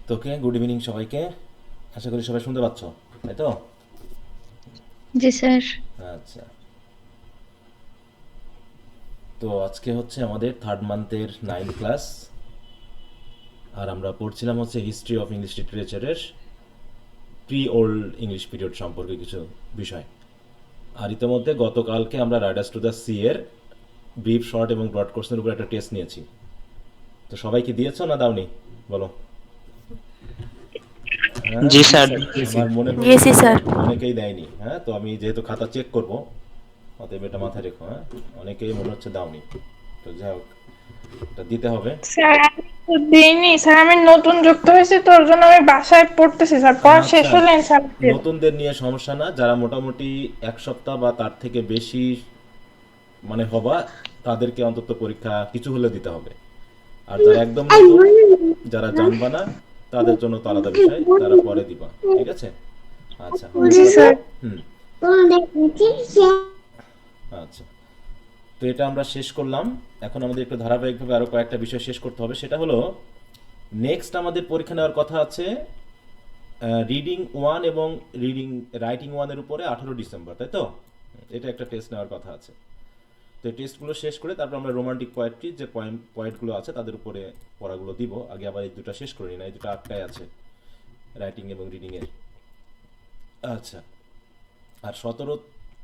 তোকে good evening সবাইকে। আশা করি সবাই শুনতে পাচ্ছ, তাই তো? জি স্যার। আচ্ছা, তো আজকে হচ্ছে আমাদের থার্ড মান্থের 9th ক্লাস। আর আমরা পড়ছিলাম হচ্ছে হিস্ট্রি অফ ইংলিশ লিটারেচারের প্রি ওল্ড ইংলিশ পিরিয়ড সম্পর্কে কিছু বিষয়। আর ইতিমধ্যে গতকালকে আমরা রাইডার্স টু দ্য সি এর ব্রিফ, শর্ট এবং ব্রড কোর্সের উপর একটা টেস্ট নিয়েছি। তো সবাইকে দিয়েছো না দাওনি, বলো? হ্যাঁ, জি স্যার। আমার মনে দিয়েছি হচ্ছে স্যার। অনেকেই দেয়নি। হ্যাঁ, তো আমি যেহেতু খাতা চেক করব, অতএব এটা মাথায় রেখো। হ্যাঁ, অনেকেই মনে হচ্ছে দাওনি। তো যাই হোক, এটা দিতে হবে। স্যার আমি তো দিইনি স্যার, আমি নতুন যুক্ত হয়েছি তো ওর জন্য আমি বাসায় পড়তেছি স্যার, পড়া শেষ আচ্ছা, হলে স্যার দিয়ে দেব। নতুনদের নিয়ে সমস্যা না, যারা মোটামুটি এক সপ্তাহ বা তার থেকে বেশি মানে হবা, তাদেরকে অন্তত পরীক্ষা কিছু হলে দিতে হবে। আর যারা একদম নতুন, যারা জানবা না, তাদের জন্য তো আলাদা বিষয়, তারা পরে দিবা। ঠিক আছে? আচ্ছা, জি বুঝতে পারছো? স্যার। হুম। আচ্ছা, তো এটা আমরা শেষ করলাম। এখন আমাদের একটু ধারাবাহিকভাবে আরো কয়েকটা বিষয় শেষ করতে হবে। সেটা হলো, নেক্সট আমাদের পরীক্ষা নেওয়ার কথা আছে রিডিং ওয়ান এবং রিডিং রাইটিং ওয়ানের উপরে 18 ডিসেম্বর, তাই তো? এটা একটা টেস্ট নেওয়ার কথা আছে। তো এই টেস্টগুলো শেষ করে তারপর আমরা রোমান্টিক পোয়েট্রি যে পয়েন্টগুলো আছে তাদের উপরে পড়াগুলো দিব। আগে আবার এই দুটো শেষ করি না, এই দুটো আটকায় আছে, রাইটিং এবং রিডিং এর। আচ্ছা, আর 17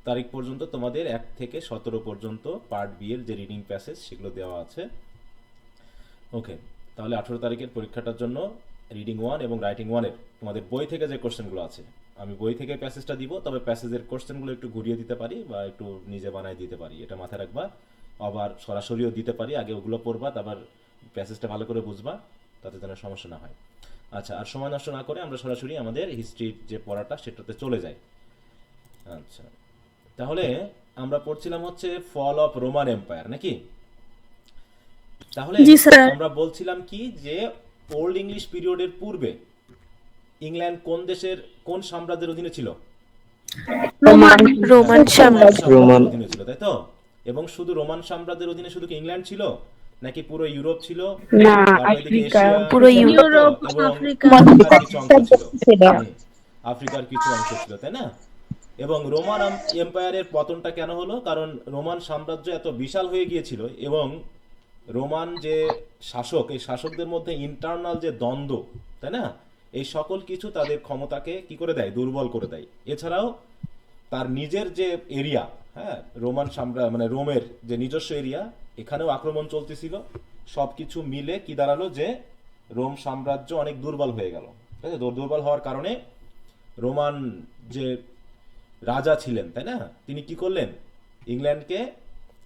তারিখ পর্যন্ত তোমাদের 1 থেকে 17 পর্যন্ত পার্ট বি এর যে রিডিং প্যাসেজ সেগুলো দেওয়া আছে। ওকে, তাহলে 18 তারিখের পরীক্ষাটার জন্য রিডিং ওয়ান এবং রাইটিং ওয়ানের তোমাদের বই থেকে যে কোশ্চেনগুলো আছে, আমি বই থেকে প্যাসেজটা দিব, তবে প্যাসেজের কোশ্চেনগুলো একটু ঘুরিয়ে দিতে পারি বা একটু নিজে বানায় দিতে পারি, এটা মাথায় রাখবা। আবার সরাসরিও দিতে পারি, আগে ওগুলো পড়বা, তারপর প্যাসেজটা ভালো করে বুঝবা, তাতে যেন সমস্যা না হয়। আচ্ছা, আর সময় নষ্ট না করে আমরা সরাসরি আমাদের হিস্ট্রির যে পড়াটা সেটাতে চলে যাই। আচ্ছা, তাহলে আমরা পড়ছিলাম হচ্ছে ফল অফ রোমান এম্পায়ার, নাকি? তাহলে জি স্যার। আমরা বলছিলাম কি যে ওল্ড ইংলিশ পিরিয়ডের পূর্বে ইংল্যান্ড কোন দেশের, কোন সাম্রাজ্যের অধীনে ছিল? রোমান রোমান রোমান সাম্রাজ্য। সাম্রাজ্যের রোমান। অধীনে ছিল, তাই তো? এবং শুধু রোমান সাম্রাজ্যের অধীনে শুধু কি ইংল্যান্ড ছিল, নাকি পুরো ইউরোপ ছিল? না, তারপর এদিকে আফ্রিকা এশিয়া, পুরো তাই তো? ইউরোপ এবং আফ্রিকা আফ্রিকার কিছু অংশ ছিল। ছিল। হুম, আফ্রিকার কিছু অংশ ছিল, তাই না? এবং রোমান এম্পায়ারের পতনটা কেন হলো? কারণ রোমান সাম্রাজ্য এত বিশাল হয়ে গিয়েছিল, এবং রোমান যে শাসক, এই শাসকদের মধ্যে ইন্টারনাল যে দ্বন্দ্ব, তাই না, এই সকল কিছু তাদের ক্ষমতাকে কি করে দেয়, দুর্বল করে দেয়। এছাড়াও তার নিজের যে এরিয়া, হ্যাঁ, রোমান সাম্রাজ্য মানে রোমের যে নিজস্ব এরিয়া, এখানেও আক্রমণ চলতেছিল। সব কিছু মিলে কি দাঁড়ালো যে রোম সাম্রাজ্য অনেক দুর্বল হয়ে গেল। ঠিক আছে? দুর্বল হওয়ার কারণে রোমান যে রাজা ছিলেন, তাই না, তিনি কি করলেন, ইংল্যান্ডকে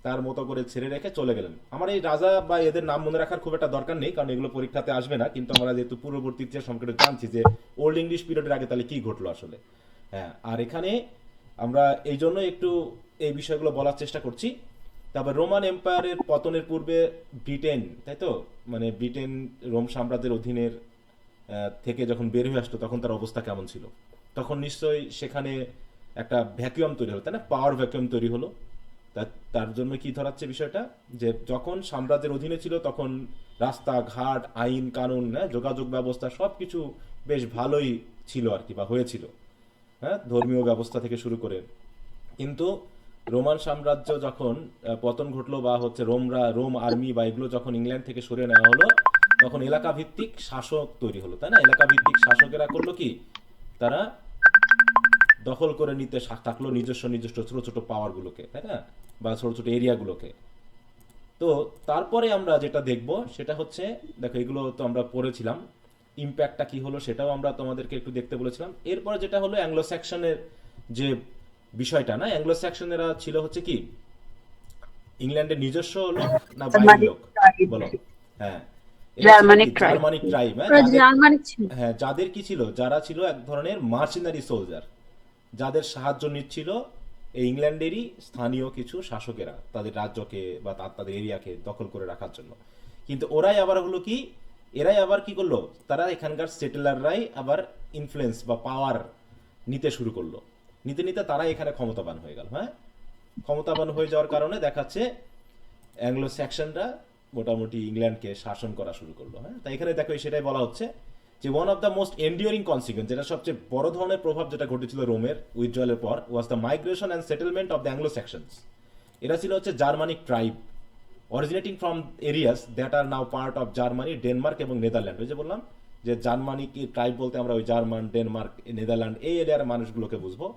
তার মতো করে ছেড়ে রেখে চলে গেলেন। আমার এই রাজা বা এদের নাম মনে রাখার খুব একটা দরকার নেই, কারণ এগুলো পরীক্ষাতে আসবে না, কিন্তু আমরা যেহেতু পূর্ববর্তী ইতিহাস সম্পর্কে জানছি যে ওল্ড ইংলিশ পিরিয়ডের আগে তাহলে কি ঘটলো আসলে। হ্যাঁ, আর এখানে আমরা এই জন্য একটু এই বিষয়গুলো বলার চেষ্টা করছি। তারপর রোমান এম্পায়ারের পতনের পূর্বে ব্রিটেন, তাই তো, মানে ব্রিটেন রোম সাম্রাজ্যের অধীনের থেকে যখন বের হয়ে আসতো তখন তার অবস্থা কেমন ছিল? তখন নিশ্চয়ই সেখানে একটা ভ্যাকুয়াম তৈরি হলো, তাই না, পাওয়ার ভ্যাকুয়াম তৈরি হলো। তার জন্য কি ধরাচ্ছে বিষয়টা, যে যখন সাম্রাজ্যের অধীনে ছিল তখন রাস্তাঘাট, আইন কানুন, হ্যাঁ, যোগাযোগ ব্যবস্থা সবকিছু বেশ ভালোই ছিল আর কি, বা হয়েছিল। হ্যাঁ, ধর্মীয় ব্যবস্থা থেকে শুরু করে। কিন্তু রোমান সাম্রাজ্য যখন পতন ঘটলো, বা হচ্ছে রোম আর্মি বা এগুলো যখন ইংল্যান্ড থেকে সরিয়ে নেওয়া হলো, তখন এলাকা ভিত্তিক শাসক তৈরি হলো, তাই না? এলাকা ভিত্তিক শাসকেরা করলো কি, তারা দখল করে নিতে থাকলো নিজস্ব নিজস্ব ছোট ছোট পাওয়ারগুলোকে, তাই না, বা ছোট ছোট এরিয়াগুলোকে। তো তারপরে আমরা যেটা দেখব সেটা হচ্ছে, দেখো এগুলো তো আমরা পড়েছিলাম, ইম্প্যাক্টটা কি হলো সেটাও আমরা তোমাদেরকে একটু দেখতে বলেছিলাম। এরপরে যেটা হলো অ্যাংলো স্যাকশনের যে বিষয়টা, না, অ্যাংলো স্যাকশনেরা ছিল হচ্ছে কি ইংল্যান্ডের নিজস্ব লোক না বাইরের জার্মানিক লোক, ট্রাইব। বলো? হ্যাঁ, এরা ছিল কি জার্মানিক ট্রাইব। Germanic tribe. হ্যাঁ, ওরা যাদের, জার্মানিক ছিল। হ্যাঁ, যাদের কি ছিল, যারা ছিল এক ধরনের মার্সেনারি সোলজার, যাদের সাহায্য নিচ্ছিল এই ইংল্যান্ডেরই স্থানীয় কিছু শাসকেরা তাদের রাজ্যকে বা তাদের এরিয়াকে দখল করে রাখার জন্য। কিন্তু ওরাই আবার হলো কি, এরাই আবার কি করলো, তারা এখানকার সেটেলাররাই আবার ইনফ্লুয়েন্স বা পাওয়ার নিতে শুরু করলো। নিতে নিতে তারা এখানে ক্ষমতাবান হয়ে গেল। হ্যাঁ, ক্ষমতাবান হয়ে যাওয়ার কারণে দেখাচ্ছে অ্যাংলো স্যাকশনরা মোটামুটি ইংল্যান্ডকে শাসন করা শুরু করলো। হ্যাঁ, তাই এখানে দেখো সেটাই বলা হচ্ছে যে one of the most এন্ডিওরিং consequence, যেটা সবচেয়ে বড় ধরনের প্রভাব যেটা ঘটেছিল রোমের উইথড্রয়ালের পর, was the migration and settlement of the Anglo Saxons. এরা ছিল হচ্ছে Germanic tribe originating from areas that are now part of Germany, Denmark এবং নেদারল্যান্ড। ওই যে বললাম যে জার্মানি কি ট্রাইব বলতে আমরা ওই জার্মান, ডেনমার্ক, নেদারল্যান্ড এই এরিয়ার মানুষগুলোকে বুঝবো।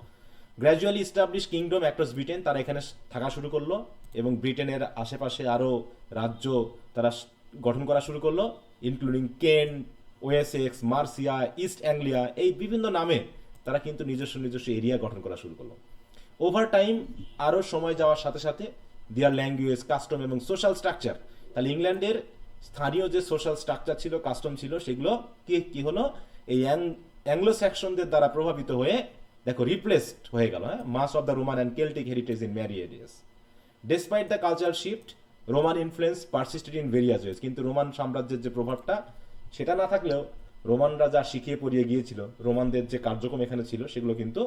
Gradually establish kingdom across Britain, তারা এখানে থাকা শুরু করলো এবং ব্রিটেনের আশেপাশে আরও রাজ্য তারা গঠন করা শুরু করলো, ইনক্লুডিং কেন, ওয়েসেক্স, মার্সিয়া, ইস্ট অ্যাংলিয়া, এই বিভিন্ন নামে তারা কিন্তু নিজস্ব নিজস্ব এরিয়া গঠন করা শুরু করলো। ওভার টাইম আরও সময় যাওয়ার সাথে সাথে দেয়ার ল্যাঙ্গুয়েজ, কাস্টম এবং সোশ্যাল স্ট্রাকচার, তাহলে ইংল্যান্ডের স্থানীয় যে সোশ্যাল স্ট্রাকচার ছিল, কাস্টম ছিল, সেগুলো কি হলো এই অ্যাংলো স্যাক্সনদের দ্বারা প্রভাবিত হয়ে দেখো রিপ্লেসড হয়ে গেল। হ্যাঁ, mass of the Roman and Celtic heritage in many areas. Despite the cultural shift, Roman influence persisted in various ways. কিন্তু রোমান সাম্রাজ্যের যে প্রভাবটা সেটা না থাকলেও রোমানরা যা শিখিয়ে পড়িয়ে গিয়েছিল, রোমানদের যে কার্যক্রম এখানে ছিল, সেগুলো কিন্তু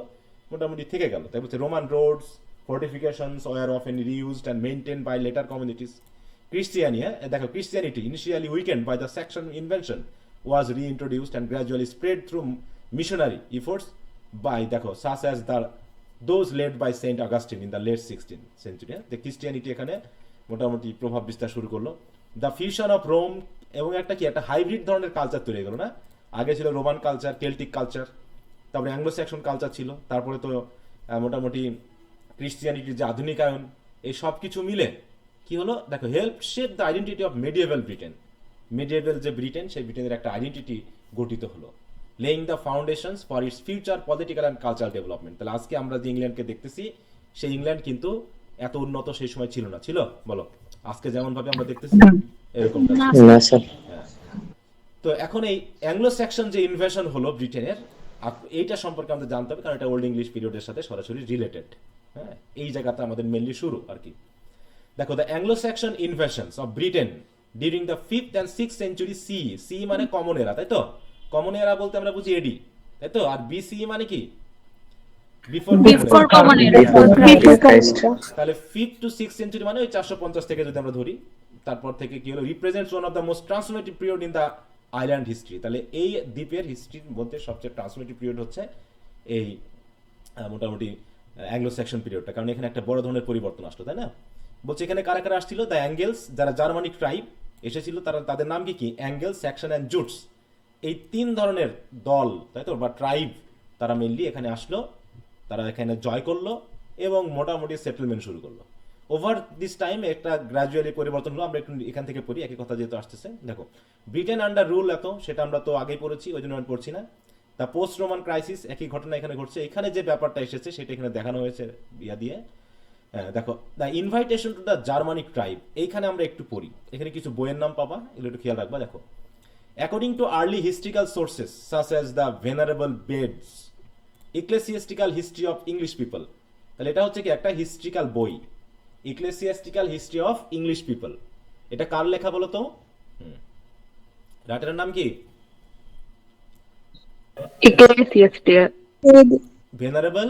মোটামুটি থেকে গেল। তাই বলছে Roman roads, fortifications were often reused and maintained by later communities. দেখো Christianity initially weakened by the Saxon invasion was reintroduced and gradually spread through missionary efforts by দেখো such as the those led by Saint Augustine in the late 16th century. Christianity এখানে মোটামুটি প্রভাব বিস্তার শুরু করলো। The fusion of Rome, এবং একটা hybrid ধরনের কালচার তৈরি হয়ে গেল না। আগে ছিল রোমান কালচার, কেল্টিক কালচার, তারপরে অ্যাংলো স্যাক্সন কালচার ছিল, তারপরে তো মোটামুটি ক্রিশ্চিয়ানিটির যে আধুনিকায়ন, এই সব কিছু মিলে কি হলো দেখো help shape the identity of মেডিয়েভাল Britain. মেডিয়েভাল যে ব্রিটেন, সেই ব্রিটেনের একটা আইডেন্টিটি গঠিত হলো, laying the foundations for its future political and cultural development. তাহলে আজকে আমরা যে ইংল্যান্ডকে দেখতেছি, সেই ইংল্যান্ড কিন্তু এত উন্নত সেই সময় ছিল না। ছিল বলো, আজকে যেমন ভাবে আমরা দেখতেছি এরকমটা না স্যার। তো এখন এই অ্যাংলো স্যাক্সন যে ইনভেশন হলো ব্রিটেনের, এইটা সম্পর্কে আমাদের জানতে হবে, কারণ এটা ওল্ড ইংলিশ পিরিয়ডের সাথে সরাসরি রিলেটেড। হ্যাঁ, এই জায়গাটা আমাদের মেনলি শুরু আর কি। দেখো the Anglo Saxon invasions of Britain during the 5th and 6th century C মানে কমন এরা, তাই তো? কমন এরা বলতে আমরা বুঝি এডি, তাই তো? আর বিসি মানে কি? বিফোর কমন এরা। তাহলে 5th to 6th century মানে ওই 450 থেকে যদি আমরা ধরি, তারপর থেকে কি হলো represents one of the most transformative period in the island history. তাহলে এই দ্বীপের হিস্ট্রির মধ্যে সবচেয়ে ট্রান্সফরমেটিভ পিরিয়ড হচ্ছে এই মোটামুটি অ্যাংলো স্যাক্সন পিরিয়ডটা, কারণ এখানে একটা বড় ধরনের পরিবর্তন আসলো, তাই না? বলছে এখানে কারা কারা আসছিল? দ্য অ্যাঙ্গেলস, যারা জার্মানিক ট্রাইব এসেছিল, তাদের নাম কি? Angle, Saxon and Jutes. এই 3 ধরনের দল, তাই তো, বা ট্রাইব, তারা মেনলি এখানে আসলো, তারা এখানে জয় করলো এবং মোটামুটি সেটেলমেন্ট শুরু করলো। ওভার দিস টাইম একটা গ্র্যাজুয়ালি পরিবর্তন হলো। আমরা একটু এখান থেকে পড়ি, একই কথা যেহেতু আসতেছে। দেখো ব্রিটেন আন্ডার রুল, সেটা আমরা তো আগেই পড়েছি, ওই জন্য আমি পড়ছি না। দ্য পোস্ট রোমান ক্রাইসিস, একই ঘটনা এখানে ঘটছে। এখানে যে ব্যাপারটা এসেছে সেটা এখানে দেখানো হয়েছে ইয়া দিয়ে। দেখো the invitation to the Germanic tribe, এইখানে আমরা একটু পড়ি, এখানে কিছু বইয়ের নাম পাবা, এগুলো একটু খেয়াল রাখবা। দেখো according to early historical sources such as the venerable Bede's, ecclesiastical history of English people. তাহলে এটা হচ্ছে কি একটা হিস্ট্রিক্যাল বই, ecclesiastical history of English people. এটা কার লেখা বলো তো? রাইটারের নাম কি? ভেনারেবল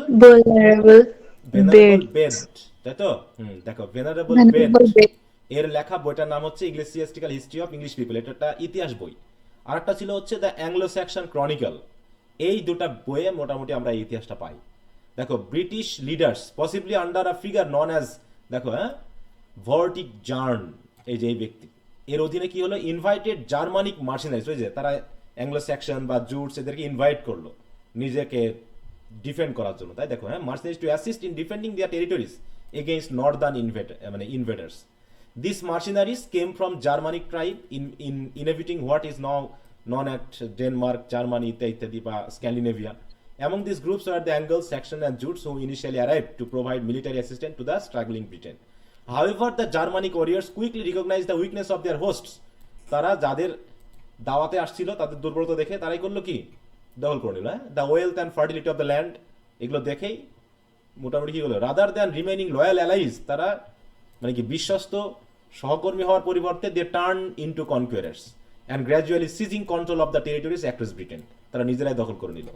বেড, তাই তো? দেখো ভেনারেবল বেড এর লেখা বইটার নাম হচ্ছে ইক্লেসিয়াস্টিক্যাল হিস্ট্রি অফ ইংলিশ পিপল। এটা একটা ইতিহাস বই। আর একটা ছিল হচ্ছে দ্য অ্যাংলো স্যাক্সন ক্রনিকল। এই দুটা বইয়ে মোটামুটি আমরা এই ইতিহাসটা পাই। দেখো British leaders possibly under a figure known as, দেখো ভর্টিক জার্ন, এই যে এই ব্যক্তি, এর অধীনে কি হলো ইনভাইটেড জার্মানিক মার্সেনারিজ, ওই যে তারা অ্যাংলো স্যাক্সন বা জুটস এদেরকে ইনভাইট করলো নিজেকে ডিফেন্ড করার জন্য, তাই দেখো mercenaries to assist in defending their territories against northern invaders. This mercenaries came from Germanic tribe in inhabiting what is now known at Denmark, Germany ইত্যাদি বা Scandinavia. Among these groups were the Angles, Saxon and Jutes who initially arrived to provide military assistance to the struggling Britain. However, the Germanic warriors quickly recognized the weakness of their hosts. তারা যাদের দাওয়াতে আসছিল তাদের দুর্বলতা দেখে তারাই করলো কি? দখল করে নিল। The wealth and fertility of the land, এগুলো দেখেই মোটামুটি কি হলো rather than remaining loyal allies, তারা মানে কি বিশ্বস্ত সহকর্মী হওয়ার পরিবর্তে they turn into conquerors and gradually seizing control of the territories across Britain. তারা নিজেরাই দখল করে নিল।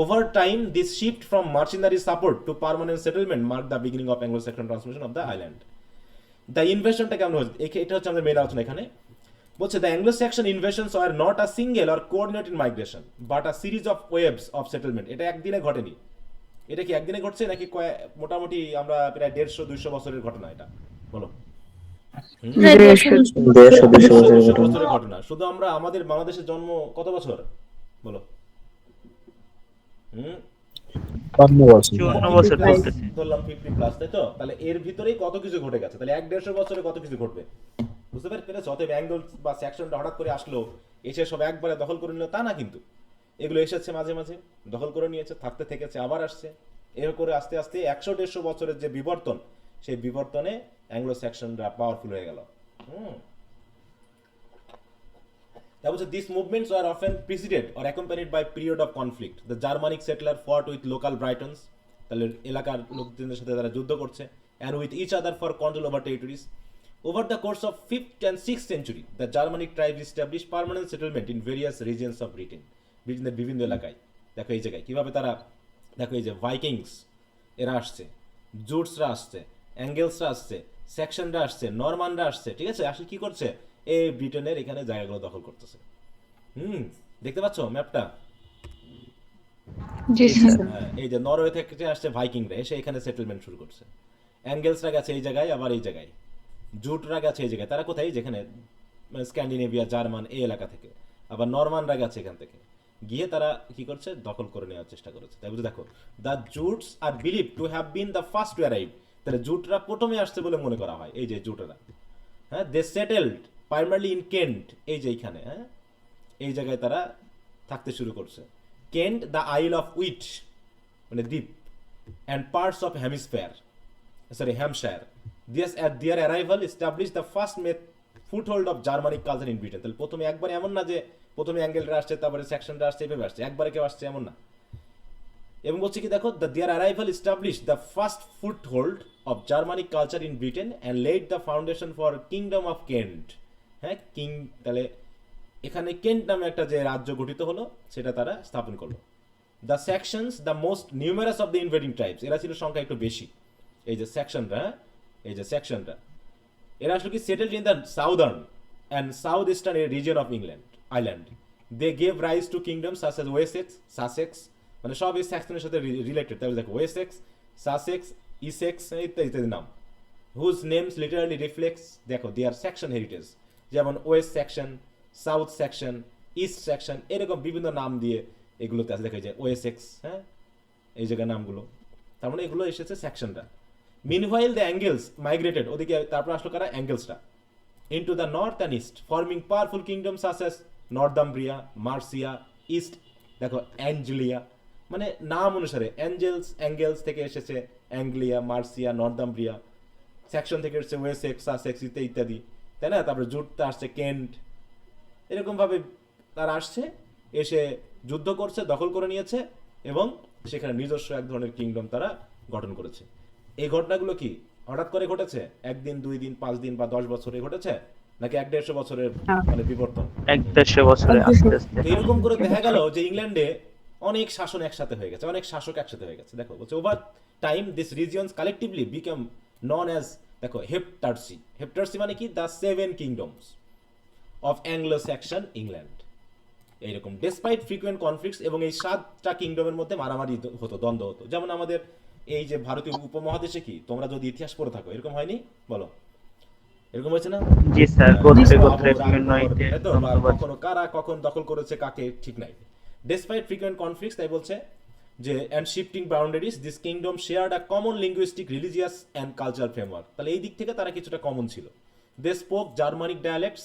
Over time, this shift from mercenary support to permanent settlement marked the beginning of Anglo-Saxon transformation of the island. The invasionটা কেমন হয়েছে? এটা হচ্ছে আমাদের মেইন আলোচনা এখানে। বলছে the Anglo Saxon invasions are not a single or coordinated migration but a series of waves of settlement. এটা একদিনে ঘটেনি। এটা কি একদিনে ঘটছে নাকি মোটামুটি আমরা প্রায় 150-200 বছরের ঘটনা এটা? বলো। প্রায় 150 150 200 বছরের ঘটনা। বছরের ঘটনা। শুধু আমরা আমাদের বাংলাদেশের জন্ম কত বছর বলো? হুম 52 বছর। 54 বছর প্লাস বলতেছে। ধরলাম 50 প্লাস, তাই তো? তাহলে এর ভিতরেই কত কিছু ঘটে গেছে। তাহলে 1-150 বছরে কত কিছু ঘটবে, বুঝতে পেরেছো? অতএব অ্যাঙ্গেল বা সেকশনটা হঠাৎ করে আসলো, এসে সব একবারে দখল করে নিল তা না কিন্তু। এগুলো এসেছে মাঝে মাঝে, দখল করে নিয়েছে, থাকতে থেকেছে, আবার আসছে। এর করে আস্তে আস্তে 100-150 বছরের যে বিবর্তন, সেই বিবর্তনে অ্যাংলো সেকশনরা পাওয়ারফুল হয়ে গেল। That was these movements were often preceded or accompanied by period of conflict. The Germanic settler fought with local Britons, তাহলে এলাকার লোকজনের সাথে তারা যুদ্ধ করছে, and with each other for control over territories. Over the course of 5th and 6th century, the Germanic tribes established permanent settlement in various regions of Britain. ব্রিটেনের বিভিন্ন এলাকায়। দেখো এই জায়গায় কিভাবে তারা, দেখো এই যে ভাইকিংস এরা আসছে, জুটসরা আসছে, অ্যাঙ্গেলসরা আসছে, সেকশনরা আসছে, নরমানরা আসছে, ঠিক আছে? আসলে কি করছে, এই ব্রিটেনের এখানে জায়গাগুলো দখল করতেছে। দেখতে পাচ্ছ ম্যাপটা? জি স্যার। হ্যাঁ, এই যে নরওয়ে থেকে আসছে ভাইকিংরা, এসে এখানে সেটেলমেন্ট শুরু করছে। অ্যাঙ্গেলসরা গেছে এই জায়গায়, আবার এই জায়গায়। জুটরা গেছে এই জায়গায়, তারা কোথায়, যেখানে মানে স্ক্যান্ডিনেভিয়া, জার্মান এই এলাকা থেকে। আবার নরমানরা গেছে এখান থেকে, গিয়ে তারা কি করছে, দখল করে নেওয়ার চেষ্টা করেছে। তাই বুঝে দেখো, the Jutes are believe to have been the first to arrive. তাহলে জুটরা প্রথমে আসছে বলে মনে করা হয়, এই যে জুটরা। হ্যাঁ, দে সেটেলড প্রাইমারলি ইন কেন্ট, এই যে এইখানে, হ্যাঁ এই জায়গায় তারা থাকতে শুরু করছে। কেন্ট, দ্য আইল অফ উইট মানে দ্বীপ, and parts of Hampshire. This at their arrival established the first foothold of Germanic culture in Britain. তাহলে প্রথমে একবার এমন না যে প্রথমে অ্যাঙ্গেলরা আসছে, তারপরে সেকশনরা আসছে, এভাবে আসছে, একবারে কেউ আসছে এমন না। এবং বলছে কি দেখো, their arrival established the first foothold of Germanic culture in Britain and laid the foundation for Kingdom of Kent. হ্যাঁ, কিং, তাহলে এখানে কেন্ট নামে একটা যে রাজ্য গঠিত হলো সেটা তারা স্থাপন করলো। The sections the most numerous of the ইনভেডিং tribes, এরা ছিল সংখ্যা একটু বেশি। এই যে সেকশনরা, এই যে সেকশনরা, এরা আসলে কি settled in the southern and south eastern region of island. They gave rise to kingdoms such as Wessex, Sussex, মানে সব এই সেকশনের সাথে রিলেটেড। তাহলে দেখো ওয়েসেক্স, সাসেক্স, ইসেক্স ইত্যাদি ইত্যাদি নাম, হুজ নেমস লিটারালি রিফ্লেক্টস দেখো দেয়ার সেকশন হেরিটেজ। যেমন West section, south section, east section, এরকম বিভিন্ন নাম দিয়ে এগুলোতে আছে। দেখা যায় ওয়েসেক্স, হ্যাঁ এই জায়গার নামগুলো, তার মানে এগুলো এসেছে সেকশনরা। Meanwhile, the Angles migrated, ওদিকে তারপর আসলো কারা, অ্যাঙ্গেলসরা, into the north and east, forming powerful kingdoms such as Northumbria, Mercia, East, দেখো অ্যাঞ্জেলিয়া, মানে নাম অনুসারে অ্যাঙ্গেলস থেকে এসেছে অ্যাংলিয়া, মার্সিয়া, নর্দাম্ব্রিয়া, সেকশন থেকে এসেছে ওয়েসেক্স, সাসেক্স ইত্যাদি, তাই না? তারপরে জুটটা আসছে কেন্ট, এরকম ভাবে তারা আসছে, এসে যুদ্ধ করছে, দখল করে নিয়েছে এবং সেখানে নিজস্ব এক ধরনের কিংডম তারা গঠন করেছে। এই ঘটনাগুলো কি হঠাৎ করে ঘটেছে? একদিন, 2 দিন, 5 দিন বা 10 বছরে ঘটেছে, নাকি 150 বছরের মানে বিবর্তন? 150 বছরে আস্তে আস্তে। তো এরকম করে দেখা গেল যে ইংল্যান্ডে অনেক শাসন একসাথে হয়ে গেছে, অনেক শাসক একসাথে হয়ে গেছে। দেখো বলছে over time this regions collectively become known as, দেখো হেপ্টার্সি। হেপ্টার্সি মানে কি, the 7 kingdoms of Anglo Saxon England. এইরকম ডেসপাইট ফ্রিকুয়েন্ট কনফ্লিক্টস, এবং এই 7টা কিংডমের মধ্যে মারামারি হতো, দ্বন্দ্ব হতো। যেমন আমাদের এই যে ভারতীয় উপমহাদেশে কি তোমরা যদি ইতিহাস পড়ে থাকো, এরকম হয়নি বলো? এরকম হয়েছে না? জি স্যার, গোত্রে গোত্রে বাবর, বিভিন্ন আকবর, ইতে তাই তো? বা দ্বন্দ্ব। কখনো কারা কখন দখল করেছে কাকে ঠিক নাই। ডেসপাইট ফ্রিকুয়েন্ট কনফ্লিক্টস, তাই বলছে যে and shifting boundaries, this kingdom shared a common linguistic, religious and cultural framework. তাহলে এই দিক থেকে তারা কিছুটা কমন ছিল। দে স্পোক জার্মানিক ডায়ালেক্টস,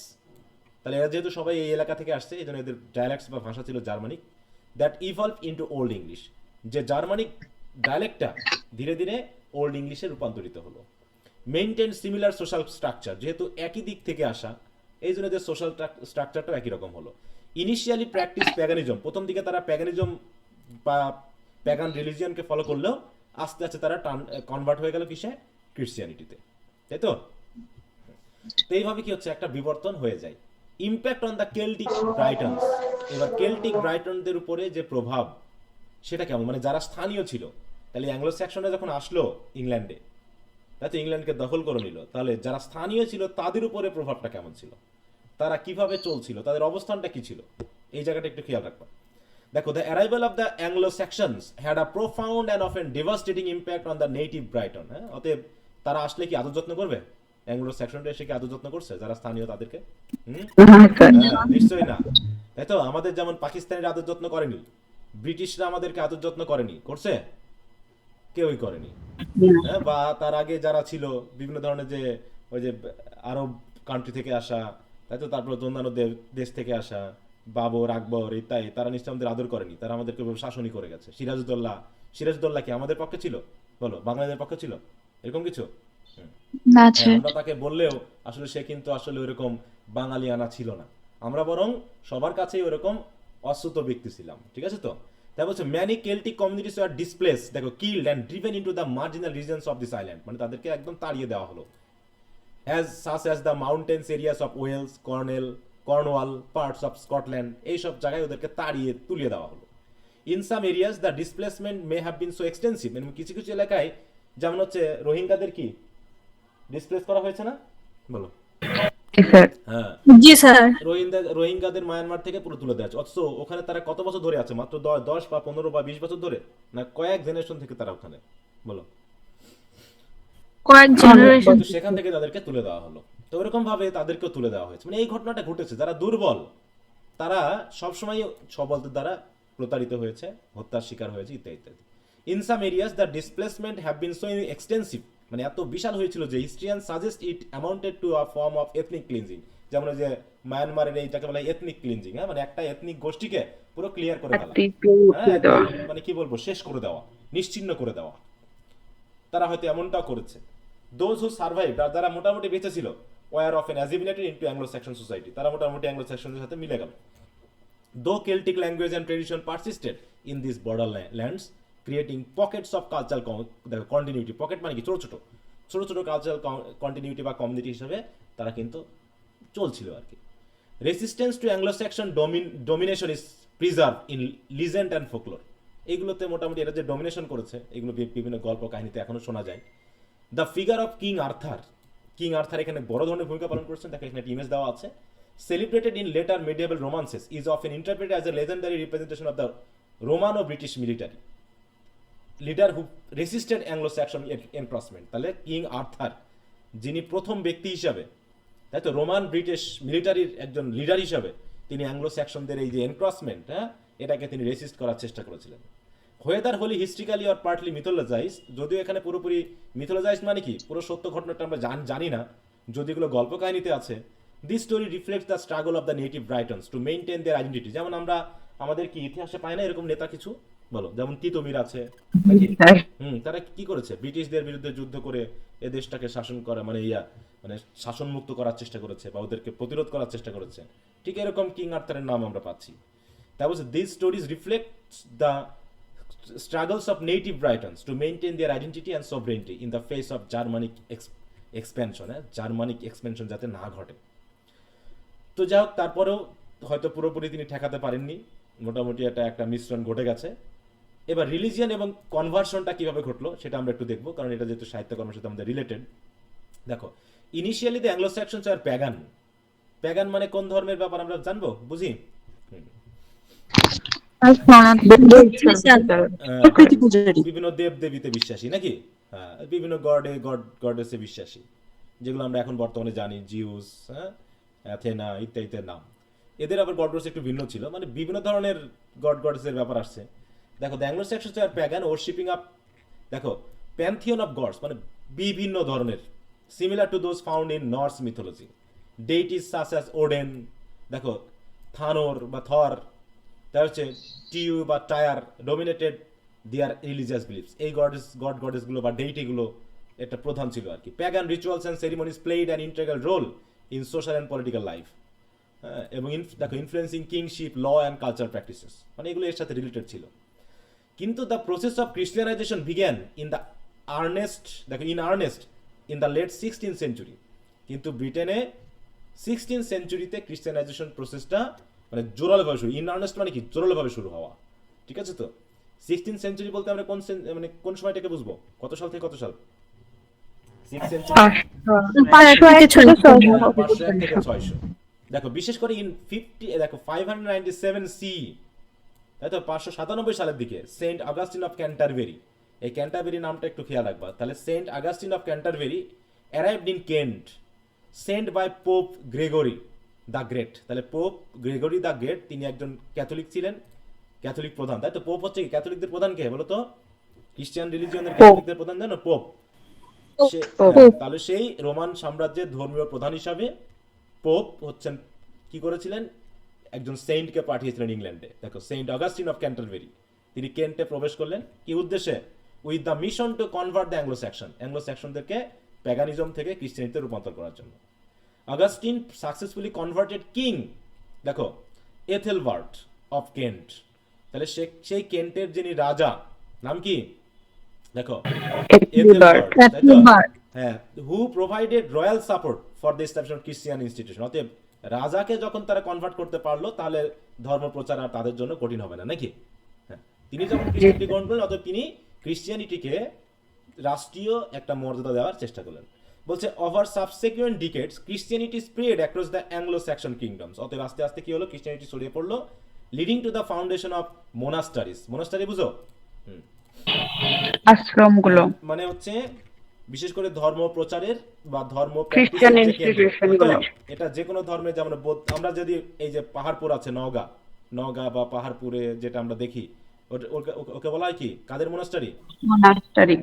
তাহলে এরা যেহেতু সবাই এই এলাকা থেকে আসছে, এই জন্য এদের ডায়ালেক্টস বা ভাষা ছিল Germanic. That evolve into old English, যে জার্মানিক ডায়ালেক্টটা ধীরে ধীরে ওল্ড ইংলিশে রূপান্তরিত হলো। মেইনটেন সিমিলার সোশ্যাল স্ট্রাকচার, যেহেতু একই দিক থেকে আসা, এই জন্য এদের সোশ্যাল স্ট্রাকচারটাও একই রকম হলো। ইনিশিয়ালি প্র্যাকটিস প্যাগানিজম, প্রথম দিকে তারা প্যাগানিজম বা প্যাগান রিলিজিয়নকে ফলো করলেও আস্তে আস্তে তারা কনভার্ট হয়ে গেল কিসে, ক্রিশ্চিয়ানিটিতে, তাই তো? এইভাবে কি হচ্ছে, একটা বিবর্তন হয়ে যায়। ইম্প্যাক্ট অন দ্য কেল্টিক ব্রাইটনস, এবার কেল্টিক ব্রাইটনদের উপরে যে প্রভাব সেটা কেমন, মানে যারা স্থানীয় ছিল, তাহলে অ্যাংলো স্যাকশনরা যখন আসলো ইংল্যান্ডে, তাতে ইংল্যান্ডকে দখল করে নিল, তাহলে যারা স্থানীয় ছিল তাদের উপরে প্রভাবটা কেমন ছিল, তারা কিভাবে চলছিল, তাদের অবস্থানটা কি ছিল, এই জায়গাটা একটু খেয়াল রাখবা। দেখো, the arrival of the Anglo Saxons had a profound and often devastating impact on the native Britons. হ্যাঁ, অতএব তারা আসলে কি আদর যত্ন করবে? অ্যাংলো স্যাকশনরা এসে কি আদর যত্ন করছে যারা স্থানীয় তাদেরকে? হ্যাঁ, নিশ্চয়ই না, তাই তো? আমাদের যেমন পাকিস্তানিরা আদর যত্ন করেনি, ব্রিটিশরা আমাদেরকে আদর যত্ন করেনি, করছে? কেউই করেনি। হ্যাঁ, বা তার আগে যারা ছিল বিভিন্ন ধরনের যে ওই যে আরব কান্ট্রি থেকে আসা, তাই তো, তারপর অন্যান্য দেশ থেকে আসা বাবর, আকবর ইত্যাদি, তারা নিশ্চয় আমাদের আদর করেনি, তারা আমাদেরকে শাসনই করে গেছে। সিরাজউদ্দৌলা কি আমাদের পক্ষে ছিল? বলো, বাংলাদেশের পক্ষে ছিল এরকম কিছু? না হ্যাঁ, স্যার। আমরা তাকে বললেও আসলে সে কিন্তু আসলে ওইরকম বাঙালিয়ানা ছিল না, আমরা বরং সবার কাছেই ওইরকম অশ্রুত ব্যক্তি ছিলাম। ঠিক আছে তো? তাই বলছে ম্যানি কেল্টিক কমিউনিটিস আর ডিসপ্লেস, দেখো, killed and driven into the marginal reasons of this island, মানে তাদেরকে একদম তাড়িয়ে দেওয়া হলো। as such as the mountains areas of Wales, Cornwall, parts of Scotland, এইসব জায়গায় ওদেরকে তাড়িয়ে তুলিয়ে দেওয়া হলো। In some areas the displacement may have been so extensive, মানে কিছু কিছু এলাকায় যেমন হচ্ছে রোহিঙ্গাদের কি ডিসপ্লেস করা হয়েছে না? বলো। হ্যাঁ, জি স্যার। রোহিঙ্গাদের মায়ানমার থেকে পুরো তুলে দেওয়া আছে, অথচ ওখানে তারা কত বছর ধরে আছে? মাত্র 10 বা 15 বা 20 বছর ধরে, না কয়েক জেনারেশন থেকে তারা ওখানে, বলো। কয়েক জেনারেশন। কিন্তু সেখান থেকে তাদেরকে তুলে দেওয়া হলো। তো ওরকম ভাবে তাদেরকেও তুলে দেওয়া হয়েছে। মানে এই ঘটনাটা ঘটেছে, যারা দুর্বল তারা সবসময় সবলদের দ্বারা প্রতারিত হয়েছে, হত্যার শিকার হয়েছে, ইত্যাদি ইত্যাদি। In some areas the displacement have been so extensive, মানে এত বিশাল হয়েছিল যে historian suggest it অ্যামাউন্টেড to a form of ethnic cleansing. যেমন যে মায়ানমারের এইটাকে বলা হয় এথনিক ক্লিনজিং। হ্যাঁ, মানে একটা এথনিক গোষ্ঠীকে পুরো ক্লিয়ার করে ফেলা, হ্যাঁ, মানে কি বলবো, শেষ করে দেওয়া, নিশ্চিহ্ন করে দেওয়া। তারা হয়তো এমনটাও করেছে। দোজ হু সার্ভাইভড, আর যারা মোটামুটি বেঁচে ছিল, were often assimilated into Anglo Saxon society, তারা মোটামুটি অ্যাংলো স্যাকশনদের সাথে মিলে গেল। Though Celtic language and tradition persisted in this border lands, creating pockets of cultural continuity. Pocket মানে কি? ছোট ছোট ছোট ছোট কালচারাল কন্টিনিউটি বা কমিউনিটি হিসেবে তারা কিন্তু চলছিল আর কি। Resistance to Anglo Saxon domination is preserve in legend and folklore. এইগুলোতে মোটামুটি এটা যে ডমিনেশন করেছে, এগুলো বিভিন্ন গল্প কাহিনীতে এখনো শোনা যায়। The figure of king Arthur এখানে বড় ধরনের ভূমিকা পালন করেছেন। দেখো, এখানে একটা ইমেজ দেওয়া আছে। Celebrated in later medieval romances is often interpreted as a legendary representation of the Romano British military leader who resisted Anglo Saxon encroachment. তাহলে কিং আর্থার, যিনি প্রথম ব্যক্তি হিসাবে, তাই তো, রোমান ব্রিটিশ মিলিটারির একজন লিডার হিসাবে তিনি অ্যাংলো স্যাকশনদের এই যে এনক্রসমেন্ট, হ্যাঁ, এটাকে তিনি রেসিস্ট করার চেষ্টা করেছিলেন। Whether wholly historically or partly mythologise, যদিও এখানে পুরোপুরি মিথোলজাইজ মানে কি পুরো সত্য ঘটনাটা আমরা জানি না, যদি এগুলো গল্প কাহিনীতে আছে। This story reflects the struggle of the native Britons to maintain their identity. যেমন আমরা আমাদের কি ইতিহাসে পাই না এরকম নেতা কিছু, বলো, যেমন তিতুমির আছে নাকি? তারা কি করেছে? ব্রিটিশদের বিরুদ্ধে যুদ্ধ করে এ দেশটাকে শাসন করা, মানে শাসন মুক্ত করার চেষ্টা করেছে বা ওদেরকে প্রতিরোধ করার চেষ্টা করেছে। ঠিক এরকম কিং আর্থারের নাম আমরা পাচ্ছি। That was these stories reflect the struggles of native Britons to maintain their identity and sovereignty in the face of Germanic expansion, Germanic expansion যাতে না ঘটে। তো যাই হোক, তারপরেও হয়তো পুরোপুরি তিনি ঠেকাতে পারেননি, মোটামুটি একটা মিশ্রণ ঘটে গেছে। এবার রিলিজিয়ান এবং কনভার্সনটা কিভাবে ঘটলো সেটা আমরা একটু দেখবো, কারণ এটা যেহেতু সাহিত্যকর্মের সাথে আমাদের রিলেটেড। দেখো, initially the Anglo Saxons are pagan মানে কোন ধর্মের ব্যাপার আমরা জানবো, বুঝি? বিভিন্ন দেব দেবীতে বিশ্বাসী নাকি? হ্যাঁ, বিভিন্ন গডেসে বিশ্বাসী, যেগুলো আমরা এখন বর্তমানে জানি, জিউস, হ্যাঁ, অ্যাথেনা ইত্যাদির নাম। এদের আবার গডস একটু ভিন্ন ছিল, মানে বিভিন্ন ধরনের গডেসের ব্যাপার আসছে। দেখো, the Anglo Saxons are pagan worshipping up, দেখো, প্যান্থিয়ন অফ গডস মানে বিভিন্ন ধরনের, similar to those found in Norse mythology. Deities such as Woden, দেখো, থানোর বা থর, তার হচ্ছে টিউ বা Tyr, dominated their religious beliefs. এই গডেসগুলো বা ডেইটিগুলো একটা প্রধান ছিল আর কি। Pagan rituals and ceremonies played an integral role in social and political life. এবং দেখো, influencing kingship, law and culture practices, মানে এগুলো এর সাথে রিলেটেড ছিল। কিন্তু the process of Christianisation began in earnest in the late 16th century। কিন্তু ব্রিটেনে 16th centuryতে ক্রিশ্চিয়ানাইজেশন প্রসেসটা মানে জোরালোভাবে শুরু। ইন আর্নেস্ট মানে কি? জোরালোভাবে শুরু হওয়া, ঠিক আছে তো? 16th century বলতে আমরা কোন সময়টাকে বুঝবো? কত সাল থেকে কত সাল? 6th century 501 থেকে 600, দেখো বিশেষ করে ইন 597 সি, তাই তো 597 সালের দিকে সেন্ট অগাস্টিন অফ ক্যান্টারবেরি, এই ক্যান্টারবেরি নামটা একটু খেয়াল রাখবা। তাহলে Saint Augustine of Canterbury arrived in Kent sent by Pope Gregory the Great. তাহলে পোপ গ্রেগরি দ্য গ্রেট তিনি একজন ক্যাথলিক ছিলেন, ক্যাথলিক প্রধান, তাই তো। পোপ হচ্ছে কি ক্যাথলিকদের প্রধান কে বলো তো? খ্রিস্টান রিলিজিয়নের ক্যাথলিকদের প্রধান জানো? পোপ। তাহলে সেই রোমান সাম্রাজ্যের ধর্মীয় প্রধান হিসাবে পোপ হচ্ছেন কি করেছিলেন, একজন সেন্টকে পাঠিয়েছিলেন ইংল্যান্ডে। দেখো সেন্ট অগাস্টিন অফ ক্যান্টারবেরি তিনি কেন্টে প্রবেশ করলেন কি উদ্দেশ্যে? With the mission to convert the Anglo স্যাকশনদেরকে প্যাগানিজম থেকে খ্রিস্টানিতে রূপান্তর করার জন্য। অগাস্টিন সাকসেসফুলি কনভার্টেড কিং, দেখো এথেলবার্ট অফ কেন্ট। তাহলে সেই কেন্টের যিনি রাজা, নাম কি দেখো? এথেলবার্ট, তাই তো? হ্যাঁ, who provided royal support for the establishment Christian institution. অতএব রাজাকে যখন তারা কনভার্ট করতে পারলো তাহলে ধর্ম প্রচার আর তাদের জন্য কঠিন হবে না, নাকি? হ্যাঁ, তিনি যখন খ্রিস্টানিটি গ্রহণ করলেন অতএব তিনি খ্রিস্টিয়ানিটিকে রাষ্ট্রীয় একটা মর্যাদা দেওয়ার চেষ্টা করলেন। বলছে over subsequent decades Christianity spread across the Anglo Saxon kingdoms. অতএব আস্তে আস্তে কি হলো, খ্রিস্টিয়ানিটি ছড়িয়ে পড়লো, leading to the foundation of monasteries. Monastery বুঝো? আশ্রমগুলো, মানে হচ্ছে বিশেষ করে ধর্ম প্রচারের বা ধর্ম খ্রিস্টান ইনস্টিটিউশনগুলো। এটা যে কোনো ধর্মের, যেমন আমরা যদি এই যে পাহাড়পুর আছে নওগাঁ বা পাহাড়পুরে যেটা আমরা দেখি, ওকে বলা হয় কি, কাদের মোনাস্টারি? মোনাস্টারি,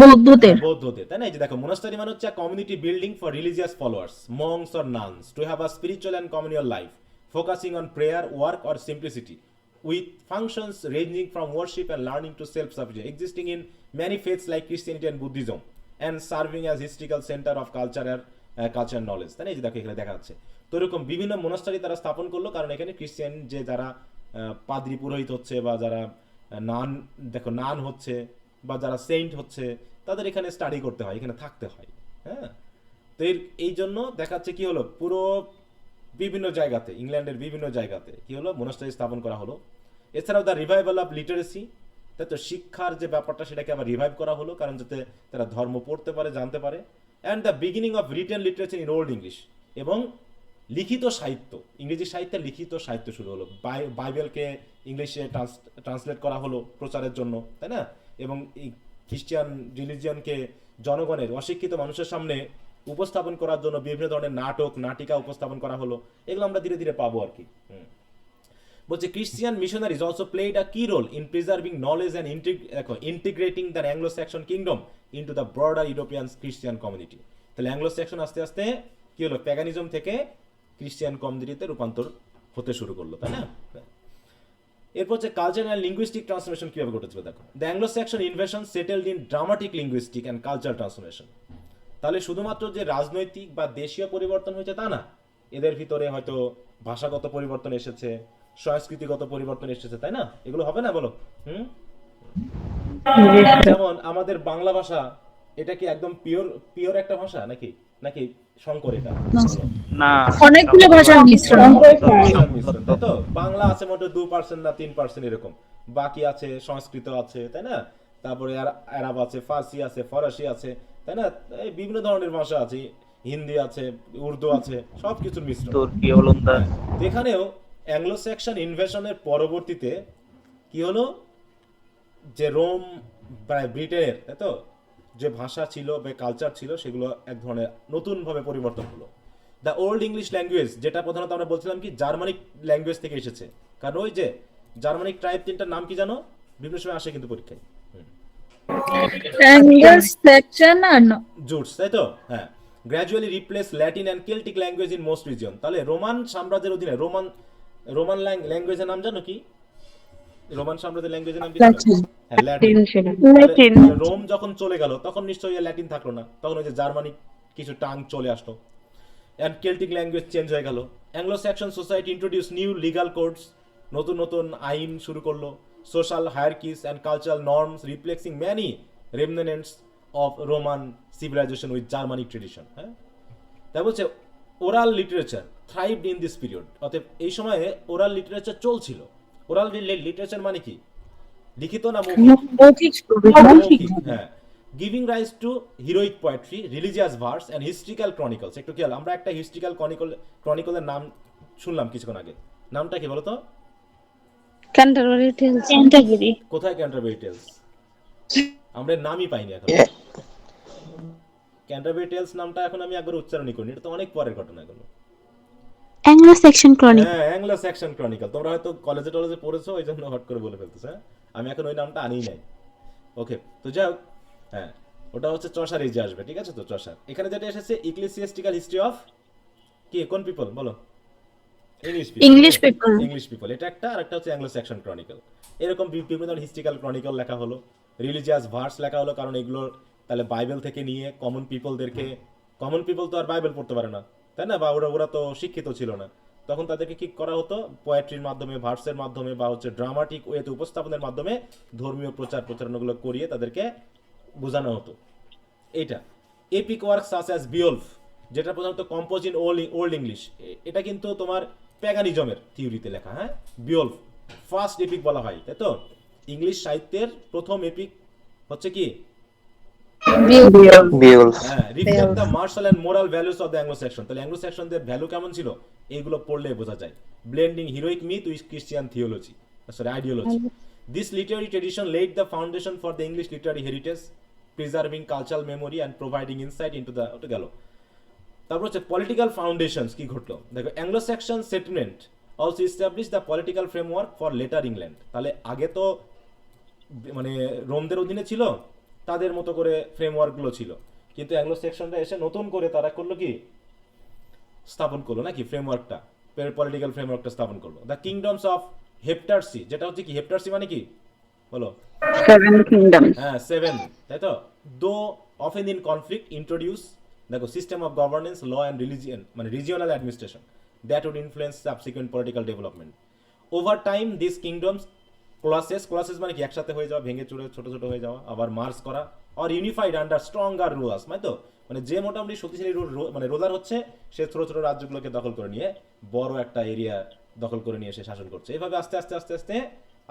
বৌদ্ধদের, তাই না? এই যে দেখো মোনাস্টারি মানে হচ্ছে community building for religious followers, monks or nuns to have a spiritual and communal life focusing on prayer, work or simplicity with functions ranging from worship and learning to self-sufficiency, existing in many faiths like Christianity and Buddhism, and serving as historical center of culture and knowledge. তাই না? এই যে দেখো এখানে দেখা যাচ্ছে। তো এরকম বিভিন্ন মোনাস্টারি তারা স্থাপন করলো, কারণ এখানে খ্রিস্টান যে যারা পাদ্রী পুরোহিত হচ্ছে বা যারা নান হচ্ছে বা যারা সেন্ট হচ্ছে, তাদের এখানে স্টাডি করতে হয়, এখানে থাকতে হয়। হ্যাঁ, তো এই জন্য দেখাচ্ছে কি হলো, পুরো বিভিন্ন জায়গাতে, ইংল্যান্ডের বিভিন্ন জায়গাতে কি হলো, মোনাস্টারি স্থাপন করা হলো। এছাড়াও দ্য রিভাইভাল অফ লিটারেসি, তাই তো শিক্ষার যে ব্যাপারটা সেটাকে আবার রিভাইভ করা হলো, কারণ যাতে তারা ধর্ম পড়তে পারে, জানতে পারে। And the beginning of written literature in old English, এবং লিখিত সাহিত্য, ইংরেজি সাহিত্যে লিখিত সাহিত্য শুরু হলো। বাইবেলকে ইংলিশে ট্রান্সলেট করা হলো প্রচারের জন্য, তাই না? এবং এই খ্রিস্টান রিলিজিয়নকে জনগণের, অশিক্ষিত মানুষের সামনে উপস্থাপন করার জন্য বিভিন্ন ধরনের নাটক, নাটিকা উপস্থাপন করা হলো। এগুলো আমরা ধীরে ধীরে পাবো আর কি। বলছে Christian missionaries also played a key role in preserving knowledge and integrating the Anglo Saxon kingdom into the broader European Christian community. তাহলে অ্যাংলো স্যাকশন আস্তে আস্তে কি হলো, প্যাগানিজম থেকে খ্রিস্টিয়ান কমিউনিটিতে রূপান্তর হতে শুরু করলো, তাই না? এরপর হচ্ছে কালচার অ্যান্ড লিঙ্গুইস্টিক ট্রান্সফরমেশন কিভাবে ঘটেছিল দেখো। The Anglo section invasion settled in dramatic linguistic and cultural transformation. তাহলে শুধুমাত্র যে রাজনৈতিক বা দেশীয় পরিবর্তন হয়েছে তা না, এদের ভিতরে হয়তো ভাষাগত পরিবর্তন এসেছে, সংস্কৃতিগত পরিবর্তন এসেছে, তাই না? এগুলো হবে না বলো? যেমন আমাদের বাংলা ভাষা, এটা কি একদম পিওর একটা ভাষা নাকি নাকি সংকর? এটা না, অনেকগুলো ভাষার মিশ্রণ। তাই তো, বাংলা আছে মোটে 2% না 3% এরকম, বাকি আছে সংস্কৃত আছে, তাই না? তারপরে আরব আছে, ফার্সি আছে, ফরাসি আছে, তাই না? এই বিভিন্ন ধরনের ভাষা আছে, হিন্দি আছে, উর্দু আছে, সবকিছুর মিশ্রণ। তুর্কি, ওলন্দাজ। এখানেও অ্যাংলো স্যাকশন ইনভেশনের পরবর্তীতে কি হলো, যে রোম প্রায় ব্রিটেনের, তাই তো, যে ভাষা ছিল বা কালচার ছিল সেগুলো এক ধরনের নতুনভাবে পরিবর্তন হলো। দ্য ওল্ড ইংলিশ ল্যাঙ্গুয়েজ, যেটা প্রধানত আমরা বলছিলাম কি জার্মানিক ল্যাঙ্গুয়েজ থেকে এসেছে, কারণ ওই যে জার্মানিক ট্রাইব তিনটার নাম কি জানো? বিভিন্ন সময় আসে কিন্তু পরীক্ষায়, জুটস, তাই তো? হ্যাঁ, gradually replace Latin and Celtic language in most region. তাহলে রোমান সাম্রাজ্যের অধীনে রোমান ল্যাঙ্গুয়েজের নাম জানো কি? রোমান সাম্রাজ্যের ল্যাঙ্গুয়েজের নাম কি? হ্যাঁ, ল্যাটিন। রোম যখন চলে গেল তখন নিশ্চয়ই ল্যাটিন থাকলো না, তখন ওই যে জার্মানিক কিছু টাং চলে আসলো, অ্যান্ড কেল্টিক ল্যাঙ্গুয়েজ চেঞ্জ হয়ে গেল। Anglo Saxon society introduce new legal codes, নতুন নতুন আইন শুরু করলো, social hierarchies and cultural norms reflecting many remnants of Roman civilisation with Germanic tradition. হ্যাঁ, তাই বলছে oral literature thrived in this period. অতএব এই সময়ে ওরাল লিটারেচার চলছিল। ওরাল লিটারেচার মানে কি? লিখিত না মৌখিক? হ্যাঁ, giving rise to heroic poetry, religious verse and historical chronicles. একটু খেয়াল, আমরা একটা হিস্ট্রিক্যাল ক্রনিকলের নাম শুনলাম কিছুক্ষণ আগে, নামটা কি বলতো? Canterbury Tales. ক্যান্টারবারি। কোথায় ক্যান্টারবারি টেলস? আমরা এর নামই পাইনি এখন। ক্যান্টারবারি টেলস নামটা এখন আমি একবার উচ্চারণই করিনি, এটা তো অনেক পরের ঘটনা এগুলো। Anglo Saxon chronicle. হ্যাঁ, অ্যাংলো স্যাক্সন ক্রনিকল। তোমরা হয়তো কলেজে টলেজে পড়েছো, ওই জন্য হট করে বলে ফেলতেছে। হ্যাঁ, আমি এখন ওই নামটা আনিই নাই। ওকে, তো যাই হোক, হ্যাঁ ওটা হচ্ছে চসার এজে আসবে, ঠিক আছে? তো চসার এখানে যেটা এসেছে ইক্লেসিয়াস্টিক্যাল হিস্ট্রি অফ কি, কোন পিপল বলো? English people. ইংলিশ পিপল, এটা একটা। আর একটা হচ্ছে অ্যাংলো স্যাক্সন ক্রনিকল। এরকম বিভিন্ন ধরনের হিস্ট্রিক্যাল ক্রনিকল লেখা হলো, রিলিজিয়াস ভার্স লেখা হলো, কারণ এগুলো তাহলে বাইবেল থেকে নিয়ে কমন পিপলদেরকে, কমন পিপল তো আর বাইবেল পড়তে পারে না, তাই না? বা ওরা তো শিক্ষিত ছিল না, তখন তাদেরকে কি করা হতো? পোয়েট্রির মাধ্যমে, ভার্সের মাধ্যমে, বা হচ্ছে ড্রামাটিক ওয়েতে উপস্থাপনের মাধ্যমে ধর্মীয় প্রচারণাগুলো করিয়ে তাদেরকে বোঝানো হতো। এইটা epic work such as Beowulf, যেটা প্রধানত কম্পোজ ইন ওল্ড ইংলিশ, এটা কিন্তু তোমার প্যাগানিজমের থিওরিতে লেখা। হ্যাঁ, বিওলফ ফার্স্ট এপিক বলা হয়, তাই তো? ইংলিশ সাহিত্যের প্রথম এপিক হচ্ছে কি? বিউলফ। হ্যাঁ, reflect the martial and moral values of the Anglo Saxon. তাহলে অ্যাংলো সেকশনদের ভ্যালু কেমন ছিল এইগুলো পড়লে বোঝা যায়। Blending heroic myth with Christian theology, sorry ideology. This literary tradition laid the foundation for the English literary heritage, preserving cultural memory and providing insight into the ওটা গেল। তারপর হচ্ছে পলিটিক্যাল ফাউন্ডেশনস, কি ঘটলো দেখো। Anglo section settlement also establish the political framework for letter England. তাহলে আগে তো মানে রোমদের অধীনে ছিল, তাদের মতো করে ফ্রেমওয়ার্কগুলো ছিল, কিন্তু অ্যাংলো সেকশনটা এসে নতুন করে তারা করলো কি, স্থাপন করলো নাকি ফ্রেমওয়ার্কটা, পলিটিক্যাল ফ্রেমওয়ার্কটা স্থাপন করলো। দ্য কিংডমস অফ হেপ্টারসি, যেটা হচ্ছে কি হেপ্টারসি মানে কি বলো? 7 কিংডমস। হ্যাঁ, 7, তাই তো? Though often in conflict introduce দেখো system of governance, law and religion মানে regional administration that would influence subsequent political development. Over time this kingdoms coalesce মানে কি একসাথে হয়ে যাওয়া, ভেঙে চুরে ছোট ছোট হয়ে যাওয়া, আবার মার্চ করা, or unified under stronger rulers, মানে তো মানে যে মোটামুটি শক্তিশালী মানে রোলার হচ্ছে, সে ছোট ছোট রাজ্যগুলোকে দখল করে নিয়ে বড় একটা এরিয়া দখল করে নিয়ে সে শাসন করছে। এভাবে আস্তে আস্তে আস্তে আস্তে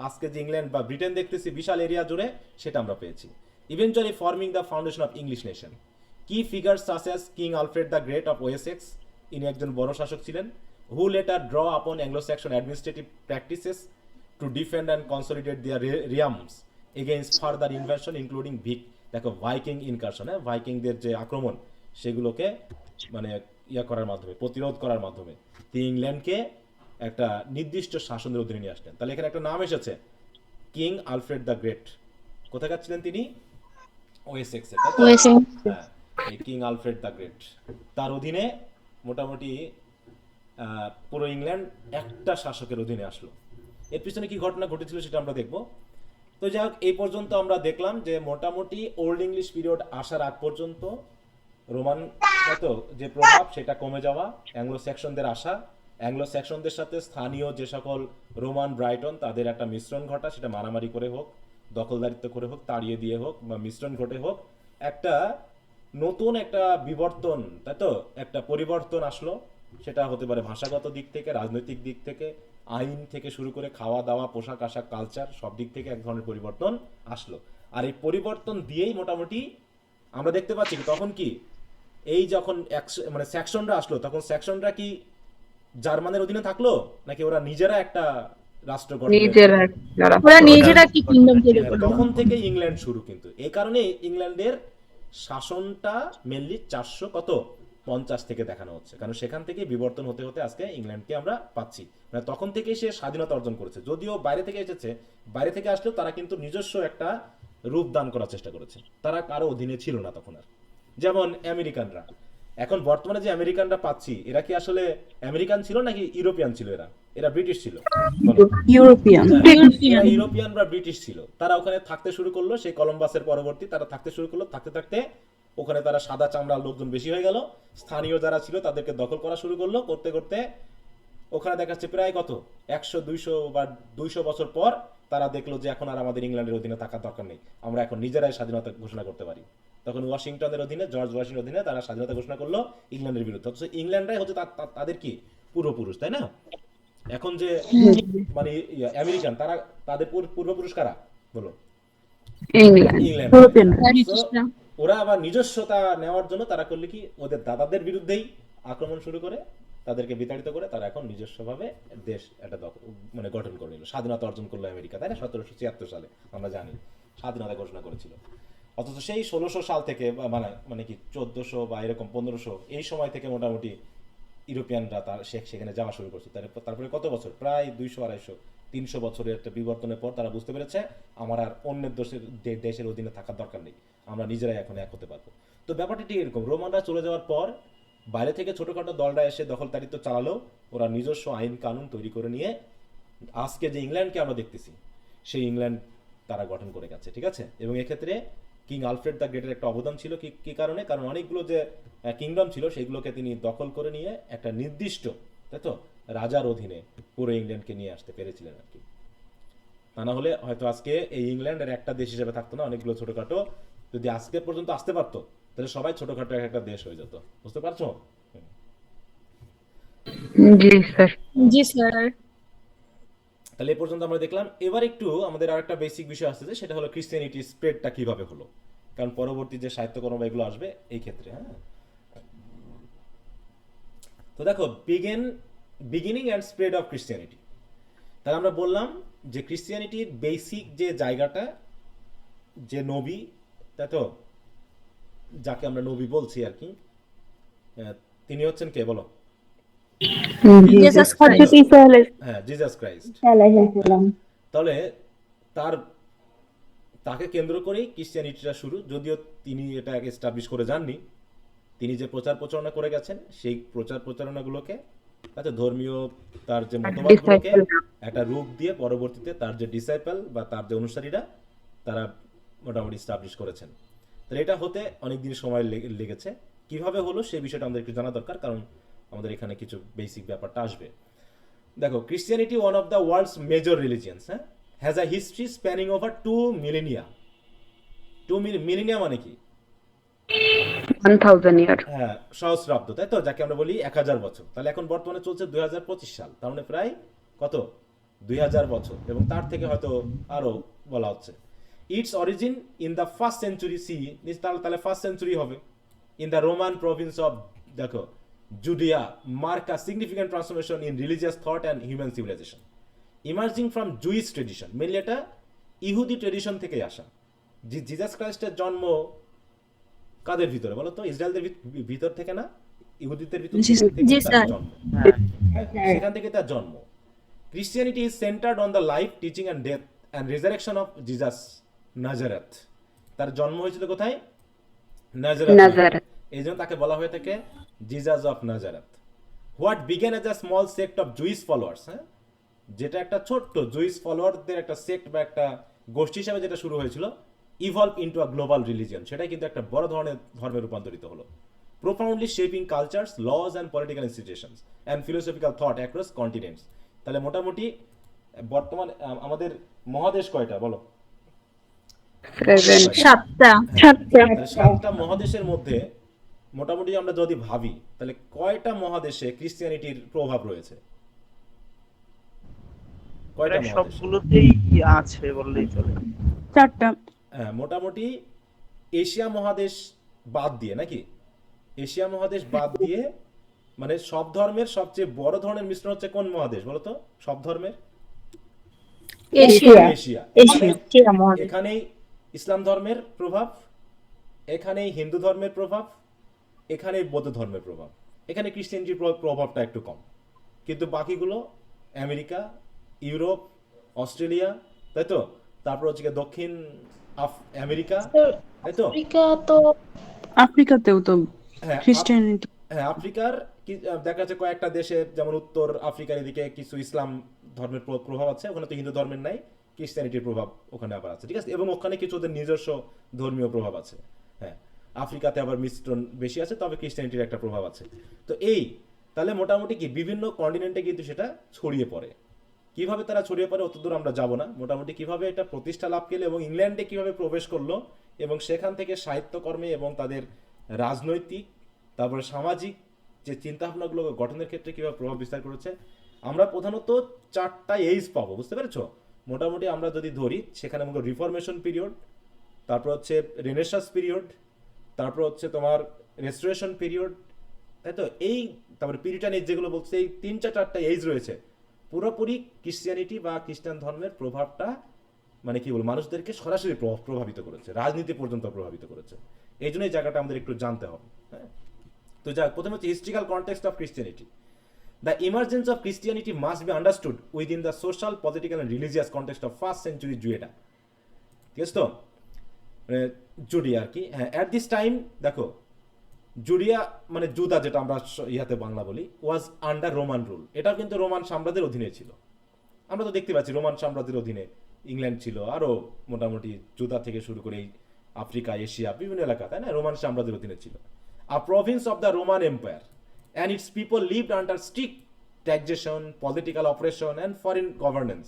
আজকে যে ইংল্যান্ড বা ব্রিটেন দেখতেছি বিশাল এরিয়া জুড়ে, সেটা আমরা পেয়েছি। Eventually forming the foundation of English nation. Key figure such as king Alfred the Great of Wessex, ইনি একজন বড় শাসক ছিলেন, who later draw upon Anglo Saxon administrative practices to defend and consolidate their realms against further invasion including দেখো Viking incursion, হ্যাঁ ভাইকিংদের যে আক্রমণ, সেগুলোকে মানে করার মাধ্যমে, প্রতিরোধ করার মাধ্যমে তিনি ইংল্যান্ডকে একটা নির্দিষ্ট শাসনের অধীনে নিয়ে আসলেন। তাহলে এখানে একটা নাম এসেছে, কিং আলফ্রেড দ্য গ্রেট। কোথাকার ছিলেন তিনি? ওয়েসেক্সের, তাই তো? হ্যাঁ, এই কিং আলফ্রেড দ্য গ্রেট, তার অধীনে মোটামুটি পুরো ইংল্যান্ড একটা শাসকের অধীনে আসলো। এর পিছনে কি ঘটনা ঘটেছিল সেটা আমরা দেখব। তো যাই হোক, এই পর্যন্ত আমরা দেখলাম যে মোটামুটি ওল্ড ইংলিশ পিরিয়ড আসার আগ পর্যন্ত রোমান যে প্রভাব সেটা কমে যাওয়া, অ্যাংলো স্যাক্সনদের আসা, অ্যাংলো স্যাক্সনদের সাথে স্থানীয় যে সকল রোমান ব্রাইটন তাদের একটা মিশ্রণ ঘটা, সেটা মারামারি করে হোক, দখলদারিত্ব করে হোক, তাড়িয়ে দিয়ে হোক, বা মিশ্রণ ঘটে হোক, একটা নতুন একটা বিবর্তন, তাই তো? একটা পরিবর্তন আসলো। সেটা হতে পারে ভাষাগত দিক থেকে, রাজনৈতিক দিক থেকে, আইন থেকে শুরু করে খাওয়া দাওয়া, পোশাক আশাক, কালচার, সব দিক থেকে এক ধরনের পরিবর্তন আসলো। আর এই পরিবর্তন দিয়েই মোটামুটি আমরা দেখতে পাচ্ছি তখন কি, এই যখন মানে স্যাক্সনরা আসলো, তখন স্যাক্সনরা কি জার্মানের অধীনে থাকলো, নাকি ওরা নিজেরা একটা রাষ্ট্র গঠন? ওরা নিজেরা কি কিংডম তৈরি করলো। তখন থেকে ইংল্যান্ড শুরু। কিন্তু এই কারণে ইংল্যান্ডের শাসনটা মেনলি 450 থেকে দেখানো হচ্ছে, কারণ সেখান থেকে বিবর্তন হতে হতে আজকে ইংল্যান্ডকে আমরা পাচ্ছি। মানে তখন থেকে সে স্বাধীনতা অর্জন করেছে, যদিও বাইরে থেকে এসেছে, বাইরে থেকে আসলেও তারা কিন্তু নিজস্ব একটা রূপ দান করার চেষ্টা করেছে, তারা কারো অধীনে ছিল না তখন আর। যেমন আমেরিকানরা, এখন বর্তমানে যে আমেরিকানরা পাচ্ছি, এরা কি আসলে আমেরিকান ছিল নাকি ইউরোপিয়ান ছিল? এরা ব্রিটিশ ছিল। ইউরোপিয়ান। ইউরোপিয়ান বা ব্রিটিশ ছিল। তারা ওখানে থাকতে শুরু করলো, সেই কলম্বাসের পরবর্তী তারা থাকতে শুরু করলো। থাকতে থাকতে ওখানে তারা সাদা চামড়ার লোকজন বেশি হয়ে গেল, স্থানীয় যারা ছিল তাদেরকে দখল করা শুরু করলো। করতে করতে ওখানে দেখাচ্ছে প্রায় কত 100-200 বা 200 বছর পর তারা দেখলো যে এখন আর আমাদের ইংল্যান্ডের অধীনে থাকার দরকার নেই, আমরা এখন নিজেরাই স্বাধীনতা ঘোষণা করতে পারি। তখন ওয়াশিংটনের অধীনে, জর্জ ওয়াশিংটনের অধীনে তারা স্বাধীনতা ঘোষণা করলো ইংল্যান্ডের বিরুদ্ধে। অথচ ইংল্যান্ডরাই হচ্ছে তাদের কি পূর্বপুরুষ, তাই না? এখন যে মানে আমেরিকান, তারা তাদের পূর্বপুরুষ কারা বলো? England. ইংল্যান্ড। European. So, ওরা আবার নিজস্বতা নেওয়ার জন্য তারা করলে কি ওদের দাদাদের বিরুদ্ধেই আক্রমণ শুরু করে, তাদেরকে বিতাড়িত করে তারা এখন নিজস্বভাবে দেশ একটা মানে গঠন করে নিল, স্বাধীনতা অর্জন করলো আমেরিকা, তাই না? 1776 সালে আমরা জানি স্বাধীনতা ঘোষণা করেছিল। অথচ সেই 1600 সাল থেকে মানে কি 1400 বা এরকম 1500 এই সময় থেকে মোটামুটি ইউরোপিয়ানরা তার সেখানে যাওয়া শুরু করছে। তারপরে কত বছর, প্রায় 200-250-300 বছরের একটা বিবর্তনের পর তারা বুঝতে পেরেছে আমার আর অন্যের দেশের অধীনে থাকার দরকার নেই, আমরা নিজেরাই এখন এক হতে পারবো। তো ব্যাপারটা ঠিক এরকম, রোমানরা চলে যাওয়ার পর বাইরে থেকে ছোটখাটো দলরা এসে দখলদারিত্ব চালালো, ওরা নিজস্ব আইন কানুন তৈরি করে নিয়ে আজকে যে ইংল্যান্ডকে আমরা দেখতেছি সেই ইংল্যান্ড তারা গঠন করে গেছে, ঠিক আছে? এবং এক্ষেত্রে কিং আলফ্রেড দ্য গ্রেটের একটা অবদান ছিল কি কারণে, কারণ অনেকগুলো যে কিংডম ছিল সেগুলোকে তিনি দখল করে নিয়ে একটা নির্দিষ্ট, তাই তো, রাজার অধীনে পুরো ইংল্যান্ডকে নিয়ে আসতে পেরেছিলেন আর কি। তা না হলে হয়তো আজকে এই ইংল্যান্ডের একটা দেশ হিসেবে থাকতো না, অনেকগুলো ছোটখাটো, যদি আজকে পর্যন্ত আসতে পারতো তাহলে সবাই ছোটখাটো একটা দেশ হয়ে যেত, বুঝতে পারছো? জি স্যার। জি স্যার। তাহলে এ পর্যন্ত আমরা দেখলাম। এবার একটু আমাদের আর একটা বেসিক বিষয় আসছে, সেটা হলো ক্রিশ্চিয়ানিটি স্প্রেডটা কিভাবে হলো, কারণ পরবর্তী যে সাহিত্যকর্ম এগুলো আসবে এই ক্ষেত্রে। হ্যাঁ, তো দেখো beginning and spread of Christianity. তাহলে আমরা বললাম যে ক্রিশ্চিয়ানিটির বেসিক যে জায়গাটা, যে নবী, তাই তো, যাকে আমরা নবী বলছি আর কি, তিনি হচ্ছেন কে বলো? Jesus Christ. হ্যাঁ, জিসাস ক্রাইস্ট। Christ. তাহলে তাকে কেন্দ্র করেই ক্রিশ্চিয়ানিটিটা শুরু, যদিও তিনি এটা এস্টাবলিশ করে যাননি। তিনি যে প্রচার প্রচারণা করে গেছেন সেই প্রচার প্রচারণাগুলোকে, তাতে ধর্মীয় তার যে মতবাদগুলোকে একটা রূপ দিয়ে পরবর্তীতে তার যে ডিসাইপল বা তার যে অনুসারীরা তারা মোটামুটি এস্টাবলিশ করেছেন। তাহলে এটা হতে অনেকদিন সময় লেগেছে। কিভাবে হলো সেই বিষয়টা আমাদের একটু জানা দরকার, কারণ আমাদের এখানে কিছু বেসিক ব্যাপারটা আসবে। দেখো, Christianity one of the world's major religions, হ্যাঁ, has a history spanning over 2 millennia. 2 millennia মানে কি? 1000 year. হ্যাঁ, সহস্রাব্দ, তাই তো, যাকে আমরা বলি 1000 বছর। তাহলে এখন বর্তমানে চলছে 2025 সাল, তার মানে প্রায় কত, 2000 বছর, এবং তার থেকে হয়তো আরো বলা হচ্ছে। Its origin in the first century C, তাহলে ফার্স্ট সেঞ্চুরি হবে, in the Roman province of, দেখো, Judea, mark a significant transformation in religious thought and human civilisation emerging from Jewish tradition. Mainly এটা ইহুদি ট্রেডিশন থেকে আসা। Jesus ক্রাইস্টের জন্ম কাদের ভিতরে বলো তো? ইসরায়েলদের ভিতর থেকে না, ইহুদিদের ভিতর থেকে তার জন্ম। সেখান থেকে তার জন্ম। Christianity is centred on the life, teaching and death and resurrection of Jesus Nazareth. তার জন্ম হয়েছিল কোথায়? নাজারেথ। এই জন্য তাকে বলা হয়ে থাকে Jesus of Nazareth. What began as a small sect of Jewish followers, হ্যাঁ, যেটা একটা ছোট্ট জুইস ফলোয়ারদের একটা সেক্ট বা একটা গোষ্ঠী হিসাবে যেটা শুরু হয়েছিল, evolve into a global religion, সেটাই কিন্তু একটা বড় ধরনের ধর্মে রূপান্তরিত হলো। Profoundly shaping cultures, laws and political institutions and philosophical thought across continents. তাহলে মোটামুটি বর্তমান আমাদের মহাদেশ কয়টা বলো? 7টা। 7টা মহাদেশের মধ্যে মোটামুটি আমরা যদি ভাবি তাহলে কয়টা মহাদেশে ক্রিশ্চিয়ানিটির প্রভাব রয়েছে? কয়টা মহাদেশ? সবগুলোতেই আছে বললেই চলে। 4টা। হ্যাঁ, মোটামুটি এশিয়া মহাদেশ বাদ দিয়ে, নাকি? এশিয়া মহাদেশ বাদ দিয়ে, মানে সব ধর্মের সবচেয়ে বড় ধরনের মিশ্রণ হচ্ছে কোন মহাদেশ বলো তো? সব ধর্মের এশিয়া। এখানেই ইসলাম ধর্মের প্রভাব, এখানেই হিন্দু ধর্মের প্রভাব, এখানেই বৌদ্ধ ধর্মের প্রভাব। এখানে ক্রিশ্চিয়ানিটির প্রভাবটা একটু কম, কিন্তু বাকিগুলো আমেরিকা, ইউরোপ, অস্ট্রেলিয়া, তাই তো, তারপর হচ্ছে দক্ষিণ আমেরিকা, তাই তো, আফ্রিকাতেও তো হ্যাঁ, ক্রিশ্চিয়ানিটি। হ্যাঁ, আফ্রিকার দেখা যাচ্ছে কয়েকটা দেশে, যেমন উত্তর আফ্রিকার এদিকে কিছু ইসলাম ধর্মের প্রভাব আছে, ওখানে তো হিন্দু ধর্মের নাই, ক্রিশ্চিয়ানিটির প্রভাব ওখানে আবার আছে, ঠিক আছে, এবং ওখানে কিছু ওদের নিজস্ব ধর্মীয় প্রভাব আছে। হ্যাঁ, আফ্রিকাতে আবার মিশ্রণ বেশি আছে, তবে ক্রিশ্চিয়ানিটির একটা প্রভাব আছে। তো এই তাহলে মোটামুটি কি বিভিন্ন কন্টিনেন্টে কিন্তু সেটা ছড়িয়ে পড়ে। কিভাবে তারা ছড়িয়ে পড়ে অতদূর আমরা যাব না, মোটামুটি কিভাবে এটা প্রতিষ্ঠা লাভ করলো এবং ইংল্যান্ডে কিভাবে প্রবেশ করলো এবং সেখান থেকে সাহিত্যকর্মে এবং তাদের রাজনৈতিক, তারপরে সামাজিক যে চিন্তাভাবনাগুলো গঠনের ক্ষেত্রে কিভাবে প্রভাব বিস্তার করেছে, আমরা প্রধানত 4টা এইজ পাবো, বুঝতে পেরেছো? মোটামুটি আমরা যদি ধরি সেখানে রিফরমেশন পিরিয়ড, তারপর হচ্ছে রেনেসাঁস পিরিয়ড, তারপর হচ্ছে তোমার রেস্টোরেশন পিরিয়ড, তাই তো? এই তারপরে পিরিটান এজ যেগুলো বলছে, এই 3-4টা এজ রয়েছে। পুরোপুরি ক্রিশ্চিয়ানিটি বা খ্রিস্টান ধর্মের প্রভাবটা মানে কি বলবো মানুষদেরকে সরাসরি প্রভাবিত করেছে, রাজনীতি পর্যন্ত প্রভাবিত করেছে। এই জন্য এই জায়গাটা আমাদের একটু জানতে হবে। হ্যাঁ, তো যাক, প্রথমে হচ্ছে historical context of Christianity. The emergence of Christianity must be understood within the social, political and religious context of first century Judea. ঠিক আছে তো? জুডিয়া আর কি। হ্যাঁ, অ্যাট দিস টাইম দেখো, জুডিয়া মানে জুদা, যেটা আমরা ইহাতে বাংলা বলি, ওয়াজ আন্ডার রোমান রুল। এটাও কিন্তু রোমান সাম্রাজ্যের অধীনে ছিল। আমরা তো দেখতে পাচ্ছি রোমান সাম্রাজ্যের অধীনে ইংল্যান্ড ছিল, আরও মোটামুটি জুদা থেকে শুরু করে আফ্রিকা, এশিয়া, বিভিন্ন এলাকা, তাই না, রোমান সাম্রাজ্যের অধীনে ছিল। A province of the Roman empire and its people lived under strict taxation, political operation and foreign governance.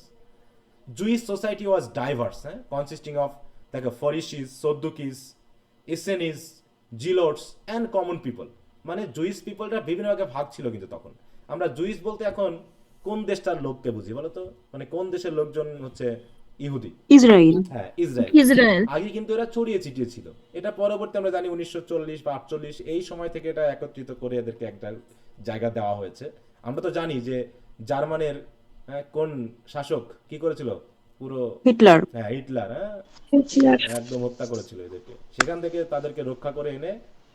Jewish society was diverse, consisting of like Pharisees, Sadducees, Essenes, Zealots and common people. মানে juice পিপলটা বিভিন্ন ভাগে ভাগ ছিল কিন্তু তখন। আমরা juice বলতে এখন কোন দেশটার লোককে বুঝি বলো তো? মানে কোন দেশের লোকজন হচ্ছে ইহুদি? ইসরায়েল। হ্যাঁ, ইসরায়েল। ইসরায়েল। আগে কিন্তু এরা ছড়িয়ে ছিটিয়ে ছিল। এটা পরবর্তী আমরা জানি 1940 বা 48 এই সময় থেকে এটা একত্রিত করে এদেরকে একটা জায়গা দেওয়া হয়েছে। আমরা তো জানি যে জার্মানের কোন শাসক কি করেছিল? পুরো হিটলার। হ্যাঁ, হিটলার। একদম হত্যা করেছিল এদেরকে। সেখান থেকে তাদেরকে রক্ষা করে এনে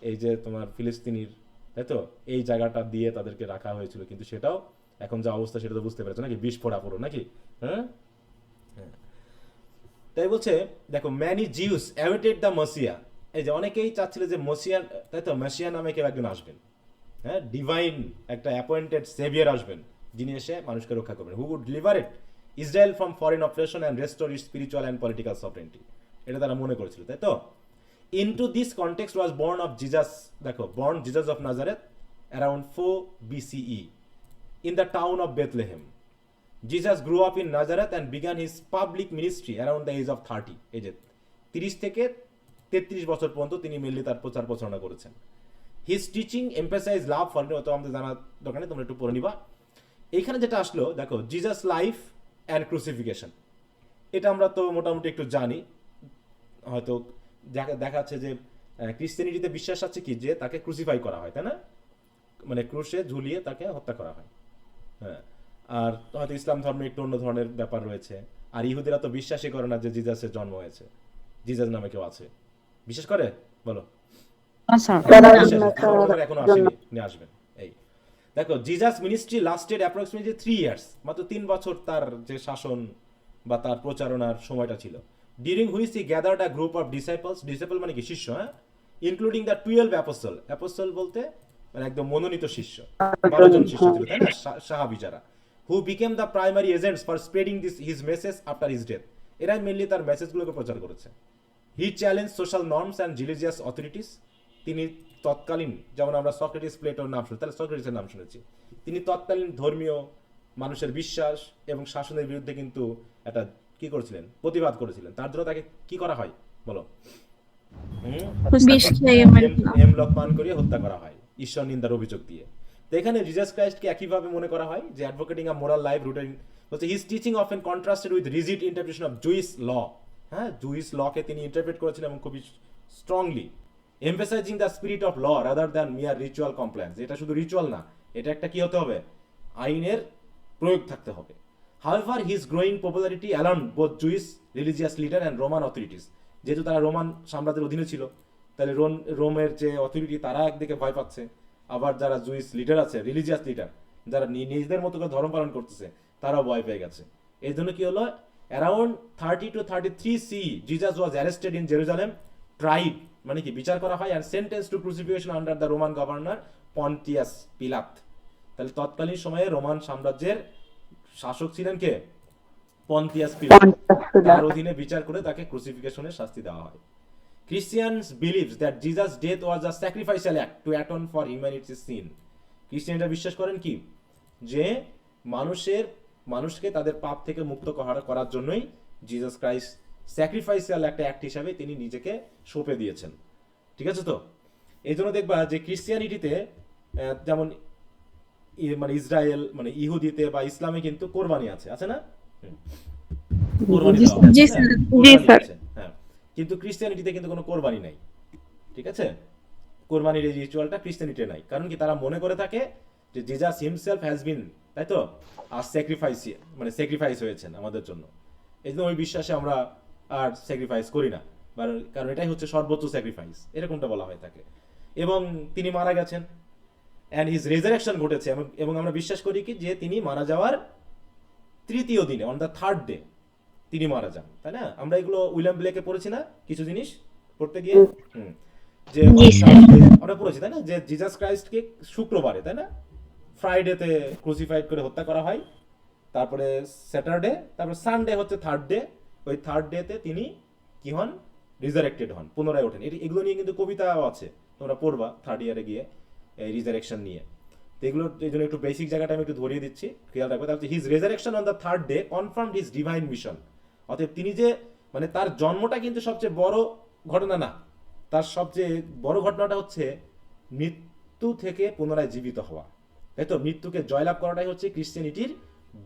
এই যে তোমার ফিলিস্তিনির, তাই তো, এই জায়গাটা দিয়ে তাদেরকে রাখা হয়েছিল। কিন্তু সেটাও এখন যা অবস্থা সেটা তো বুঝতে পেরেছো নাকি, বিস্ফোরা পুরো নাকি। হ্যাঁ, তাই বলছে দেখো, ম্যানি জিউস অ্যাওয়েটেড দ্য মসিয়া। এই যে অনেকেই চাচ্ছিল যে মসিয়া, তাই তো, মেসিয়া নামে কেউ একজন আসবেন। হ্যাঁ, ডিভাইন একটা অ্যাপয়েন্টেড সেভিয়ার আসবেন, যিনি এসে মানুষকে রক্ষা করবেন। Who would liberate Israel from foreign operation and restore its spiritual and political sovereignty. এটা তারা মনে করেছিল, তাই তো? Into this context was born of Jesus, দেখো, born Jesus of Nazareth around 4 BCE in the town of Bethlehem. Jesus grew up in Nazareth and began his public ministry around the age of 30. এই যে 30 থেকে 33 বছর পর্যন্ত তিনি mainly তার প্রচার প্রচারণা করেছেন। His teaching emphasize love for, তো আমাদের জানার দোকানে তোমরা একটু পড়ে নিবা। এইখানে যেটা আসলো দেখো, জিজাস লাইফ অ্যান্ড ক্রুসিফিকেশন, এটা আমরা তো মোটামুটি একটু জানি। হয়তো দেখা যাচ্ছে যে ক্রিশ্চিয়ানিটিতে বিশ্বাস আছে কি, যে তাকে ক্রুসিফাই করা হয়, তাই না, মানে ক্রুশে ঝুলিয়ে তাকে হত্যা করা হয়। হ্যাঁ, আর হয়তো ইসলাম ধর্মে একটু অন্য ধরনের ব্যাপার রয়েছে। আর ইহুদিরা তো বিশ্বাসই করে না যে জিজাসের জন্ম হয়েছে, জিজাস নামে কেউ আছে। বিশ্বাস করে বলো? এখনো আসেনি, নিয়ে আসবেন। এই দেখো, Jesus ministry lasted approximately 3 years, মাত্র 3 বছর তার যে শাসন বা তার প্রচারণার সময়টা ছিল। During which he gathered a group of disciples, disciple মানে কি, শিষ্য, হ্যাঁ, ইনক্লুডিং দ্য 12 অ্যাপোস্টল। অ্যাপোস্টল বলতে মানে একদম মনোনীত শিষ্য, 12 জন শিষ্য ছিল, তাই না, সাহাবী যারা, who became the primary agents for spreading this his message after his death. এরাই মেনলি তার মেসেজগুলোকে প্রচার করেছে। He challenge social norms and religious authorities. তিনি তৎকালীন, যেমন আমরা সক্রেটিস, প্লেটোর নাম শুনি, তাহলে সক্রেটিসের নাম শুনেছি। তিনি তৎকালীন ধর্মীয় মানুষের বিশ্বাস এবং শাসনের বিরুদ্ধে কিন্তু একটা কি করেছিলেন, প্রতিবাদ করেছিলেন। তার জন্য তাকে কি করা হয় বলো? হেমলক পান করিয়ে হত্যা করা হয় ঈশ্বর নিন্দার অভিযোগ দিয়ে। তো এখানে জিজাস ক্রাইস্টকে একইভাবে মনে করা হয় যে advocating a moral life rooted, বলছে his teaching often contrasted with rigid interpretation of Jewish law. হ্যাঁ, জুইস লকে তিনি ইন্টারপ্রেট করেছিলেন এবং খুবই strongly emphasising the spirit of law rather than mere ritual compliance. এটা শুধু রিচুয়াল না, এটা একটা কি হতে হবে, আইনের প্রয়োগ থাকতে হবে। However his growing popularity alarmed both juice religious leader and Roman authorities. যেহেতু তারা রোমান সাম্রাজ্যের অধীনে ছিল, তাহলে রোমের যে অথরিটি তারা একদিকে ভয় পাচ্ছে, আবার যারা জুইস লিডার আছে, রিলিজিয়াস লিডার, যারা নিজেদের মতো করে ধর্ম পালন করতেছে, তারাও ভয় পেয়ে গেছে। এই জন্য কি হলো, around 30 to 33 CE Jesus was arrested in Jerusalem, tried মানে কি বিচার করা হয়, and sentence to crucifixion under the Roman governor Pontius Pilate. তাহলে তৎকালীন সময়ে রোমান সাম্রাজ্যের শাসক ছিলেন কে? পন্টিয়াস পিলাত। তার অধীনে বিচার করে তাকে ক্রুসিফিকেশনের শাস্তি দেওয়া হয়। Christians believes that Jesus' death was a sacrificial act to atone for humanity's sin. খ্রিস্টানরা বিশ্বাস করেন কি, যে মানুষকে তাদের পাপ থেকে মুক্ত করার জন্যই জিসাস ক্রাইস্ট স্যাক্রিফাইসিয়াল একটা অ্যাক্ট হিসাবে তিনি নিজেকে সঁপে দিয়েছেন। ঠিক আছে তো? এই জন্য দেখবা যে ক্রিশ্চিয়ানিটিতে যেমন মানে ইসরায়েল মানে ইহুদিতে বা ইসলামে কিন্তু কোরবানি আছে না? কোরবানি দেওয়া হয়, হ্যাঁ। কিন্তু ক্রিশ্চিয়ানিটিতে কিন্তু কোনো কোরবানি নাই, ঠিক আছে? কোরবানির এই রিচুয়ালটা ক্রিশ্চিয়ানিটিতে নাই। কারণ কি, তারা মনে করে থাকে যে জিজাস হিমসেলফ হ্যাজ বিন, তাই তো, আর স্যাক্রিফাইস হয়েছেন আমাদের জন্য। এই জন্য ওই বিশ্বাসে আমরা আর স্যাক্রিফাইস করি না, কারণ এটাই হচ্ছে সর্বোচ্চ স্যাক্রিফাইস, এরকমটা বলা হয় থাকে। এবং তিনি মারা গেছেন, অ্যান্ড হিজ রেজারেকশন ঘটেছে, এবং আমরা বিশ্বাস করি কি যে তিনি মারা যাওয়ার তৃতীয় দিনে, অন দ্য থার্ড ডে তিনি মারা যান, তাই না? আমরা এগুলো উইলিয়াম ব্লেকে পড়েছি না কিছু জিনিস পড়তে গিয়ে, যে আমরা পড়েছি তাই না, যে জিসাস ক্রাইস্টকে শুক্রবারে, তাই না, ফ্রাইডেতে ক্রুসিফাইড করে হত্যা করা হয়, তারপরে স্যাটারডে, তারপর সানডে হচ্ছে থার্ড ডে, ওই থার্ড ডেতে তিনি কি হন, রিজারেক্টেড হন, পুনরায় ওঠেন। এগুলো নিয়ে কিন্তু কবিতাও আছে, তোমরা পড়বা থার্ড ইয়ারে গিয়ে এই রিজারেকশন নিয়ে। তো এগুলো এই জন্য একটু বেসিক জায়গাটা আমি একটু ধরিয়ে দিচ্ছি, খেয়াল রাখবে। তাহলে his resurrection on the third day confirmed his divine mission. অতএব তিনি যে, মানে তার জন্মটা কিন্তু সবচেয়ে বড় ঘটনা না, তার সবচেয়ে বড় ঘটনাটা হচ্ছে মৃত্যু থেকে পুনরায় জীবিত হওয়া, তাই তো? মৃত্যুকে জয়লাভ করাটাই হচ্ছে ক্রিশ্চিয়ানিটির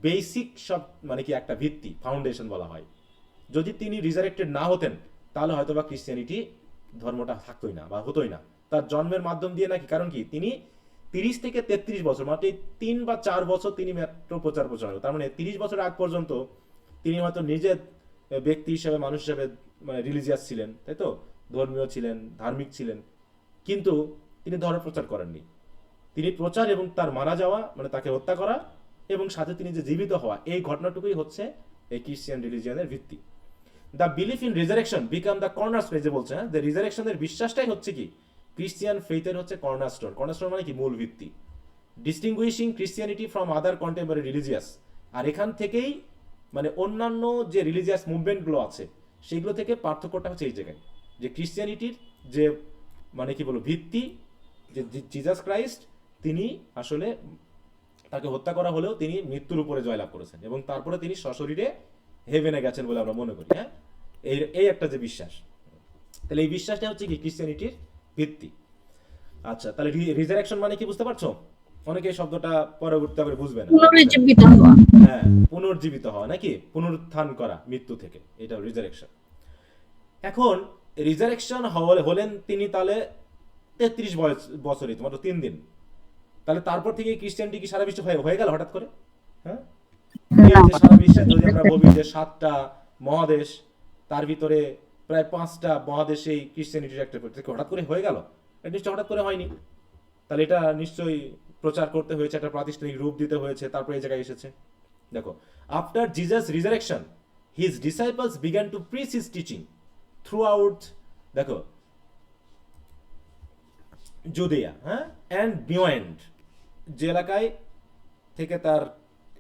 বেসিক সব, মানে কি একটা ভিত্তি, ফাউন্ডেশন বলা হয়। যদি তিনি রিজারেক্টেড না হতেন তাহলে হয়তো বা ক্রিশ্চিয়ানিটি ধর্মটা থাকতোই না বা হতোই না। তার জন্মের মাধ্যম দিয়ে নাকি, কারণ কি, তিনি 30 থেকে 33 বছর, মাত্র 3 বা 4 বছর তিনি মাত্র প্রচার, তার মানে 30 বছর আগ পর্যন্ত তিনি হয়তো নিজে ব্যক্তি হিসেবে, মানুষ হিসেবে, মানে রিলিজিয়াস ছিলেন, তাই তো, ধর্মীয় ছিলেন, ধার্মিক ছিলেন, কিন্তু তিনি ধর্ম প্রচার করেননি। তিনি প্রচার এবং তার মারা যাওয়া, মানে তাকে হত্যা করা, এবং সাথে তিনি যে জীবিত হওয়া, এই ঘটনাটুকুই হচ্ছে এই ক্রিশ্চিয়ান রিলিজিয়নের ভিত্তি। The belief in resurrection become the cornerstone, যে বলছে, হ্যাঁ, দ্য রিজারেকশনের বিশ্বাসটাই হচ্ছে কি ক্রিশ্চিয়ান ফেইথের হচ্ছে কর্নারস্টোন। কর্নারস্টোন মানে কি, মূল ভিত্তি। Distinguishing Christianity from other contemporary religious. আর এখান থেকেই মানে অন্যান্য যে রিলিজিয়াস মুভমেন্টগুলো আছে সেগুলো থেকে পার্থক্যটা হচ্ছে এই জায়গায়, যে ক্রিশ্চিয়ানিটির যে, মানে কি বলবো, ভিত্তি, যে জিজাস ক্রাইস্ট, তিনি আসলে, তাকে হত্যা করা হলেও তিনি মৃত্যুর উপরে জয়লাভ করেছেন, এবং তারপরে তিনি সশরীরে হেভেনে গেছেন বলে আমরা মনে করি। হ্যাঁ, এই একটা যে বিশ্বাস, তাহলে এই বিশ্বাসটা হচ্ছে কি ক্রিশ্চিয়ানিটির ভিত্তি। আচ্ছা, তাহলে রিজারেকশন মানে কি বুঝতে পারছো? অনেকে এই শব্দটা পরবর্তীতে বুঝবে না। পুনরুজ্জীবিত হওয়া। হ্যাঁ, পুনর্জীবিত হওয়া, নাকি পুনরুত্থান করা মৃত্যু থেকে, এটা রিজারেকশন। এখন রিজারেকশন হলেন তিনি তাহলে 33 বছরই, মাত্র 3 দিন। তাহলে তারপর থেকে ক্রিশ্চিয়ানিটি কি সারা বিশ্ব হয়ে গেল হঠাৎ করে? হ্যাঁ, সারা বিশ্বে যদি আমরা বলি যে 7টা মহাদেশ, তার ভিতরে প্রায় 5টা মহাদেশেই ক্রিশ্চিয়ানিটির একটা হঠাৎ করে হয়ে গেল? এটা নিশ্চয়ই হঠাৎ করে হয়নি। তাহলে এটা নিশ্চয়ই প্রচার করতে হয়েছে, একটা প্রাতিষ্ঠানিক রূপ দিতে হয়েছে, তারপরে এই জায়গায় এসেছে। দেখো, after Jesus resurrection his disciples began to preach his teaching through out, দেখো, জুডিয়া, হ্যাঁ, অ্যান্ড বিয়ন্ড, যে এলাকায় থেকে তার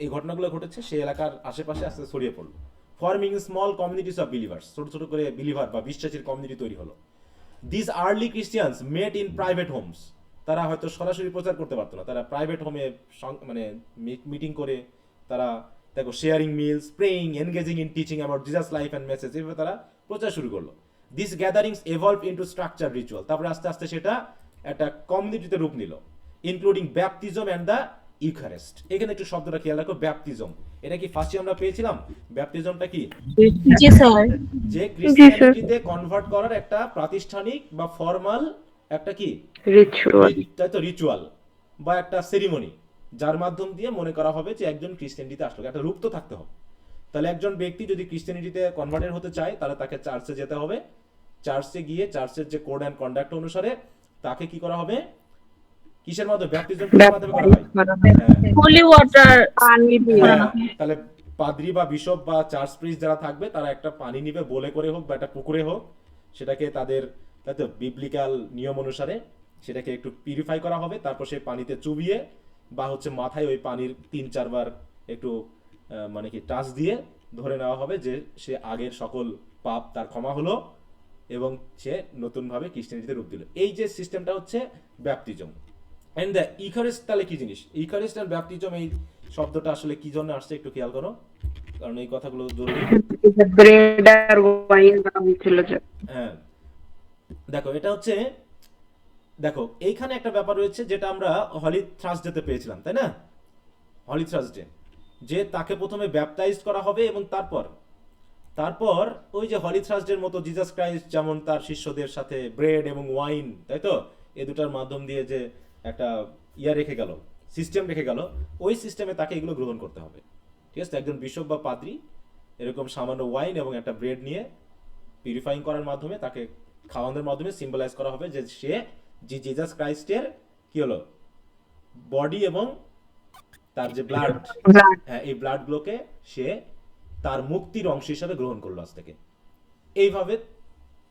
এই ঘটনাগুলো ঘটেছে সেই এলাকার আশেপাশে আস্তে আস্তে ছড়িয়ে পড়লো। Forming small communities of believers, ছোট ছোট করে বিলিভার বা বিশ্বাসীর কমিউনিটি তৈরি হলো। This early Christians met in private homes, তারা হয়তো সরাসরি প্রচার করতে পারতো না, তারা প্রাইভেট হোমে মানে মিটিং করে, তারা দেখো sharing meals, praying, engaging in teaching about Jesus life and message, এভাবে তারা প্রচার শুরু করলো। This gatherings evolve into structure ritual, তারপরে আস্তে আস্তে সেটা একটা কমিউনিটিতে রূপ নিল, including baptism and the Eucharist. এখানে একটু শব্দটা খেয়াল রাখো, ব্যাপটিজম, এটা কি ফার্স্টে আমরা পেয়েছিলাম? ব্যাপটিজমটা কি? জি স্যার। যে ক্রিশ্চিয়ানিটিতে কনভার্ট করার একটা প্রাতিষ্ঠানিক বা ফর্মাল একটা কি রিচুয়াল, তাই তো, রিচুয়াল বা একটা সেরিমনি, যার মাধ্যম দিয়ে মনে করা হবে যে একজন ক্রিশ্চিয়ানিটিতে আসলো, একটা রূপ তো থাকতে হবে। তাহলে একজন ব্যক্তি যদি ক্রিশ্চিয়ানিটিতে কনভার্টেড হতে চায় তাহলে তাকে চার্চে যেতে হবে, চার্চে গিয়ে চার্চের যে কোড অ্যান্ড কন্ডাক্ট অনুসারে তাকে কি করা হবে, কিসের মাধ্যমে, ব্যাপটিজমের মাধ্যমে করা হয়। হোলি ওয়াটার পানি দিয়ে। তাহলে পাদ্রী বা বিশপ বা চার্চ প্রিস্ট যারা থাকবে তারা একটা পানি নিবে, বলে করে হোক বা একটা পুকুরে হোক, সেটাকে তাদের তাই তো বিবলিক্যাল নিয়ম অনুসারে সেটাকে একটু পিউরিফাই করা হবে, তারপর সেই পানিতে চুবিয়ে বা হচ্ছে মাথায় ওই পানির 3-4 বার একটু মানে কি টাচ দিয়ে ধরে নেওয়া হবে যে সে আগের সকল পাপ তার ক্ষমা হলো এবং সে নতুনভাবে ক্রিশ্চিয়ানিটিতে রূপ দিল। এই যে সিস্টেমটা হচ্ছে ব্যাপটিজম। এন্ড দ্য ইউখারিস্ট, তাহলে কি জিনিস ইউখারিস্ট এন্ড ব্যাপটিজম, এই শব্দটা আসলে কি জন্য আসছে একটু খেয়াল করো, কারণ এই কথাগুলো জরুরি। ব্রেড আর ওয়াইন ছিল যে, হ্যাঁ, দেখো এটা হচ্ছে, দেখো এইখানে একটা ব্যাপার রয়েছে যেটা আমরা হলি থার্সডেতে পেয়েছিলাম, তাই না? হলি থার্সডে, যে তাকে প্রথমে ব্যাপটাইজ করা হবে এবং তারপর তারপর ওই যে হলি থার্সডের মতো জিজাস ক্রাইস্ট যেমন তার শিষ্যদের সাথে ব্রেড এবং ওয়াইন, তাই তো, এই দুটার মাধ্যম দিয়ে যে একটা রেখে গেল, সিস্টেম রেখে গেল, ওই সিস্টেমে তাকে এগুলো গ্রহণ করতে হবে। ঠিক আছে, একজন বিশপ বা পাদ্রী এরকম সামান্য ওয়াইন এবং একটা ব্রেড নিয়ে পিউরিফাইং করার মাধ্যমে তাকে খাওয়ানোর মাধ্যমে সিম্বলাইজ করা হবে যে সে যে জিজাস ক্রাইস্টের কি হলো বডি এবং তার যে ব্লাড, হ্যাঁ এই ব্লাডগুলোকে সে তার মুক্তির অংশ হিসাবে গ্রহণ করলো আজ থেকে। এইভাবে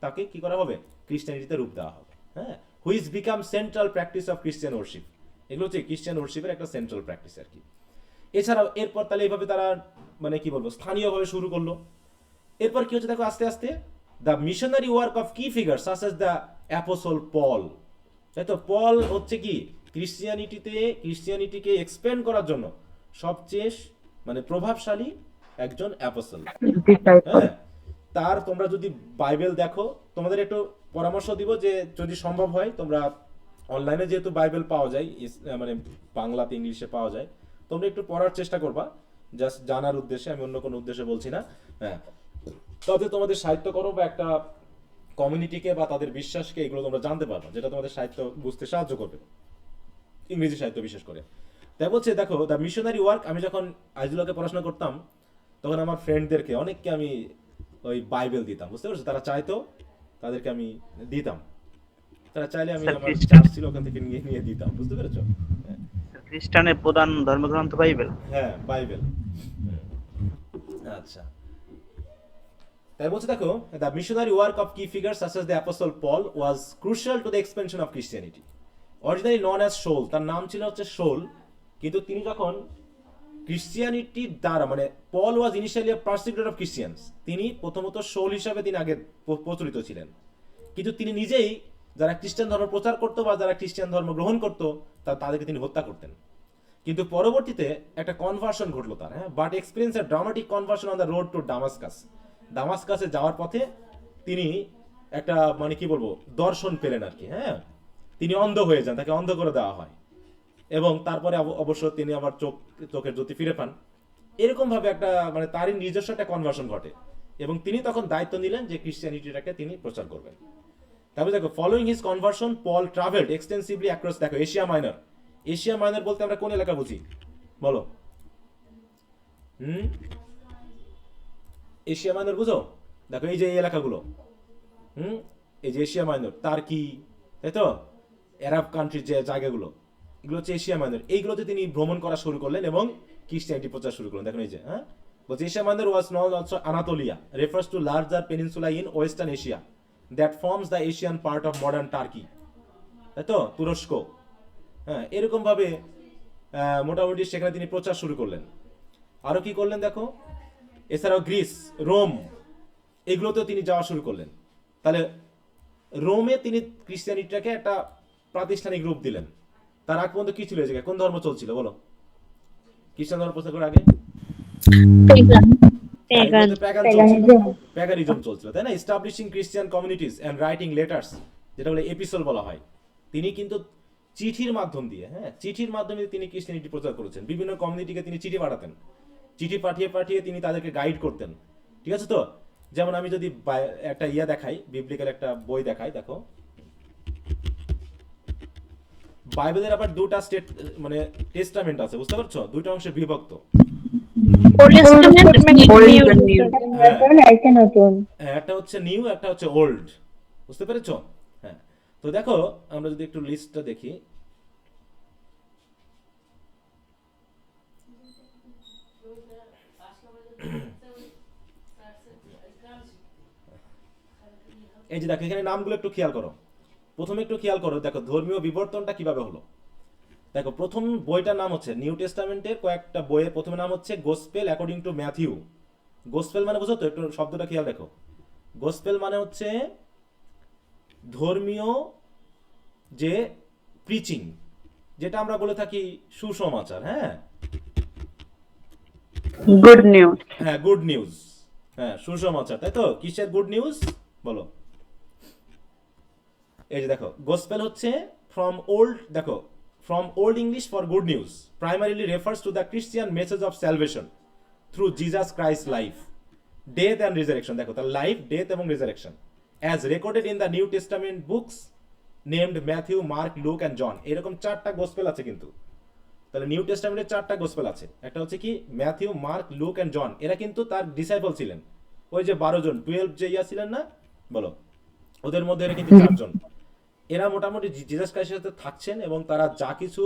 তাকে কি করা হবে, খ্রিস্টানিটিতে রূপ দেওয়া হবে। হ্যাঁ, which become central practice of খ্রিস্টান ওয়ারশিপ, এগুলো হচ্ছে খ্রিস্টান ওয়ারশিপের একটা সেন্ট্রাল প্র্যাকটিস আর কি। এছাড়াও এরপর তাহলে এইভাবে তারা মানে কি বলবো স্থানীয়ভাবে শুরু করলো। এরপর কি হচ্ছে দেখো আস্তে আস্তে দ্য মিশনারি ওয়ার্ক অফ কি figure such as the apostle Paul, তাই তো, পল হচ্ছে কি ক্রিশ্চিয়ানিটিকে এক্সপ্যান্ড করার জন্য সবচেয়ে মানে প্রভাবশালী একজন অ্যাপোস্টল। হ্যাঁ, তার তোমরা যদি বাইবেল দেখো, তোমাদের একটু পরামর্শ দিব যে যদি সম্ভব হয় তোমরা অনলাইনে যেহেতু বাইবেল পাওয়া যায়, মানে বাংলাতে ইংলিশে পাওয়া যায়, তোমরা একটু পড়ার চেষ্টা করবা, জাস্ট জানার উদ্দেশ্যে, আমি অন্য কোনো উদ্দেশ্যে বলছি না। হ্যাঁ, তাতে তোমাদের সাহিত্য করো বা একটা কমিউনিটিকে বা তাদের বিশ্বাসকে এগুলো তোমরা জানতে পারবে, যেটা তোমাদের সাহিত্য বুঝতে সাহায্য করবে, ইংরেজি সাহিত্য বিশেষ করে। তাই বলছে দেখো দ্য মিশনারি ওয়ার্ক, আমি যখন আইজুলাকে পড়াশোনা করতাম তখন আমার ফ্রেন্ডদেরকে অনেককে আমি ওই বাইবেল দিতাম, বুঝতে পারছো, তারা চাইতো তাদেরকে আমি দিতাম, তারা চাইলে আমি আমার চার্চ ছিল ওখান থেকে নিয়ে নিয়ে দিতাম, বুঝতে পেরেছো। খ্রিস্টানের প্রধান ধর্মগ্রন্থ বাইবেল। হ্যাঁ বাইবেল। আচ্ছা, তাই বলছে দেখো দ্য মিশনারি ওয়ার্ক অফ কি figure such as the apostle Paul was crucial to the expansion of Christianity, originally known as শোল, তার নাম ছিল হচ্ছে শোল, কিন্তু তিনি যখন ক্রিশ্চিয়ানিটির দ্বারা মানে Paul was initially a persecutor of Christians, তিনি প্রথমত শোল হিসাবে তিনি আগে প্রচলিত ছিলেন, কিন্তু তিনি নিজেই যারা খ্রিস্টান ধর্ম প্রচার করতো বা যারা খ্রিস্টান ধর্ম গ্রহণ করতো তাদেরকে তিনি হত্যা করতেন। কিন্তু পরবর্তীতে একটা কনভার্সন ঘটলো তার, হ্যাঁ, but experience a dramatic conversion on the road to Damascus, দামাসকাসে যাওয়ার পথে তিনি একটা মানে কি বলবো দর্শন পেলেন আর কি। হ্যাঁ, তিনি অন্ধ হয়ে যান, তাকে অন্ধ করে দেওয়া হয় এবং তারপরে অবশ্য তিনি আবার চোখের জ্যোতি ফিরে পান। এরকম ভাবে একটা মানে তারই নিজস্ব একটা কনভার্সন ঘটে এবং তিনি তখন দায়িত্ব নিলেন যে ক্রিশ্চিয়ানিটিটাকে তিনি প্রচার করবেন। তারপরে দেখো ফলোইং হিজ কনভার্সন পল ট্রাভেলড এক্সটেন্সিভলি অ্যাক্রস, দেখো এশিয়া মাইনর, এশিয়া মাইনর বলতে আমরা কোন এলাকা বুঝি বলো? এশিয়া মাইনর বুঝো? দেখো এই যে এই এলাকাগুলো, এই যে এশিয়া মাইনর, টার্কি, তাই তো, আরব কান্ট্রির যে জায়গাগুলো, এগুলো হচ্ছে এশিয়া মাইনর, এইগুলোতে তিনি ভ্রমণ করা শুরু করলেন এবং ক্রিশ্চিয়ানিটি প্রচার শুরু করলেন। দেখুন এই যে, হ্যাঁ বলছে Asia minor was non also Anatolia, refers to larger peninsula in western Asia that forms the Asian part of modern turkey, তাই তো, তুরস্ক। হ্যাঁ, এরকম ভাবে মোটামুটি সেখানে তিনি প্রচার শুরু করলেন। আরো কি করলেন দেখো, এছাড়াও গ্রিস, রোম, এগুলোতেও তিনি যাওয়া শুরু করলেন। তাহলে রোমে তিনি ক্রিশ্চিয়ানিটিটাকে একটা প্রাতিষ্ঠানিক রূপ দিলেন। তার আগ পর্যন্ত কি ছিল এই জায়গায়, কোন ধর্ম চলছিল বলো? খ্রিস্টান ধর্ম প্রচার করার আগে প্যাগানিজম চলছিল, তাই না? Establishing Christian communities and writing letters, যেটা বলে এপিসল বলা হয়, তিনি কিন্তু চিঠির মাধ্যম দিয়ে, হ্যাঁ চিঠির মাধ্যমে তিনি ক্রিশ্চিয়ানিটি প্রচার করেছেন। বিভিন্ন কমিউনিটিকে তিনি চিঠি পাঠাতেন, চিঠি পাঠিয়ে পাঠিয়ে তিনি তাদেরকে গাইড করতেন, ঠিক আছে তো। যেমন আমি যদি একটা দেখাই, বিবলিক্যাল একটা বই দেখাই, দেখো বাইবেলের আবার দুটা মানে টেস্টামেন্ট আছে, বুঝতে পারছো, দুইটা অংশে বিভক্ত। একটা হচ্ছে নিউ, একটা হচ্ছে ওল্ড, বুঝতে পেরেছো? হ্যাঁ, তো দেখো আমরা যদি একটু লিস্টটা দেখি, এই যে দেখো এখানে নামগুলো একটু খেয়াল করো, প্রথমে একটু খেয়াল করো, দেখো ধর্মীয় বিবর্তনটা কিভাবে হলো। দেখো প্রথম বইটার নাম হচ্ছে নিউ টেস্টামেন্টের কয়েকটা বইয়ের প্রথমে নাম হচ্ছে gospel according to Matthew. Gospel মানে বুঝো তো, একটু শব্দটা খেয়াল দেখো, গসপেল মানে হচ্ছে ধর্মীয় যে প্রিচিং, যেটা আমরা বলে থাকি সুসমাচার। হ্যাঁ, গুড নিউজ, হ্যাঁ গুড নিউজ, হ্যাঁ সুসমাচার, তাই তো। কিসের গুড নিউজ বলো? এই যে দেখো গসপেল হচ্ছে ফ্রম ওল্ড, দেখো from Old English for good news, primarily refers to the Christian message of salvation through Jesus Christ life. Death and resurrection, দেখো তার লাইফ, ডেথ এবং resurrection as recorded in the New Testament books named Matthew, Mark, Luke and John. এরকম 4টা gospel আছে কিন্তু। তাহলে new টেস্টামেন্টের 4টা gospel আছে। একটা হচ্ছে কি Matthew, Mark, Luke and John, এরা কিন্তু তার ডিসাইপল ছিলেন। ওই যে 12 জন 12 যে ইয়া ছিলেন না, বলো, ওদের মধ্যে এরা কিন্তু 4 জন। এরা মোটামুটি জিসাস ক্রাইস্টের সাথে থাকছেন এবং তারা যা কিছু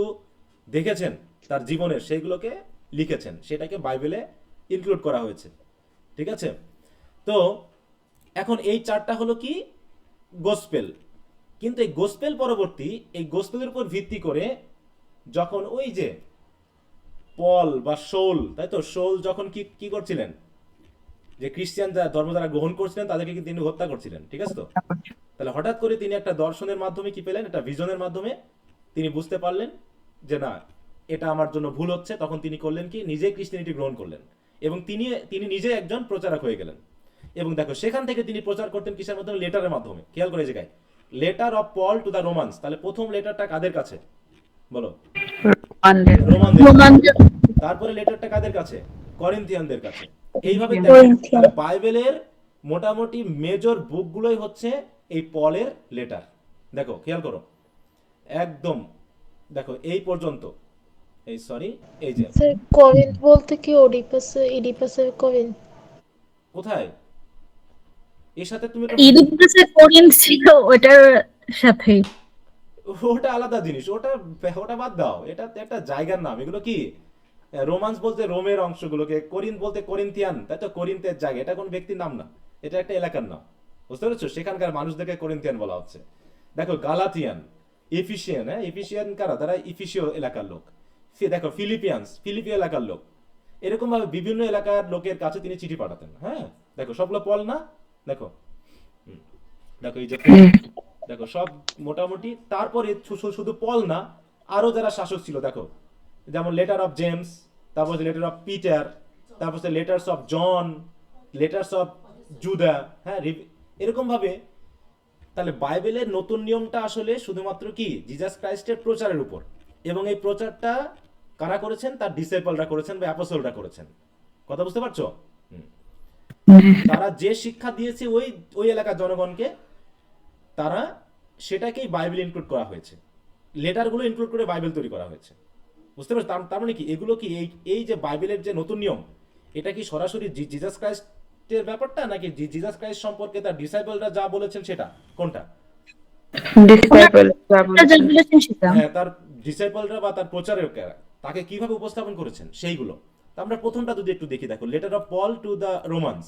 দেখেছেন তার জীবনের সেইগুলোকে লিখেছেন, সেটাকে বাইবেলে ইনক্লুড করা হয়েছে। ঠিক আছে, তো এখন এই 4টা হলো কি গসপেল। কিন্তু এই গোস্পেল পরবর্তী, এই গোস্পেলের উপর ভিত্তি করে যখন ওই যে পল বা শৌল, তাই তো, শৌল যখন কি কি করছিলেন, যে খ্রিস্টান ধর্ম যারা গ্রহণ করছিলেন তাদেরকে কিন্তু তিনি হত্যা করছিলেন। ঠিক আছে তো, তাহলে হঠাৎ করে তিনি একটা দর্শনের মাধ্যমে কি পেলেন, একটা ভিশনের মাধ্যমে তিনি বুঝতে পারলেন যে না, এটা আমার জন্য ভুল হচ্ছে। তখন তিনি করলেন কি, নিজে ক্রিশ্চিয়ানিটি গ্রহণ করলেন এবং তিনি নিজে একজন প্রচারক হয়ে গেলেন। এবং দেখো সেখান থেকে তিনি প্রচার করতেন কিসের মাধ্যমে, লেটারের মাধ্যমে। খেয়াল করে জায়গায় letter of Paul to the romance, তাহলে প্রথম লেটারটা কাদের কাছে বলো, রোমানদের। তারপরে লেটারটা কাদের কাছে, করিন্থিয়ানদের কাছে। এইভাবে তাহলে বাইবেলের মোটামুটি মেজর বুকগুলোই হচ্ছে এই পলের লেটার। দেখো খেয়াল করো একদম, দেখো এই পর্যন্ত, এই সরি এই যে স্যার করিন্থ বলতে কি ইডিপাসের করিন্থ? কোথায়, এর সাথে তুমি ইডিপাসে কোরিন্থ ছিল ওটার সাথে। ওটা আলাদা জিনিস, ওটা ওটা বাদ দাও, এটা একটা জায়গার নাম। এগুলো কি, রোমান্স বলতে রোমের অংশগুলোকে, করিন্থ বলতে করিন্থিয়ান, তাই তো, করিন্থের জায়গা। এটা কোন ব্যক্তির নাম না, এটা একটা এলাকার নাম। বুঝতে পেরেছো, সেখানকার মানুষদেরকে করিন্থিয়ান বলা হচ্ছে। দেখো গালাথিয়ান, এফিসিয়ান, হ্যাঁ এফিসিয়ান কারা, তারা ইফিসীয় এলাকার লোক। দেখো ফিলিপিয়ান্স, ফিলিপিও এলাকার লোক। এরকম ভাবে বিভিন্ন এলাকার লোকের কাছে তিনি চিঠি পাঠাতেন। হ্যাঁ দেখো সবগুলো পল না, দেখো দেখো এই যে দেখো সব মোটামুটি। তারপরে শুধু পল না, আরো যারা শাসক ছিল দেখো, যেমন লেটার অফ জেমস, তারপর লেটার অফ পিটার, তারপর letters of John, letters of Jude. হ্যাঁ এরকম ভাবে। তাহলে বাইবেলের নতুন নিয়মটা আসলে শুধুমাত্র কি জিসাস ক্রাইস্টের প্রচারের উপর, এবং এই প্রচারটা কারা করেছেন, তার ডিসাইপলরা করেছেন বা অ্যাপোস্টলরা করেছেন। কথা বুঝতে পারছো? তারা যে শিক্ষা দিয়েছে ওই ওই এলাকার জনগণকে, তারা সেটাকেই বাইবেল ইনক্লুড করা হয়েছে, লেটারগুলো ইনক্লুড করে বাইবেল তৈরি করা হয়েছে। বুঝতে পারছো? তার মানে কি এগুলো কি এই যে বাইবেলের যে নতুন নিয়ম, এটা কি সরাসরি জিসাস ক্রাইস্টের ব্যাপারটা, নাকি জিসাস ক্রাইস্ট সম্পর্কে তার ডিসাইপলরা যা বলেছেন সেটা, কোনটা? হ্যাঁ, তার ডিসাইপলরা বা তার প্রচারকেরা তাকে কিভাবে উপস্থাপন করেছেন সেইগুলো। তা আমরা প্রথমটা যদি একটু দেখি, দেখো letter of Paul to the romance,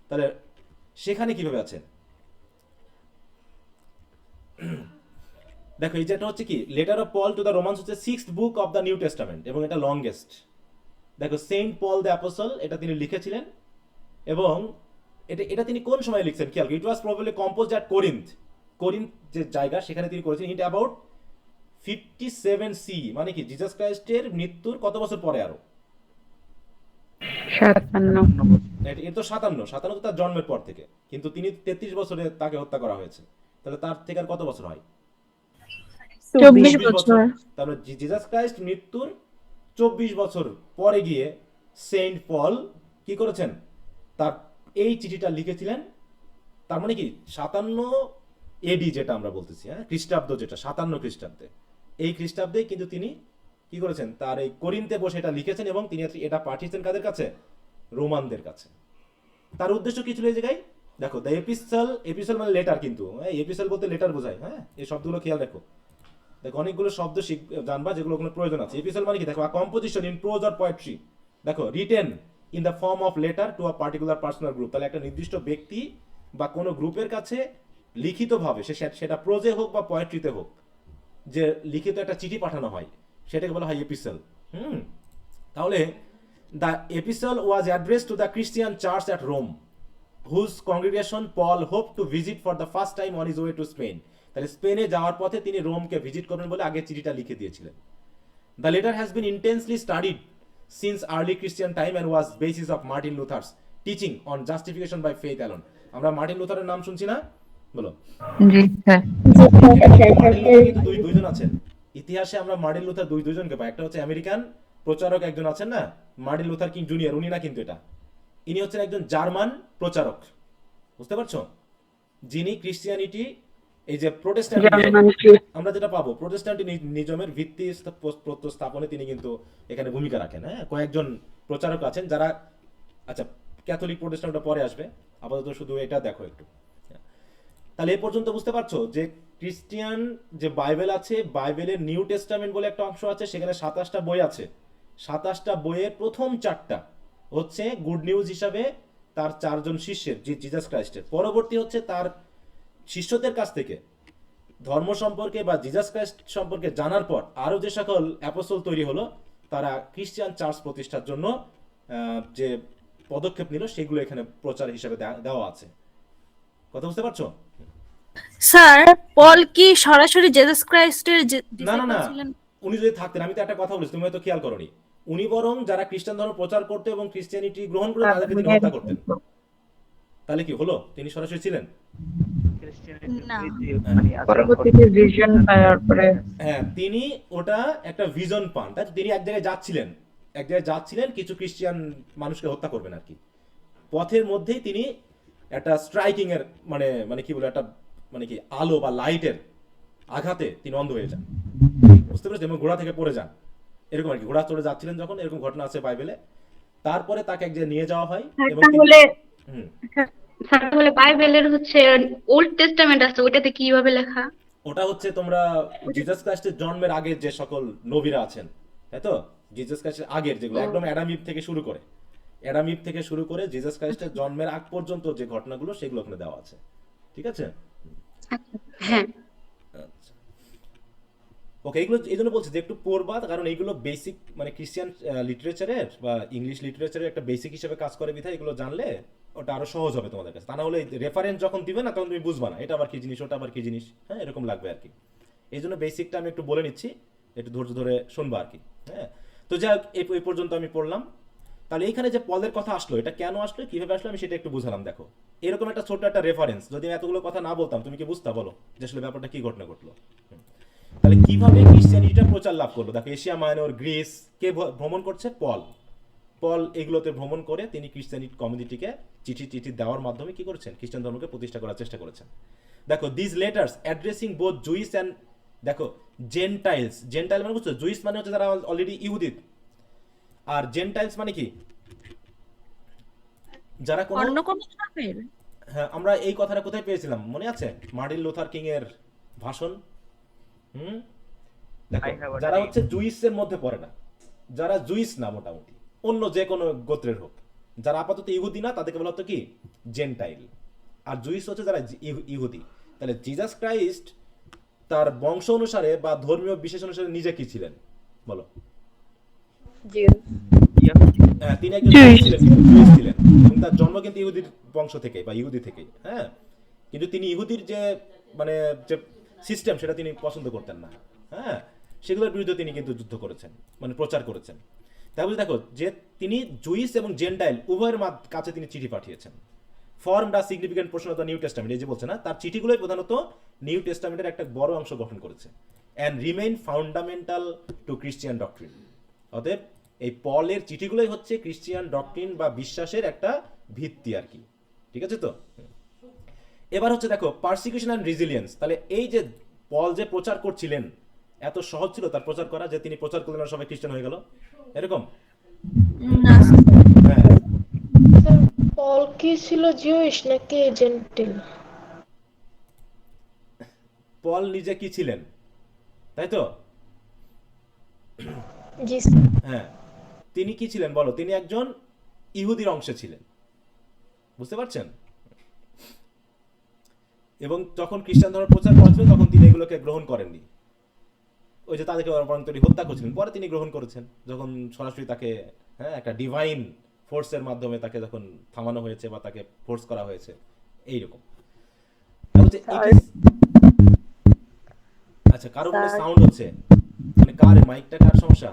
তাহলে সেখানে কিভাবে আছে দেখো। এই যেটা হচ্ছে কি letter of Paul to the romance হচ্ছে 6th book of the New testament এবং এটা লংগেস্ট। দেখো সেন্ট পল দ্য অ্যাপোস্টল এটা তিনি লিখেছিলেন, এবং এটা তিনি কোন সময় লিখছেন খেয়াল করো। ইট ওয়াজ প্রবাবলি কম্পোজড অ্যাট কোরিন্থ, কোরিন্থ যে জায়গা সেখানে তিনি করেছেন। ইট অ্যাবাউট 57 সি, মানে কি জিসাস ক্রাইস্টের মৃত্যুর কত বছর পরে, আরো 57। এর তো 57 তো তার জন্মের পর থেকে, কিন্তু তিনি 33 বছরে তাকে হত্যা করা হয়েছে। তাহলে তার থেকে আর কত বছর হয়, 24 বছর। তাহলে জিসাস ক্রাইস্ট মৃত্যুর 24 বছর পরে গিয়ে সেন্ট পল কি করেছেন, তার এই চিঠিটা লিখেছিলেন। তার মানে কি 57 এডি যেটা আমরা বলতেছি, হ্যাঁ খ্রিস্টাব্দ, যেটা 57 খ্রিস্টাব্দে, এই খ্রিস্টাব্দে কিন্তু তিনি কি করেছেন, তার এই কোরিন্থে বসে এটা লিখেছেন এবং তিনি এটা পাঠিয়েছেন কাদের কাছে, রোমানদের কাছে। তার উদ্দেশ্য কি ছিল এই জায়গায়, দেখো দ্য এপিসল মানে লেটার, কিন্তু এপিসল বলতে লেটার বোঝায়। হ্যাঁ এই শব্দগুলো খেয়াল রাখো। দেখো অনেকগুলো শব্দ জানবা যেগুলো কোনো প্রয়োজন আছে। এপিসল মানে কি, দেখো composition in prose or poetry, দেখো written in the form of letter to a particular personal group. তাহলে একটা নির্দিষ্ট ব্যক্তি বা কোনো গ্রুপের কাছে লিখিতভাবে, সেটা প্রোজে হোক বা পোয়েট্রিতে হোক, যে লিখিত একটা চিঠি পাঠানো হয় সেটাকে বলা হয় এপিসল। তাহলে the epistle was addressed to the Christian church at Rome, whose congregation Paul hope to visit for the first time on his way to Spain. তাহলে স্পেনে যাওয়ার পথে তিনি রোমকে ভিজিট করবেন বলে আগে চিঠিটা লিখে দিয়েছিলেন। The letter has been intensely studied since early Christian time and was basis of Martin Luther's teaching on justification by faith alone. আমরা মার্টিন লুথারের নাম শুনছি না, বলো? কিন্তু দুইজন আছেন ইতিহাসে, আমরা মার্টিন লুথার দুইজনকে পাই। একটা হচ্ছে আমেরিকান প্রচারক একজন আছেন না, মার্টিন লুথার কিং জুনিয়র, উনি না কিন্তু এটা, ইনি হচ্ছেন একজন জার্মান প্রচারক, বুঝতে পারছো, যিনি খ্রিস্টিয়ানিটি এই যে প্রোটেস্ট্যান্ট জার্মান আমরা যেটা পাবো প্রোটেস্ট্যান্টিনিজমের ভিত্তি স্থাপনে তিনি কিন্তু এখানে ভূমিকা রাখেন। হ্যাঁ, কয়েকজন প্রচারক আছেন যারা, আচ্ছা ক্যাথলিক প্রোটেস্ট্যান্টটা পরে আসবে, আপাতত শুধু এটা দেখো একটু। তাহলে এ পর্যন্ত বুঝতে পারছো যে খ্রিস্টিয়ান যে বাইবেল আছে, বাইবেলের নিউ টেস্টামেন্ট বলে একটা অংশ আছে, সেখানে 27টা বই আছে। 27টা বইয়ের প্রথম 4টা হচ্ছে গুড নিউজ হিসাবে তার 4জন শিষ্যের, জিজাস ক্রাইস্টের। পরবর্তী হচ্ছে তার শিষ্যদের কাছ থেকে ধর্ম সম্পর্কে বা জিজাস ক্রাইস্ট সম্পর্কে জানার পর আরো যে সকল অ্যাপোস্টল তৈরি হলো, তারা খ্রিস্টান চার্চ প্রতিষ্ঠার জন্য যে পদক্ষেপ নিল, সেগুলো এখানে প্রচার হিসেবে দেওয়া আছে। কথা বুঝতে পারছো? স্যার, পল কি সরাসরি জেসাস ক্রাইস্টের না না না, disciple ছিলেন? উনি যদি থাকতেন, আমি তো একটা কথা বলেছি, তুমি হয়তো খেয়াল করোনি, উনি বরং যারা খ্রিস্টান ধর্ম প্রচার করতে এবং খ্রিস্টিয়ানিটি গ্রহণ করে তাদেরকে তিনি হত্যা করতেন। তাহলে কি হলো, তিনি সরাসরি ছিলেন? না। পরবর্তীতে ভিশন পাওয়ার পরে হ্যাঁ, তিনি ওটা একটা ভিজন পান, তাই তো? তিনি এক জায়গায় যাচ্ছিলেন কিছু খ্রিস্টিয়ান মানুষকে হত্যা করবেন আর কি। পথের মধ্যেই তিনি একটা স্ট্রাইকিং এর মানে মানে কি বলে একটা মানে কি আলো বা লাইটের আঘাতে তিনি অন্ধ হয়ে যান, বুঝতে পেরেছেন, এবং ঘোড়া থেকে পড়ে যান, এরকম আর কি। ঘোড়া চড়ে যাচ্ছিলেন যখন, এরকম ঘটনা আছে বাইবেলে। তারপরে তাকে এক জায়গায় নিয়ে যাওয়া হয় এবং তাহলে হুম, স্যার তাহলে বাইবেলের হচ্ছে ওল্ড টেস্টামেন্ট আছে, ওইটাতে কিভাবে লেখা? ওটা হচ্ছে তোমরা জিসাস ক্রাইস্টের জন্মের আগের যে সকল নবীরা আছেন, তাই তো, জিসাস ক্রাইস্টের আগের যেগুলো একদম অ্যাডাম ইভ থেকে শুরু করে জিসাস ক্রাইস্টের জন্মের আগ পর্যন্ত যে ঘটনাগুলো, সেগুলো ওখানে দেওয়া আছে, ঠিক আছে? হ্যাঁ, আচ্ছা, ওকে, এগুলো এই জন্য বলছি যে একটু পড়বা, কারণ এইগুলো বেসিক মানে খ্রিস্টিয়ান লিটারেচারের বা ইংলিশ লিটারেচারের একটা বেসিক হিসেবে কাজ করে বিধায় এগুলো জানলে ওটা আরো সহজ হবে তোমাদের কাছে। তা না হলে রেফারেন্স যখন দিবে না, তখন তুমি বুঝবা না এটা আবার কি জিনিস, ওটা আবার কি জিনিস, হ্যাঁ, এরকম লাগবে আর কি। এই জন্য বেসিকটা আমি একটু বলে নিচ্ছি, একটু ধৈর্য ধরে শুনবা আর কি। হ্যাঁ, তো যাই হোক, এই পর্যন্ত আমি পড়লাম। তাহলে এইখানে যে পলের কথা আসলো, এটা কেন আসলো, কিভাবে আসলো, আমি সেটা একটু বুঝালাম। দেখো, এরকম একটা ছোট একটা রেফারেন্স যদি আমি এতগুলো কথা না বলতাম, তুমি কি বুঝতা বলো যে আসলে ব্যাপারটা কি ঘটনা ঘটলো? তাহলে কিভাবে খ্রিস্টিয়ানিটা প্রচার লাভ করলো? দেখো, এশিয়া মাইনর, গ্রিস, কে ভ্রমণ করছে? পল এগুলোতে ভ্রমণ করে তিনি খ্রিস্টানি কমিউনিটিকে চিঠি দেওয়ার মাধ্যমে কি করেছেন? খ্রিস্টান ধর্মকে প্রতিষ্ঠা করার চেষ্টা করেছেন। দেখো, this letters addressing both juice and, দেখো, জেন্টাইলস মানে বুঝছো, জুইস মানে হচ্ছে যারা অলরেডি ইহুদি, আর জেন্টাইলস মানে কি, যারা অন্য কোন ধর্মের? হ্যাঁ, আমরা এই কথাটা কোথায় পেয়েছিলাম মনে আছে? মার্টিন লুথার কিং এর ভাষণ। দেখো, যারা হচ্ছে জুইসের মধ্যে পড়ে না, যারা জুইস না, মোটামুটি অন্য যে কোনো গোত্রের হোক, যারা আপাতত ইহুদি না, তাদেরকে বলা হতো কি? জেন্টাইল। আর জুইস হচ্ছে যারা ইহুদি। তাহলে জিসাস ক্রাইস্ট তার বংশ অনুসারে বা ধর্মীয় বিশেষ অনুসারে নিজে কি ছিলেন বলো? হ্যাঁ, তিনি একজন জুইস ছিলেন এবং তার জন্ম কিন্তু ইহুদির বংশ থেকে বা ইহুদি থেকে। হ্যাঁ, কিন্তু তিনি ইহুদির যে মানে যে সিস্টেম, সেটা তিনি পছন্দ করতেন না। হ্যাঁ, সেগুলোর বিরুদ্ধে তিনি কিন্তু যুদ্ধ করেছেন, মানে প্রচার করেছেন। তাহলে দেখো যে তিনি জুইস এবং জেন্টাইল উভয়ের কাছে তিনি চিঠি পাঠিয়েছেন। Formed a significant portion of the New testament, এই যে বলছে না, তার চিঠিগুলোই প্রধানত নিউ টেস্টামেন্টের একটা বড় অংশ গঠন করেছে। And remain fundamental to Christian doctrine. অতএব এই পলের চিঠিগুলোই হচ্ছে খ্রিস্টিয়ান ডক্ট্রিন বা বিশ্বাসের একটা ভিত্তি আর কি, ঠিক আছে তো? এবার হচ্ছে দেখো, পারসিকিউশন অ্যান্ড রেজিলিয়েন্স। তাহলে এই যে পল যে প্রচার করছিলেন, এত সহজ ছিল তার প্রচার করা যে তিনি প্রচার করলেন আর সবাই খ্রিস্টান হয়ে গেল, এরকম? না। হ্যাঁ, স্যার, পল কি ছিল জিউইশ নাকি জেন্টিল? পল নিজে কি ছিলেন, তাই তো? জি স্যার। হ্যাঁ, তিনি কি ছিলেন বলো? তিনি একজন ইহুদির অংশে ছিলেন, বুঝতে পারছেন? এবং যখন খ্রিস্টান ধর্ম প্রচার করেছিলেন, তখন তিনি এগুলোকে গ্রহণ করেননি। ওই যে তাদেরকে বরং তিনি হত্যা করেছিলেন, পরে তিনি গ্রহণ করেছেন যখন সরাসরি তাকে, হ্যাঁ, একটা ডিভাইন ফোর্সের মাধ্যমে তাকে যখন থামানো হয়েছে বা তাকে ফোর্স করা হয়েছে, এইরকম। আচ্ছা, কারো মনে সাউন্ড হচ্ছে, মানে কার মাইকটা, কার সমস্যা?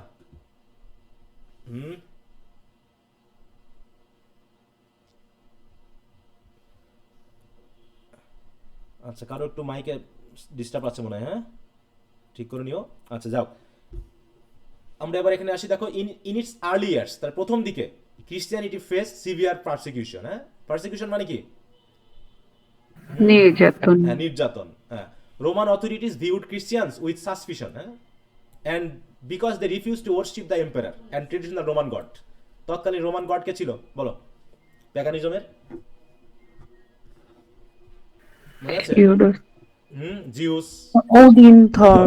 আচ্ছা, কারো একটু মাইকে ডিস্টার্ব আছে মনে হয়, হ্যাঁ, ঠিক করে নিও। আচ্ছা, যাও, আমরা এবার এখানে আসি। দেখো, ইন ইটস আর্লি ইয়ার্স, তার প্রথম দিকে ক্রিশ্চিয়ানিটি ফেস সিভিয়ার পারসিকিউশন। হ্যাঁ, পারসিকিউশন মানে কি? নির্যাতন। হ্যাঁ, নির্যাতন। হ্যাঁ, Roman authorities viewed Christians with suspicion. হ্যাঁ, and because they refuse to worship the empire and traditional Roman god. তৎকালীন রোমান গড কে ছিল বলো? প্যাগানিজমের মনে আছে? Zeus, Odin, Thor,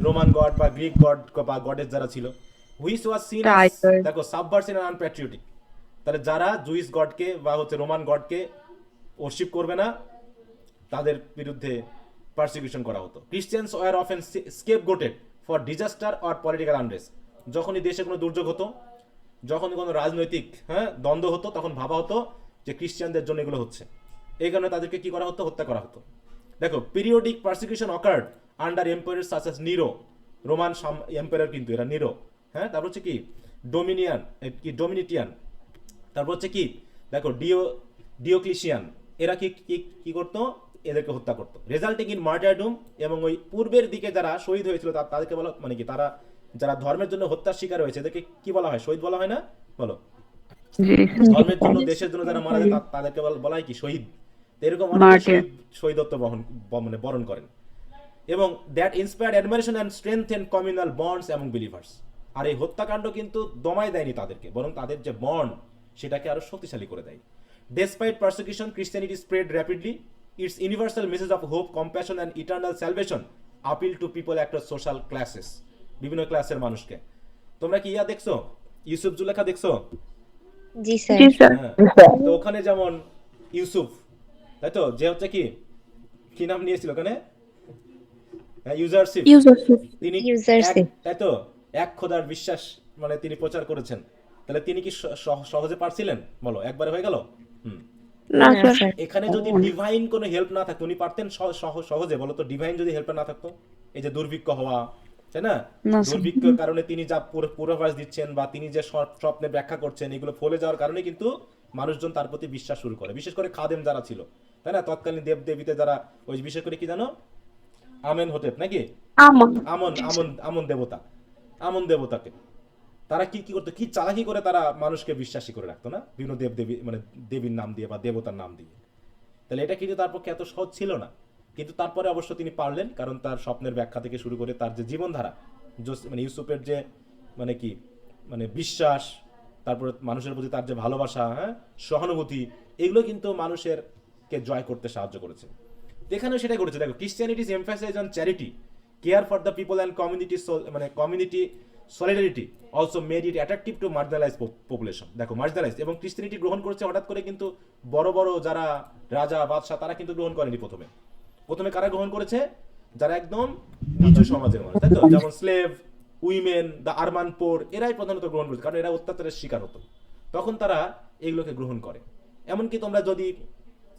Roman god বা গ্রিক গড বা গডেস যারা ছিল, হুইচ ওয়াজ সিন অ্যাজ, দেখো, সাবভার্সিভ এন্ড আনপ্যাট্রিয়টিক। তাহলে যারা জুইস গডকে বা হচ্ছে রোমান গডকে ওরশিপ করবে না, তাদের বিরুদ্ধে পারসিকিউশন করা হতো। Christians were often scapegoated for disaster or political unrest. যখনই দেশে কোনো দুর্যোগ হতো, যখন কোনো রাজনৈতিক দ্বন্দ্ব হতো, তখন ভাবা হতো যে ক্রিশ্চিয়ানদের জন্য এগুলো হচ্ছে, এই কারণে তাদেরকে কি করা হতো? হত্যা করা হতো। দেখো, periodic persecution occurred under empire such as Nero. Roman empire কিন্তু এরা নিরো। হ্যাঁ, তারপর হচ্ছে কি ডোমিনিটিয়ান, তারপর হচ্ছে কি দেখো ডিওক্লিশিয়ান। এরা কি কি করতো? এদেরকে হত্যা করতো, রেজাল্টিং ইন মার্টারডুম। এবং ওই পূর্বের দিকে যারা শহীদ হয়েছিল তাদেরকে বলা মানে কি, তারা যারা ধর্মের জন্য হত্যার শিকার হয়েছে এদেরকে কি বলা হয়? শহীদ বলা হয় না? বলো, ধর্মের জন্য, দেশের জন্য যারা মারা যায় তাদেরকে বলা হয় কি? শহীদ। এরকম অনেক শহীদত্ব বরণ করেন। এবং that inspired admiration and strengthen communal bonds among believers. আর এই হত্যাকাণ্ড কিন্তু দমায় দেয়নি তাদেরকে, বরং তাদের যে বন্ড সেটাকে আরো শক্তিশালী করে দেয়। Despite persecution, Christianity spread rapidly. It's universal message of hope, compassion and eternal salvation appeal two people across social classes. বিভিন্ন ক্লাসের মানুষকে। তোমরা কি দেখছো? ইউসুফ জুলেখা দেখছো? জি স্যার। হ্যাঁ, তো ওখানে যেমন ইউসুফ, তাই তো, যে হচ্ছে কি নাম নিয়েছিল ওখানে? ইউজারশিপ। তিনি তাই তো এক খোদার বিশ্বাস মানে তিনি প্রচার করেছেন। তাহলে তিনি কি সহজে পারছিলেন? বলো, একবারে হয়ে গেল? না স্যার। এখানে যদি ডিভাইন কোনো হেল্প না থাকতো, উনি পারতেন সহজে? বলো তো, ডিভাইন যদি হেল্প না থাকতো, এই যে দুর্ভিক্ষ হওয়া, তাই না, দুর্ভিক্ষের কারণে তিনি যা পূর্বাভাস দিচ্ছেন বা তিনি যে স্বপ্নে ব্যাখ্যা করছেন, এগুলো ফলে যাওয়ার কারণে কিন্তু মানুষজন তার প্রতি বিশ্বাস শুরু করে। বিশেষ করে খাদেম যারা ছিল, তাই না, তৎকালীন দেব দেবীতে যারা, ওই বিশেষ করে কি জানো, আমেন হতেপ নাকি আমন দেবতা, আমন দেবতাকে তারা কি করতো, কি চালাকি করে তারা মানুষকে বিশ্বাসী করে রাখতো না, বিভিন্ন দেব দেবী মানে দেবীর নাম দিয়ে বা দেবতার নাম দিয়ে। তাহলে এটা কিন্তু তার পক্ষে এত সহজ ছিল না। কিন্তু তারপরে অবশ্য তিনি পারলেন, কারণ তার স্বপ্নের ব্যাখ্যা থেকে শুরু করে তার যে জীবনধারা, মানে ইউসুফের যে মানে কি মানে বিশ্বাস, তারপরে মানুষের প্রতি তার যে ভালোবাসা, হ্যাঁ, সহানুভূতি, এগুলো কিন্তু মানুষের কে জয় করতে সাহায্য করেছে। এখানেও সেটাই করেছে। দেখো, Christianity's emphasize on charity, care for the people and community solidarity also made it attractive to marginalize population. দেখো, মার্জিনালাইজ এবং ক্রিশ্চিয়ানিটি গ্রহণ করেছে হঠাৎ করে, কিন্তু বড় বড় যারা রাজা বাদশাহ তারা কিন্তু গ্রহণ করেনি। প্রথমে কারা গ্রহণ করেছে? যারা একদম নিচু সমাজের মানুষ, তাই তো, যেমন স্লেভ, উইমেন, দ্য আরবান পোর, এরাই প্রধানত গ্রহণ করেছে, কারণ এরা অত্যাচারের শিকার হতো, তখন তারা এইগুলোকে গ্রহণ করে। এমনকি তোমরা যদি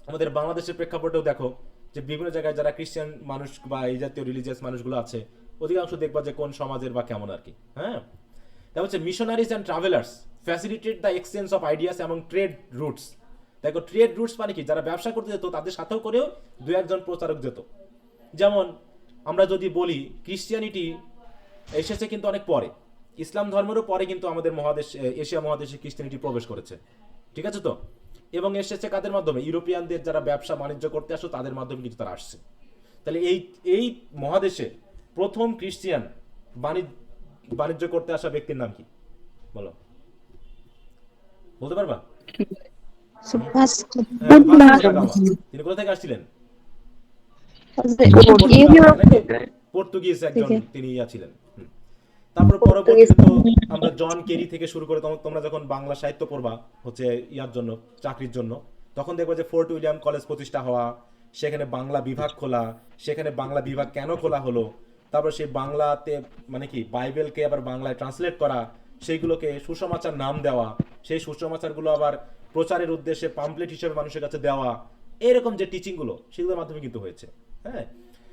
আমাদের বাংলাদেশের প্রেক্ষাপটেও দেখো, যে বিভিন্ন জায়গায় যারা ক্রিশ্চিয়ান মানুষ বা এই জাতীয় রিলিজিয়াস মানুষগুলো আছে, অধিকাংশ দেখবা যে কোন সমাজের বা কেমন আর কি। হ্যাঁ, তা হচ্ছে missionaries and travellers facilitate the exchange of ideas এবং ট্রেড রুটস। দেখো, ট্রেড রুটস মানে কি, যারা ব্যবসা করতে যেত তাদের সাথেও করেও দু একজন প্রচারক যেত। যেমন আমরা যদি বলি ক্রিশ্চিয়ানিটি এসেছে কিন্তু অনেক পরে, ইসলাম ধর্মেরও পরে কিন্তু আমাদের এশিয়া মহাদেশে ক্রিশ্চিয়ানিটি প্রবেশ করেছে, ঠিক আছে তো। এবং এসেছে কাদের মাধ্যমে? ইউরোপিয়ানদের যারা ব্যবসা বাণিজ্য করতে আসো তাদের মাধ্যমে কিন্তু তারা আসছে। তাহলে এই মহাদেশে প্রথম ক্রিশ্চিয়ান বাণিজ্য করতে আসা ব্যক্তির নাম কি? বলো, বলতে পারবা? তিনি কোথা থেকে আসছিলেন? পর্তুগিজ একজন তিনি ছিলেন। তারপর পরবর্তীতে আমরা জন কেরি থেকে শুরু করে, তোমরা যখন বাংলা সাহিত্য পড়বা হচ্ছে ইয়ার জন্য, চাকরির জন্য, তখন দেখবা যে ফোর্ট উইলিয়াম কলেজ প্রতিষ্ঠা হওয়া, সেখানে বাংলা বিভাগ খোলা, সেখানে বাংলা বিভাগ কেন খোলা হলো, তারপর সেই বাংলাতে মানে কি বাইবেলকে আবার বাংলায় ট্রান্সলেট করা, সেইগুলোকে সুসমাচার নাম দেওয়া, সেই সুসমাচারগুলো আবার প্রচারের উদ্দেশ্যে পাম্পলেট হিসেবে মানুষের কাছে দেওয়া, এরকম যে টিচিংগুলো সেগুলোর মাধ্যমে কিন্তু হয়েছে। হ্যাঁ,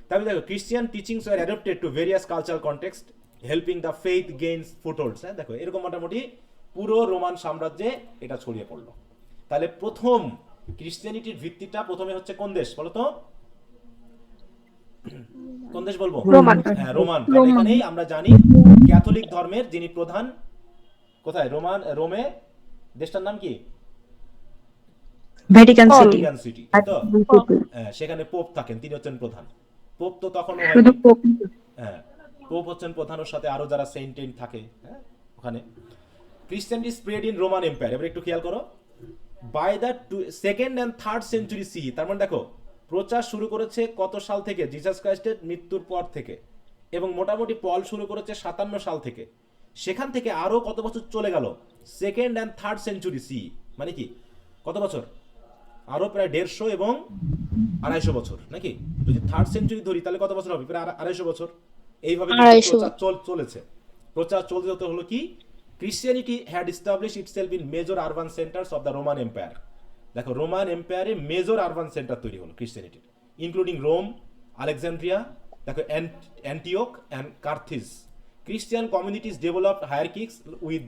তাহলে দেখো, Christian teachings were adapted to various cultural context helping the faith gains footholds. হ্যাঁ, দেখো, এরকম মোটামুটি পুরো রোমান সাম্রাজ্যে এটা ছড়িয়ে পড়লো। তাহলে প্রথম ক্রিশ্চিয়ানিটির ভিত্তিটা প্রথমে হচ্ছে কোন দেশ বলো তো? কোন দেশ বলবো? হ্যাঁ, রোমান। এখানেই আমরা জানি ক্যাথলিক ধর্মের যিনি প্রধান কোথায়? রোমে দেশটার নাম কি? Vatican city. ভ্যাটিকান সিটি, তো সেখানে পোপ থাকেন, তিনি হচ্ছেন প্রধান। পোপ তো তখন শুধু পোপ। হ্যাঁ, পোপ হচ্ছেন প্রধান, ওর সাথে আরো যারা সেন্ট থাকে, হ্যাঁ, ওখানে। Christianity spread in Roman empire. এবার একটু খেয়াল করো, by the second and third century C, তার মানে দেখো প্রচার শুরু করেছে কত সাল থেকে? জিসাস ক্রাইস্টের মৃত্যুর পর থেকে, এবং মোটামুটি পল শুরু করেছে 57 সাল থেকে। সেখান থেকে আরো কত বছর চলে গেল? Second and third century C, মানে কি কত বছর? আরো প্রায় 150 এবং 250 বছর, নাকি? যদি থার্ড সেঞ্চুরি ধরি তাহলে কত বছর হবে? প্রায় 250 বছর। এইভাবে কিন্তু 250 প্রচার চলেছে। প্রচার চলতে চলতে হলো কি, Christianity had establish itself in major urban centers of the Roman empire. দেখো, রোমান এম্পায়ারে মেজর আরবান সেন্টার তৈরি হলো ক্রিশ্চিয়ানিটির, ইনক্লুডিং রোম, আলেকজান্ড্রিয়া, দেখো Antioch and Carthage. Christian communities developed hierarchies with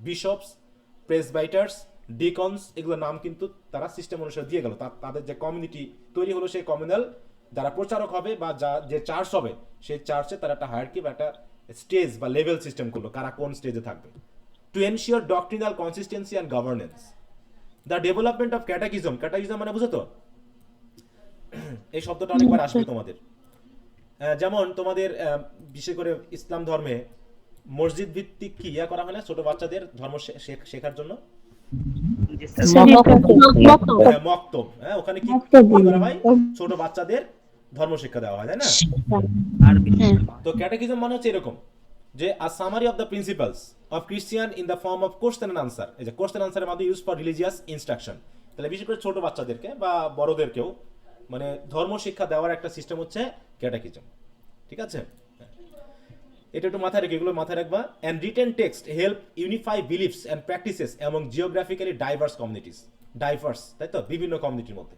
bishops, presbyters, deacons, এগুলো নাম কিন্তু তারা সিস্টেম অনুসারে দিয়ে গেল। তাদের যে কমিউনিটি তৈরি হলো, সেই কমিউনাল যারা প্রচারক হবে বা যে চার্চ হবে, সেই চার্চে তারা একটা হায়ারকি বা একটা স্টেজ বা লেভেল সিস্টেম করলো, কারা কোন স্টেজে থাকবে। To ensure doctrinal consistency and governance. The development of catechism. Catechism মানে বুঝো তো? এই শব্দটা অনেকবার আসবে তোমাদের। যেমন তোমাদের বিশেষ করে ইসলাম ধর্মে মসজিদ ভিত্তিক কি ইয়া করা হয় না ছোট বাচ্চাদের ধর্ম শেখার জন্য? জি স্যার। মক্তব। হ্যাঁ, ওখানে কি করা হয়? ছোট বাচ্চাদের ধর্ম শিক্ষা দেওয়া হয়, তাই না? আরবি তো ক্যাটেকিজম মানে হচ্ছে এরকম যে a summary of the principles of Christian in the form of question and answer. এই যে কোশ্চেন আনসারের মাধ্যমে ইউজ ফর রিলিজিয়াস ইনস্ট্রাকশন। তাহলে বিশেষ করে ছোট বাচ্চাদেরকে বা বড়দেরকেও মানে ধর্ম শিক্ষা দেওয়ার একটা সিস্টেম হচ্ছে ক্যাটেকিজম। ঠিক আছে, এটা একটু মাথায় রেখে, এগুলো মাথায় রাখবা। And written text help unify beliefs and practices এবং জিওগ্রাফিক্যালি ডাইভার্স কমিউনিটিস। ডাইভার্স, তাই তো, বিভিন্ন কমিউনিটির মধ্যে।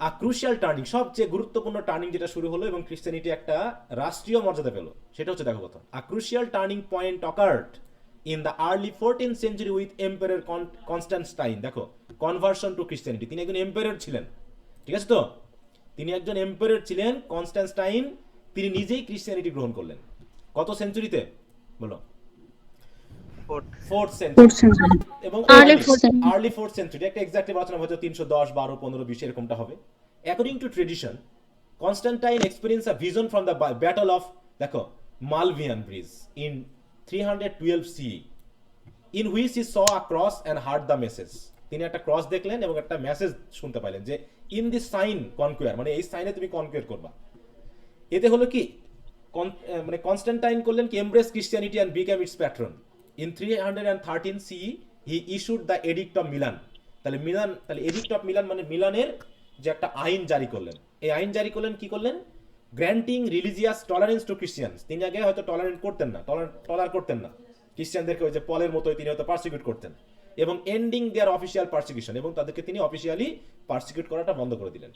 আর ক্রুশিয়াল টার্নিং, সবচেয়ে গুরুত্বপূর্ণ টার্নিং যেটা শুরু হলো এবং ক্রিশ্চিয়ানিটি একটা রাষ্ট্রীয় মর্যাদা পেল, সেটা হচ্ছে দেখো কথা। A crucial turning point occurred in the early 14th century with empire Constantine. দেখো, কনভার্সন টু ক্রিশ্চিয়ানিটি। তিনি একজন এম্পায়ার ছিলেন, ঠিক আছে তো? তিনি একজন এম্পায়ার ছিলেন, কনস্ট্যান্টাইন। তিনি নিজেই ক্রিশ্চিয়ানিটি গ্রহণ করলেন। কত সেঞ্চুরিতে বলো? 4th century. এবং আর্লি 4th সেঞ্চুরি, একটা এক্স্যাক্টলি বলা হয়তো 310, 12, 15, 20 এরকমটা হবে। According to tradition, Constantine experience a vision from the battle of, দেখো, Milvian bridge in 312 CE, in which he saw a cross and heard the message. তিনি একটা cross দেখলেন এবং একটা মেসেজ শুনতে পাইলেন যে ইন দিস সাইন কনকুয়ার, মানে এই সাইনে তুমি কনকুয়ার করবা। এতে হলো কি, মানে কনস্ট্যান্টাইন করলেন কি, embrace Christianity and became it's patron. In 313 CE he issued the addict of Milan. তাহলে এডিক্ট অফ মিলান মানে মিলানের যে একটা আইন জারি করলেন। এই আইন জারি করলেন, কি করলেন? Granting religious tolerance two Christians. তিনি আগে হয়তো টলারেন্ট করতেন না, টলার করতেন না ক্রিশ্চিয়ানদেরকে, ওই যে পলের মতোই তিনি হয়তো পার্সিকিউট করতেন। এবং এন্ডিং দেয়ার অফিসিয়াল পার্সিকিউশন, এবং তাদেরকে তিনি অফিসিয়ালি পার্সিকিউট করাটা বন্ধ করে দিলেন।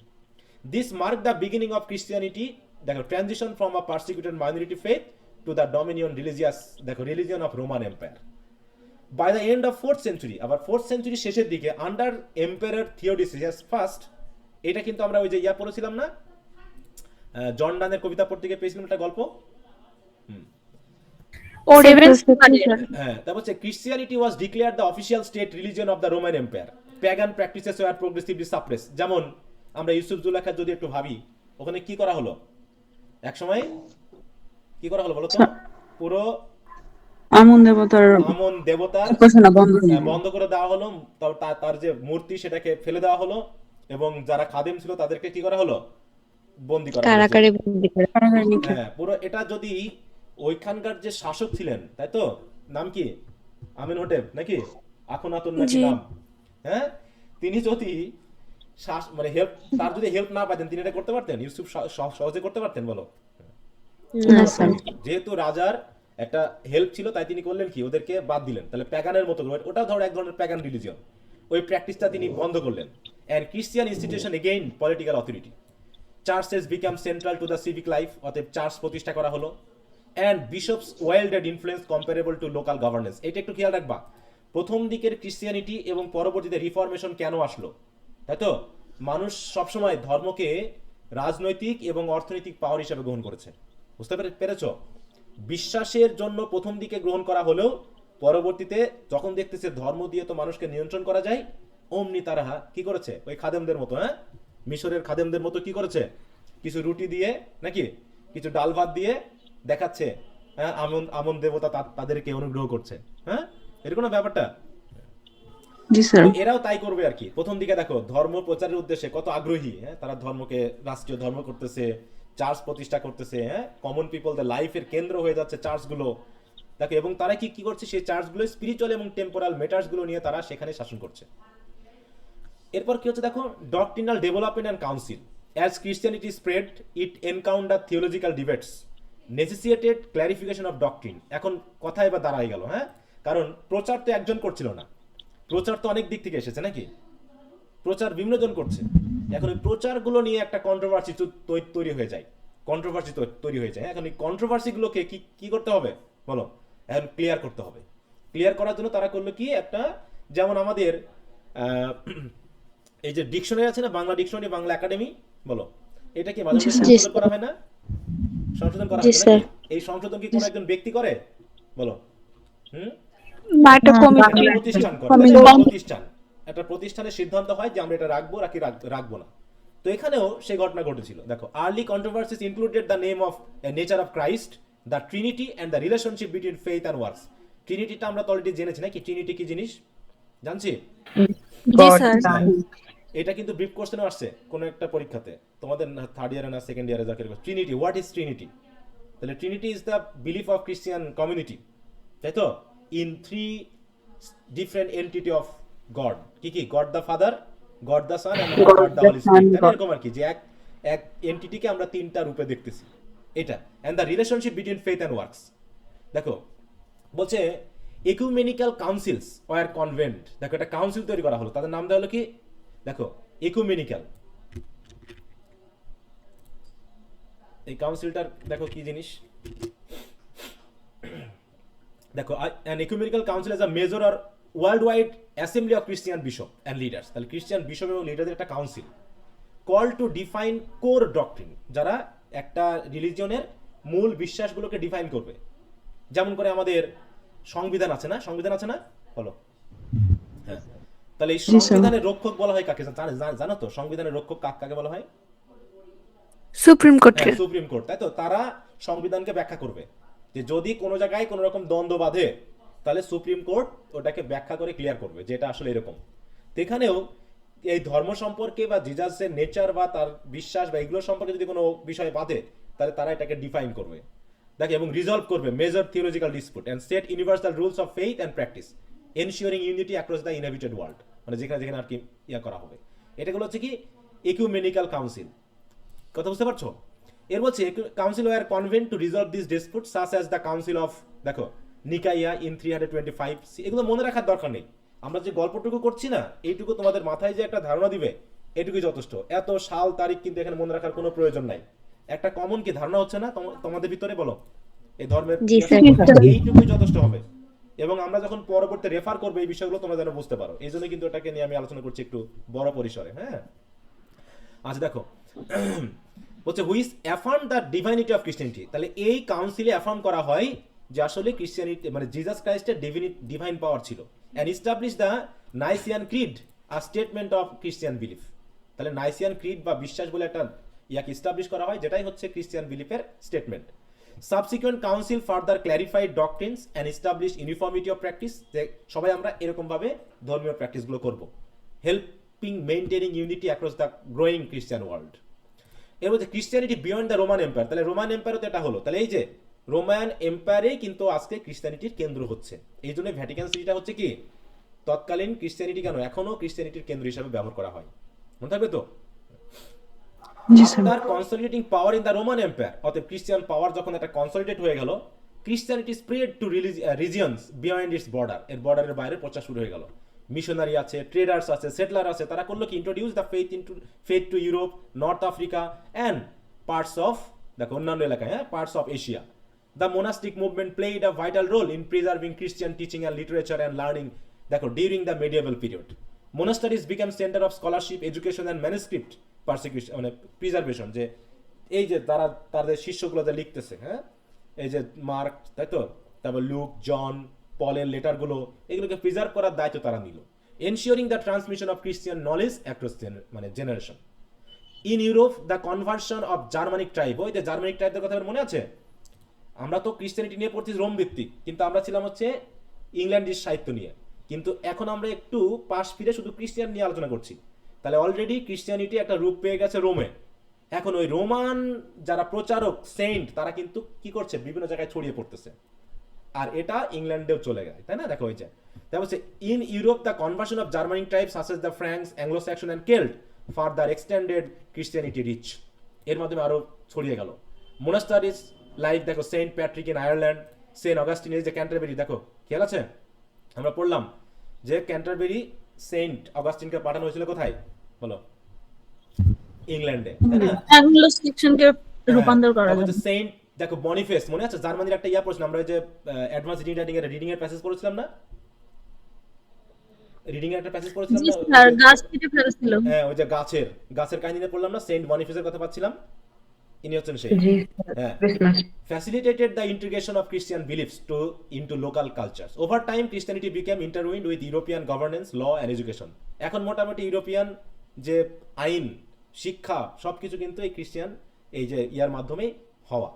This mark the beginning of Christianity, দেখো, transition from a persecuted minority faith to the dominion religion of Roman empire. By the end of 4th century, আবার 4th century শেষের দিকে, আন্ডার এম্পায়ার থিওডিসিয়াস ফার্স্ট, এটা কিন্তু আমরা ওই যে ইয়া পড়েছিলাম না, জন ডানের কবিতা পড়তে গিয়ে পেয়েছিলাম একটা গল্প। হ্যাঁ, তারপর হচ্ছে Christianity was declared the official state religion of the Roman empire. Pagan practices were progressively suppress. যেমন আমরা ইউসুফ জুলেখা যদি একটু ভাবি, ওখানে কি করা হলো এক সময়? কি করা হলো বলো তো? পুরো আমন দেবতার বন্ধ করে দেওয়া হলো। তার যে মূর্তি সেটাকে ফেলে দেওয়া হলো, এবং যারা খাদেম ছিল তাদেরকে কি করা হলো? বন্দী করা হলো। হ্যাঁ, পুরো এটা যদি ওইখানকার যে শাসক ছিলেন, তাই তো, নাম কি? আমেনহোটেপ নাকি আখনাতুন নাকি নাম? হ্যাঁ, তিনি যদি মানে তার যদি হেল্প না পাইতেন, তিনি এটা করতে পারতেন? ইউসুফ সহজে করতে পারতেন বলো? যেহেতু রাজার একটা হেল্প ছিল, তাই তিনি করলেন কি, ওদেরকে বাদ দিলেন। তাহলে প্যাগানের মতো, ওটা ধরো এক ধরনের প্যাগান রিলিজিয়ন, ওই প্র্যাকটিসটা তিনি বন্ধ করলেন। And Christian institution again political authority. Churches become central to the civic life, অতএব চার্চ প্রতিষ্ঠা করা হলো। And bishops wielded influence comparable to local governance. এটা একটু খেয়াল রাখবা, প্রথম দিকের ক্রিশ্চিয়ানিটি এবং পরবর্তীতে রিফরমেশন কেন আসলো, তাই তো? মানুষ সবসময় ধর্মকে রাজনৈতিক এবং অর্থনৈতিক পাওয়ার হিসেবে গ্রহণ করেছে, বুঝতে পেরেছ? বিশ্বাসের জন্য প্রথম দিকে গ্রহণ করা হলেও পরবর্তীতে যখন দেখতেছে ধর্ম দিয়ে তো মানুষকে নিয়ন্ত্রণ করা যায়, অমনি তারা কি করেছে, ওই খাদেমদের মতো, মিশরের খাদেমদের মতো কি করেছে, কিছু রুটি দিয়ে নাকি কিছু ডাল ভাত দিয়ে দেখাচ্ছে আমন আমন দেবতা তাদেরকে অনুগ্রহ করছে। এরকম না ব্যাপারটা? জি স্যার। তো এরাও তাই করবে আর কি। প্রথম দিকে দেখো ধর্ম প্রচারের উদ্দেশ্যে কত আগ্রহী, তারা ধর্মকে রাষ্ট্রীয় ধর্ম করতেছে, চার্চ প্রতিষ্ঠা করতেছে, কমন পিপলদের লাইফের কেন্দ্র হয়ে যাচ্ছে চার্চগুলো দেখো। এবং তারা কি করছে, সেই চার্চগুলো স্পিরিচুয়াল এবং টেম্পোরাল ম্যাটার্সগুলো নিয়ে তারা সেখানে শাসন করছে। এরপর কি হচ্ছে দেখো, doctrinal development and council. As Christianity spread, it encounter theological debates, necessitated clarification of doctrine. এখন কথা এবার দাঁড়াই গেল, কারণ প্রচার তো একজন করছিল না, প্রচার তো অনেক দিক থেকে এসেছে নাকি, প্রচার বিভিন্ন জন করছে। এখন ওই প্রচারগুলো নিয়ে একটা কন্ট্রোভার্সি তৈরি হয়ে যায়, এখন এই কন্ট্রোভার্সিগুলোকে কি করতে হবে বলো, এখন ক্লিয়ার করতে হবে। ক্লিয়ার করার জন্য তারা করলো কি, একটা যেমন আমাদের এই যে ডিকশনারি আছে না, বাংলা ডিকশনারি, বাংলা একাডেমি বলো, এটা কি মাঝে মাঝে সংশোধন করা হয় না? সংশোধন করা হয় নাকি? এই সংশোধন কি কোনো একজন ব্যক্তি করে বলো? একটা প্রতিষ্ঠানের সিদ্ধান্ত হয় যে আমরা এটা রাখবো নাকি রাখবো না। তো এখানেও সেই ঘটনা ঘটেছিল দেখো। Early controversies included the name of nature of Christ, the Trinity and the relationship between faith and works. ট্রিনিটিটা আমরা তো অলরেডি জেনেছি নাকি, ট্রিনিটি কি জিনিস জানছি? এটা কিন্তু ব্রিফ কোশ্চেনও আসছে কোন একটা পরীক্ষাতে, তোমাদের থার্ড ইয়ারে না সেকেন্ড ইয়ারে যাকে। Trinity, what is Trinity? তাহলে Trinity is the belief of Christian community, তাই তো, in three different entity of God. কি God the Father, God the Son and God the Holy Spirit. এরকম আর কি, যে এক এন্টিটিকে আমরা তিনটা রূপে দেখতেছি এটা। And the relationship between faith and works. দেখো বলছে ইকুমেনিক্যাল কাউন্সিলস ওয়ার কনভেন্ট। দেখো একটা কাউন্সিল তৈরি করা হলো, তাদের নাম দেওয়া হলো কি দেখো, ইকুমেনিক্যাল। এই কাউন্সিলটার দেখো কি জিনিস দেখো, an ecumenical council is a major or worldwide assembly of Christian bishop and leaders। তাহলে ক্রিশ্চিয়ান বিশপ এবং লিডারদের একটা council, call to define core doctrine, যারা একটা রিলিজিয়নের মূল বিশ্বাসগুলোকে ডিফাইন করবে। যেমন করে আমাদের সংবিধান আছে না, বলো, হ্যাঁ। তাহলে এই সংবিধানের রক্ষক বলা হয় কাকে, জানো তো? সংবিধানের রক্ষক কাকে বলা হয়? Supreme court. সুপ্রিম কোর্ট, তাই তো। তারা সংবিধানকে ব্যাখ্যা করবে, যে যদি কোনো জায়গায় কোনো রকম দ্বন্দ্ব বাঁধে তাহলে সুপ্রিম কোর্ট ওটাকে ব্যাখ্যা করে ক্লিয়ার করবে যে এটা আসলে এরকম। এখানেও এই ধর্ম সম্পর্কে বা জিজাসের নেচার বা তার বিশ্বাস বা এগুলো সম্পর্কে যদি কোনো বিষয় বাঁধে তাহলে তারা এটাকে ডিফাইন করবে দেখে, এবং রিজলভ করবে major theological dispute and set universal rules of faith and practice ensuring unity across the inhabited world. মানে যেখানে যেখানে আর কি করা হবে, এটাগুলো হচ্ছে কি ইকুমেনিক্যাল কাউন্সিল। কথা বুঝতে পারছো? এর বলছে council were convened to resolve this dispute such as the council of দেখো নিকাইয়া ইন 325 সি। এগুলো মনে রাখার দরকার নেই, আমরা যে গল্পটুকু করছি না এইটুকু তোমাদের মাথায় যে একটা ধারণা দিবে এটুকুই যথেষ্ট। এত সাল তারিখ কিন্তু এখানে মনে রাখার কোনো প্রয়োজন নাই। একটা কমন কি ধারণা হচ্ছে না তোমাদের ভিতরে বলো, এই ধর্মের এইটুকুই যথেষ্ট হবে। এবং আমরা যখন পরবর্তী রেফার করবো এই বিষয়গুলো তোমরা যেন বুঝতে পারো, এই জন্য কিন্তু এটাকে নিয়ে আমি আলোচনা করছি একটু বড় পরিসরে। হ্যাঁ, আচ্ছা দেখো বলছে which affirm the divinity of Christianity. তাহলে এই কাউন্সিলে অ্যাফার্ম করা হয় যে আসলে ক্রিশ্চিয়ানিটি মানে জিসাস ক্রাইস্টের ডিভাইন পাওয়ার ছিল, and establish the Nicene creed a statement of Christian belief. তাহলে নাইসিয়ান ক্রিড বা বিশ্বাস বলে একটা ইয়াকে ইস্টাবলিশ করা হয়, যেটাই হচ্ছে ক্রিশ্চিয়ান বিলিফের statement. Subsequent council further clarified doctrines and establish uniformity of practice, যে সবাই আমরা এরকম ভাবে ধর্মীয় প্র্যাকটিসগুলো করব, helping maintaining unity across the growing Christian world. এর মধ্যে Christianity beyond the Roman empire. তাহলে রোমান এম্পায়ারও তো এটা হলো, তাহলে এই যে রোমান এম্পায়ারেই কিন্তু আজকে ক্রিশ্চিয়ানিটির কেন্দ্র হচ্ছে। এই জন্য ভ্যাটিকান সিটিটা হচ্ছে কি তৎকালীন ক্রিশ্চিয়ানিটি কেন এখনো ক্রিশ্চিয়ানিটির কেন্দ্র হিসেবে ব্যবহার করা হয়, মনে থাকবে তো। After consolidating power in the Roman empire, অতএব ক্রিশ্চিয়ান পাওয়ার যখন একটা কনসলিডেট হয়ে গেল, Christianity spread to regions beyond its border, এর বর্ডারের বাইরে প্রচার শুরু হয়ে গেল। মিশনারি আছে, ট্রেডার্স আছে, সেটলার আছে, তারা করলো কি introduce the faith to Europe, North Africa and parts of দেখো অন্যান্য এলাকায়, parts of Asia. The monastic movement played a vital role in preserving Christian teaching and literature and learning দেখো during the medieval period. Monasteries became center of scholarship, education and manuscript persecution মানে preservation, যে এই যে তারা তাদের শিষ্যগুলো লিখতেছে, হ্যাঁ, এই যে মার্ক, তাই তো, তারপর লুক, জন, পলের লেটারগুলো, এগুলোকে প্রিজার্ভ করার দায়িত্ব তারা নিল। Ensuring the transmission of Christian knowledge across মানে generation. In Europe the conversion of Germanic tribe, ওই যে জার্মানিক ট্রাইবদের কথা মনে আছে? আমরা তো ক্রিশ্চিয়ানিটি নিয়ে পড়ছি রোম ভিত্তিক, কিন্তু আমরা ছিলাম হচ্ছে ইংল্যান্ডের সাহিত্য নিয়ে। কিন্তু এখন আমরা একটু পাশ ফিরে শুধু ক্রিশ্চিয়ান নিয়ে আলোচনা করছি। তাহলে অলরেডি ক্রিশ্চিয়ানিটি একটা রূপ পেয়ে গেছে রোমে। এখন ওই রোমান যারা প্রচারক সেন্ট, তারা কিন্তু কি করছে, বিভিন্ন জায়গায় ছড়িয়ে পড়তেছে, আর এটা ইংল্যান্ডেও চলে গেছে, তাই না? দেখো হয়েছে তাই বলছে in Europe the conversion of Germanic tribe such as the Franks, Anglo Saxon and Celt further extended Christianity reach, এর মাধ্যমে আরো ছড়িয়ে গেল। মোনাস্টারিজ লাইক দেখো Saint Patrick in Ireland, Saint Augustine এই যে ক্যান্টারবেরি, দেখো খেয়াল আছে আমরা পড়লাম যে ক্যান্টারবেরি সেন্ট অগাস্টিনকে পাঠানো হয়েছিল কোথায় বলো? ইংল্যান্ডে, তাই না? অ্যাংলো সেকশনকে রূপান্তর করা তারপর যাবে। হচ্ছে সেন্ট দেখো বনিফেস, মনে আছে জার্মানির একটা ইয়া পড়ছিলাম আমরা, ওই যে অ্যাডভান্স রিডিং এর প্যাসেজ পড়ছিলাম না? রিডিং এর একটা প্যাসেজ পড়ছিলাম জি না? স্যার, গাছ কেটে ফেলেছিল। হ্যাঁ, ওই যে গাছের কাহিনীতে পড়লাম না, সেন্ট বনিফেসের কথা পাচ্ছিলাম, ইনি হচ্ছেন সেই। হ্যাঁ, facilitated the integration of Christian beliefs into local cultures. Over time, Christianity became intertwined with European governance, law and education. এখন মোটামুটি ইউরোপিয়ান যে আইন, শিক্ষা সবকিছু কিন্তু এই ক্রিশ্চিয়ান এই যে ইয়ার মাধ্যমেই হওয়া।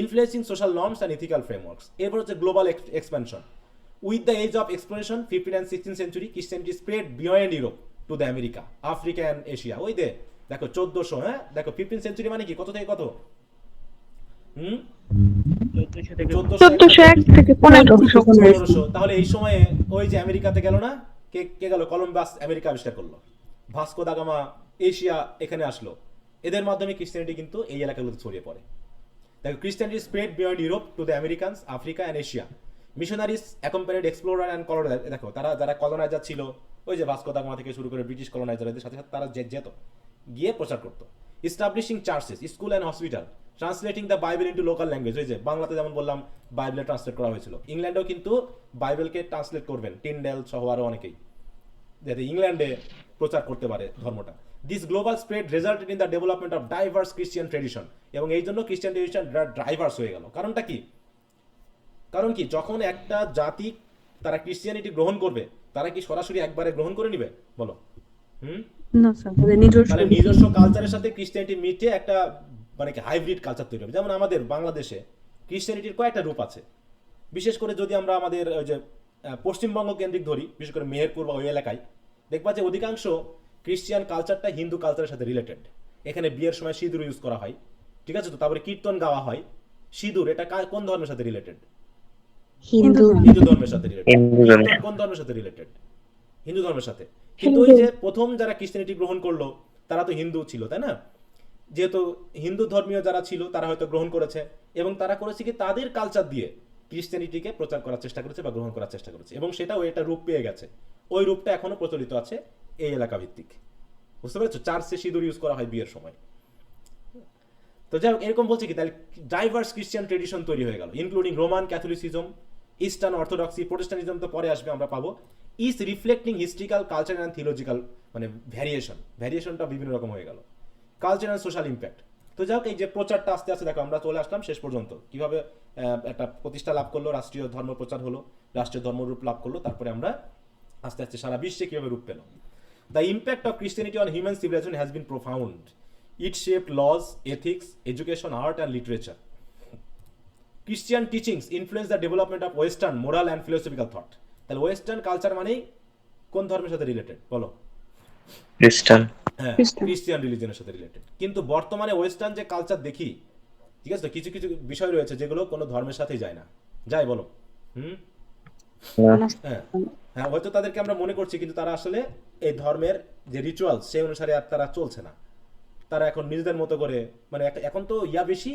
Influencing social norms and ethical frameworks. এরপর হচ্ছে global expansion. With the age of exploration 15th and 16th century, Christianity spread beyond Europe to the America, Africa and Asia. ওই দেখো 1400, হ্যাঁ দেখো 15th century মানে কি, কত থেকে কত? 1400 থেকে 1401 থেকে 1500। তাহলে এই সময়ে ওই যে আমেরিকাতে গেল না, কে গেল? কলম্বাস আমেরিকা আবিষ্কার করলো, ভাস্কো দা গামা এশিয়া এখানে আসলো, এদের মাধ্যমে ক্রিশ্চিয়ানিটি কিন্তু এই এলাকাগুলোতে ছড়িয়ে পড়ে। দেখো Christianity spread beyond Europe to the Americans, Africa and Asia. Missionaries accompanied explorer and colonizer, দেখো তারা যারা কলোনাইজার ছিল, ওই যে ভাস্কো দা গামা থেকে শুরু করে ব্রিটিশ কলোনাইজারদের সাথে সাথে তারা যেত, গিয়ে প্রচার করতো। Establishing churches, school and hospital, translating the Bible into local language. ওই যে বাংলাতে যেমন বললাম বাইবেলে ট্রান্সলেট করা হয়েছিল, ইংল্যান্ডেও কিন্তু বাইবেলকে ট্রান্সলেট করবেন টিন্ডেল সহ আরও অনেকেই, যাতে ইংল্যান্ডে প্রচার করতে পারে ধর্মটা। This global spread resulted in the development of diverse Christian tradition. এবং এই জন্য ক্রিশ্চিয়ান ট্রেডিশন ডাইভার্স হয়ে গেল। কারণটা কি? কারণ কি, যখন একটা জাতি তারা ক্রিশ্চিয়ানিটি গ্রহণ করবে, তারা কি সরাসরি একবারে গ্রহণ করে নিবে বলো? না স্যার, নিজস্ব তাহলে নিজস্ব কালচারের সাথে ক্রিশ্চিয়ানিটি মিটে একটা মানে কি হাইব্রিড কালচার তৈরি হবে। যেমন আমাদের বাংলাদেশে ক্রিশ্চিয়ানিটির কয়েকটা রূপ আছে। বিশেষ করে যদি আমরা আমাদের ওই যে পশ্চিমবঙ্গ কেন্দ্রিক ধরি, বিশেষ করে মেহেরপুর বা ওই এলাকায়, দেখবা যে অধিকাংশ ক্রিশ্চিয়ান কালচারটা হিন্দু কালচারের সাথে রিলেটেড। এখানে বিয়ের সময় সিঁদুর ইউজ করা হয়, ঠিক আছে তো? তারপরে কীর্তন গাওয়া হয়। সিঁদুর এটা কোন ধর্মের সাথে রিলেটেড? হিন্দু হিন্দু ধর্মের সাথে রিলেটেড। কোন ধর্মের সাথে রিলেটেড? হিন্দু ধর্মের সাথে। কিন্তু ওই যে প্রথম যারা ক্রিশ্চিয়ানিটি গ্রহণ করলো তারা তো হিন্দু ছিল, তাই না? যেহেতু হিন্দু ধর্মীয় যারা ছিল তারা হয়তো গ্রহণ করেছে, এবং তারা করেছে কি তাদের কালচার দিয়ে ক্রিশ্চিয়ানিটিকে প্রচার করার চেষ্টা করেছে বা গ্রহণ করার চেষ্টা করেছে, এবং সেটাও এটা রূপ পেয়ে গেছে। ওই রূপটা এখনো প্রচলিত আছে এই এলাকা ভিত্তিক, বুঝতে পেরেছো? চার্চে সিঁদুর ইউজ করা হয় বিয়ের সময়। তো যাই হোক, এরকম বলছে কি, তাহলে ডাইভার্স ক্রিশ্চিয়ান ট্রেডিশন তৈরি হয়ে গেল, including Roman Catholicism, Eastern Orthodoxy, Protestantism তো পরে আসবে, আমরা পাবো। Is reflecting historical, culture and theological মানে ভ্যারিয়েশনটা বিভিন্ন রকম হয়ে গেল। Culture and social impact. তো যাই হোক, এই যে প্রচারটা আস্তে আস্তে দেখো আমরা চলে আসলাম শেষ পর্যন্ত, কিভাবে একটা প্রতিষ্ঠা লাভ করলো, রাষ্ট্রীয় ধর্ম প্রচার হলো, রাষ্ট্রীয় ধর্মরূপ লাভ করলো, তারপরে আমরা আস্তে আস্তে সারা বিশ্বে কিভাবে রূপ পেল। The impact of Christianity on human civilization has been profound. It shaped laws, ethics, education, art and literature. Christian teachings influence the development of Western moral and philosophical thought. তাহলে ওয়েস্টার্ন কালচার মানেই কোন ধর্মের সাথে related বলো? খ্রিস্টান। হ্যাঁ, Christian রিলিজনের সাথে related. কিন্তু বর্তমানে ওয়েস্টার্ন যে কালচার দেখি, ঠিক আছে, কিছু কিছু বিষয় রয়েছে যেগুলো কোনো ধর্মের সাথেই যায় না, যাই বলো? হ্যাঁ হ্যাঁ, হয়তো তাদেরকে আমরা মনে করছি, কিন্তু তারা আসলে এই ধর্মের যে রিচুয়াল সেই অনুসারে আর তারা চলছে না। তারা এখন নিজেদের মতো করে, মানে এখন তো ইয়া বেশি,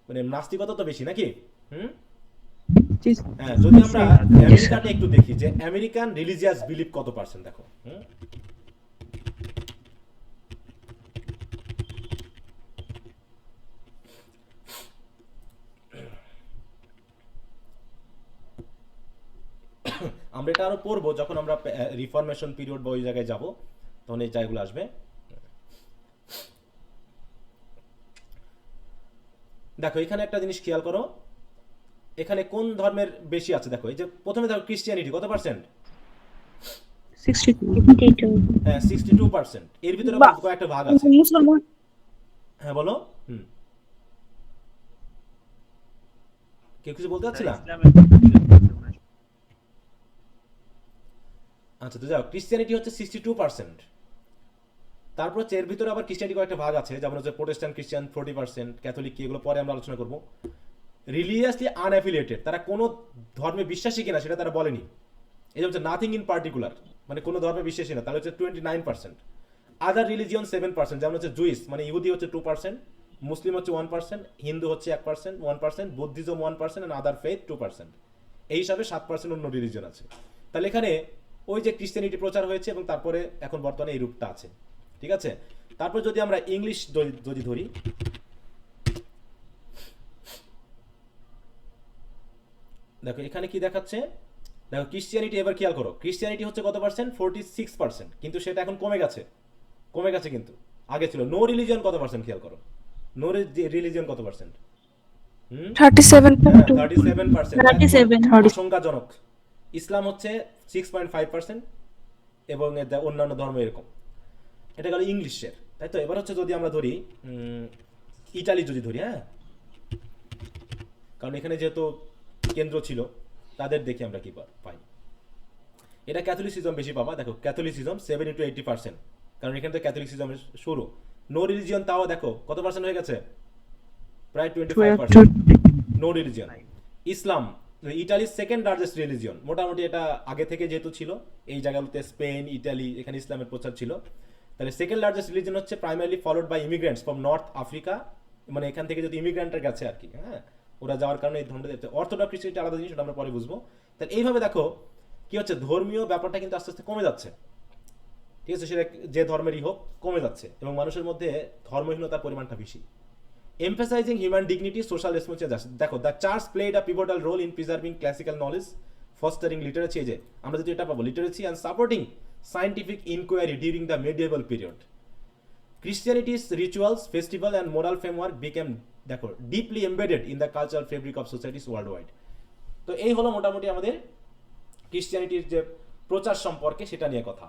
মানে নাস্তিকতা তো বেশি নাকি? হ্যাঁ, যদি আমরা আমেরিকাটা একটু দেখি যে আমেরিকান রিলিজিয়াস বিলিফ কত পার্সেন্ট, দেখো। আমরা এটা আরো পড়বো যখন আমরা রিফরমেশন পিরিয়ড বা ওই জায়গায় যাব, তখন এই জায়গাগুলো আসবে। দেখো এখানে একটা জিনিস খেয়াল করো, এখানে কোন ধর্মের বেশি আছে দেখো, এই যে প্রথমে দেখো ক্রিশ্চিয়ানিটি কত পার্সেন্ট? 62 হ্যাঁ 62%। এর ভিতরে আবার কয়েকটা ভাগ আছে। মুসলমান হ্যাঁ বলো। কেউ কিছু বলতে চাচ্ছিল? ইসলামের আচ্ছা তো যাও, ক্রিশ্চিয়ানিটি হচ্ছে 62%। তারপর হচ্ছে এর ভিতরে আবার ক্রিশ্চিয়ানিটি কয়েকটা ভাগ আছে, যেমন হচ্ছে প্রোটেস্ট্যান্ট ক্রিশ্চিয়ান 40%, ক্যাথলিক কি, এগুলো পরে আমরা আলোচনা করব। রিলিজিয়াসলি আনঅ্যাফিলিয়েটেড, তারা কোনো ধর্মে বিশ্বাসী কিনা সেটা তারা বলেনি। এই যে হচ্ছে নাথিং ইন পার্টিকুলার, মানে কোনো ধর্মে বিশ্বাসী না, তাহলে হচ্ছে 29%। আদার রিলিজিয়ন 7%, যেমন হচ্ছে জুইস মানে ইহুদি হচ্ছে 2%, মুসলিম হচ্ছে 1%, হিন্দু হচ্ছে 1%, বুদ্ধিজম 1%, and আদার ফেথ 2%। এই হিসাবে 7% অন্য রিলিজিয়ন আছে। তাহলে এখানে ওই যে ক্রিশ্চিয়ানিটি প্রচার হয়েছে এবং তারপরে এখন বর্তমানে এই রূপটা আছে, ঠিক আছে। তারপর যদি আমরা ইংলিশ যদি ধরি, দেখো এখানে কি দেখাচ্ছে, দেখো ক্রিশ্চিয়ানিটি, এবার খেয়াল করো, ক্রিশ্চিয়ানিটি হচ্ছে কত পার্সেন্ট? 46%, কিন্তু সেটা এখন কমে গেছে কিন্তু আগে ছিল। নো রিলিজিয়ন কত পার্সেন্ট খেয়াল করো, নো রিলিজিয়ন কত পার্সেন্ট? 37.2 37%, আশঙ্কাজনক। ইসলাম হচ্ছে 6.5% এবং অন্যান্য ধর্ম এরকম। এটা গেল ইংলিশের, তাই তো। এবার হচ্ছে যদি আমরা ধরি ইটালি যদি ধরি, হ্যাঁ, কারণ এখানে যেহেতু কেন্দ্র ছিল, তাদের দেখি আমরা কি পাই। এটা ক্যাথলিসিজম বেশি পাবা, দেখো ক্যাথলিসিজম 70 to 80%, কারণ এখানে তো ক্যাথলিসিজমের শুরু। নো রিলিজিয়ন তাও দেখো কত পার্সেন্ট হয়ে গেছে, প্রায় 25%। No religion. ইসলাম ইটালির সেকেন্ড লার্জেস্ট রিলিজিয়ন, মোটামুটি এটা আগে থেকে যেহেতু ছিল এই জায়গাগুলোতে, স্পেন, ইটালি, এখানে ইসলামের প্রচার ছিল, তাহলে সেকেন্ড লার্জেস্ট রিলিজিয়ন হচ্ছে, primarily followed by immigrants from North Africa, মানে এখান থেকে যদি ইমিগ্রেন্টের কাছে আর কি, হ্যাঁ, ওরা যাওয়ার কারণে এই ধর্মটা। অর্থোডক্স ক্রিশ্চিয়ানিটি আলাদা জিনিস, আমরা পরে বুঝবো। তাহলে এইভাবে দেখো কি হচ্ছে, ধর্মীয় ব্যাপারটা কিন্তু আস্তে আস্তে কমে যাচ্ছে, ঠিক আছে, সেটা যে ধর্মেরই হোক কমে যাচ্ছে, এবং মানুষের মধ্যে ধর্মহীনতার পরিমাণটা বেশি। Emphasizing human dignity, social responsibility. দেখো, the church played a pivotal role in preserving classical knowledge, fostering literacy, যে আমরা যদি এটা পাবো, literacy, and supporting scientific inquiry during the medieval period. Christianity's rituals, festival, and moral framework became, দেখো, deeply embedded in the cultural fabric of societies worldwide. তো এই হলো মোটামুটি আমাদের ক্রিশ্চিয়ানিটির যে প্রচার সম্পর্কে সেটা নিয়ে কথা।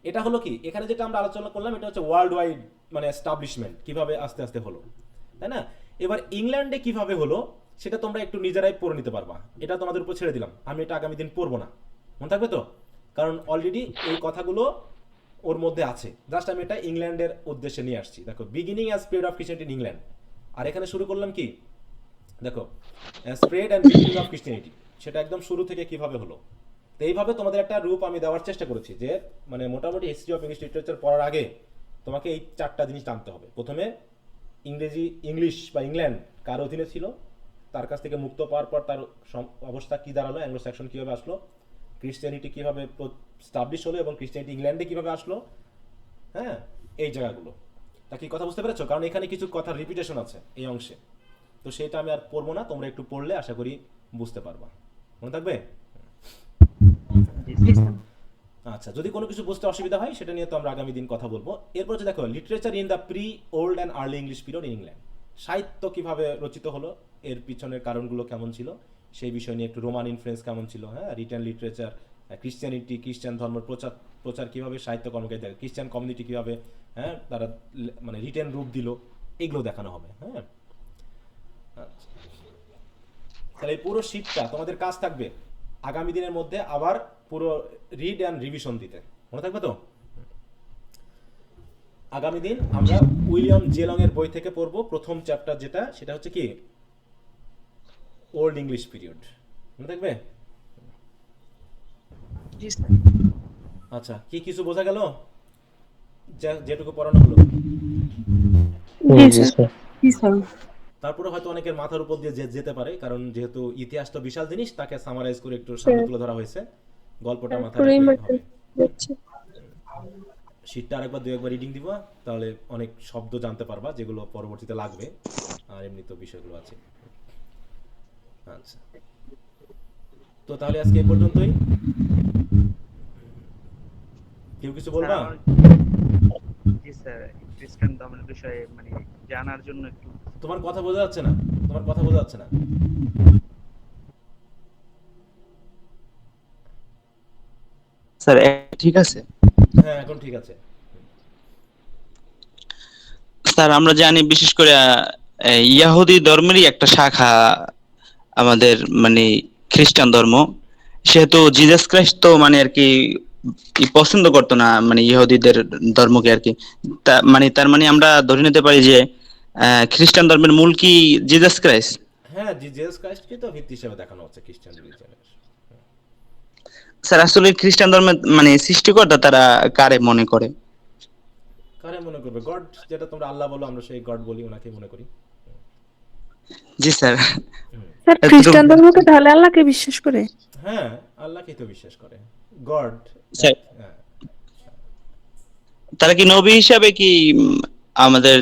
এটা হলো কি, এখানে যেটা আমরা আলোচনা করলাম এটা হচ্ছে ওয়ার্ল্ড ওয়াইড, মানে এস্টাবলিশমেন্ট কিভাবে আস্তে আস্তে হলো, তাই না। এবার ইংল্যান্ডে কিভাবে হলো সেটা তোমরা একটু নিজেরাই পড়ে নিতে পারবা, এটা তোমাদের উপর ছেড়ে দিলাম, আমি এটা আগামী দিন পড়বো না, মনে থাকবে তো, কারণ অলরেডি এই কথাগুলো ওর মধ্যে আছে। জাস্ট আমি এটা ইংল্যান্ডের উদ্দেশ্যে নিয়ে আসছি। দেখো, beginning as spread of Christianity in England, আর এখানে শুরু করলাম কি, দেখো spread and beginning of Christianity, সেটা একদম শুরু থেকে কিভাবে হলো। তো এইভাবে তোমাদের একটা রূপ আমি দেওয়ার চেষ্টা করেছি, যে মানে মোটামুটি হিস্ট্রি অফ ইংলিশ লিটারেচার পড়ার আগে তোমাকে এই 4টা জিনিস জানতে হবে। প্রথমে ইংলিশ বা ইংল্যান্ড কার অধীনে ছিল, তার কাছ থেকে মুক্ত পাওয়ার পর তার অবস্থা কি দাঁড়ালো, অ্যাংলো স্যাকশন কীভাবে আসলো, ক্রিশ্চিয়ানিটি কীভাবে স্টাবলিশ হলো, এবং ক্রিশ্চিয়ানিটি ইংল্যান্ডে কীভাবে আসলো, হ্যাঁ, এই জায়গাগুলো। তা কি কথা বুঝতে পেরেছো? কারণ এখানে কিছু কথা রিপিটেশন আছে এই অংশে, তো সেটা আমি আর পড়বো না, তোমরা একটু পড়লে আশা করি বুঝতে পারবা, মনে থাকবে। আচ্ছা, যদি কোনো কিছু বুঝতে অসুবিধা হয় সেটা নিয়ে তো আমরা আগামী দিন কথা বলবো। এরপর হচ্ছে দেখো, literature in the pre old and early English period in England, সাহিত্য কিভাবে রচিত হলো, এর পিছনের কারণগুলো কেমন ছিল সেই বিষয় নিয়ে একটু, রোমান ইনফ্লুয়েন্স কেমন ছিল, হ্যাঁ, রিটেন লিটারেচার, ক্রিশ্চিয়ানিটি, খ্রিস্টান ধর্মের প্রচার কিভাবে সাহিত্য কর্মকে দেখে, খ্রিস্টান কমিউনিটি কিভাবে, হ্যাঁ, তারা মানে রিটেন রূপ দিল, এগুলো দেখানো হবে, হ্যাঁ। আচ্ছা, তাহলে এই পুরো শীটটা তোমাদের কাজ থাকবে আগামী দিনের মধ্যে আবার পুরো রিড অ্যান্ড রিভিশন দিতে, মনে থাকবে তো। আগামী দিন আমরা উইলিয়াম জেলং এর বই থেকে পড়বো প্রথম চ্যাপ্টার, যেটা সেটা হচ্ছে কি ওল্ড ইংলিশ পিরিয়ড, মনে থাকবে। আচ্ছা, কি কিছু বোঝা গেল যেটুকু পড়ানো হলো? তারপরে হয়তো অনেকের মাথার উপর দিয়ে যেতে পারে, কারণ যেহেতু ইতিহাস তো বিশাল জিনিস, তাকে সামারাইজ করে একটু সামনে তুলে ধরা হয়েছে, গল্পটা মাথায় রাখতে হবে। শীটটা আরেকবার 2-1বার রিডিং দিব, তাহলে অনেক শব্দ জানতে পারবা যেগুলো পরবর্তীতে লাগবে, আর এমনি তো বিষয়গুলো আছে। আচ্ছা, তো তাহলে আজকে এই পর্যন্তই। কেউ কিছু বলবা? জি স্যার, খ্রিস্টান ধর্মের বিষয়ে মানে জানার জন্য একটু। তোমার কথা বোঝা যাচ্ছে না, তোমার কথা বোঝা যাচ্ছে না। স্যার ঠিক আছে হ্যাঁ এখন ঠিক আছে। স্যার আমরা জানি বিশেষ করে ইয়াহুদি ধর্মেরই একটা শাখা আমাদের মানে খ্রিস্টান ধর্ম, সেহেতু জিজাস ক্রাইস্ট তো মানে আর কি পছন্দ করতো না মানে ইহুদিদের ধর্মকে আর কি। মানে তার মানে আমরা ধরে নিতে পারি যে খ্রিস্টান ধর্মের মূল কি জিজাস ক্রাইস্ট? হ্যাঁ জিসাস ক্রাইস্টকে তো ভিত্তি হিসেবে দেখানো হচ্ছে খ্রিস্টান রিলিজিয়নের। স্যার আসলে খ্রিস্টান ধর্মের মানে সৃষ্টিকর্তা তারা কারে মনে করে? কারে মনে করবে? গড, যেটা তোমরা আল্লাহ বলো, আমরা সেই গড বলি, ওনাকে মনে করি। জি স্যার। স্যার খ্রিস্টান ধর্মকে তাহলে আল্লাহকে বিশ্বাস করে? হ্যাঁ আল্লাহকেই তো বিশ্বাস করে, গড। স্যার হ্যাঁ তারা কি নবী হিসাবে কি আমাদের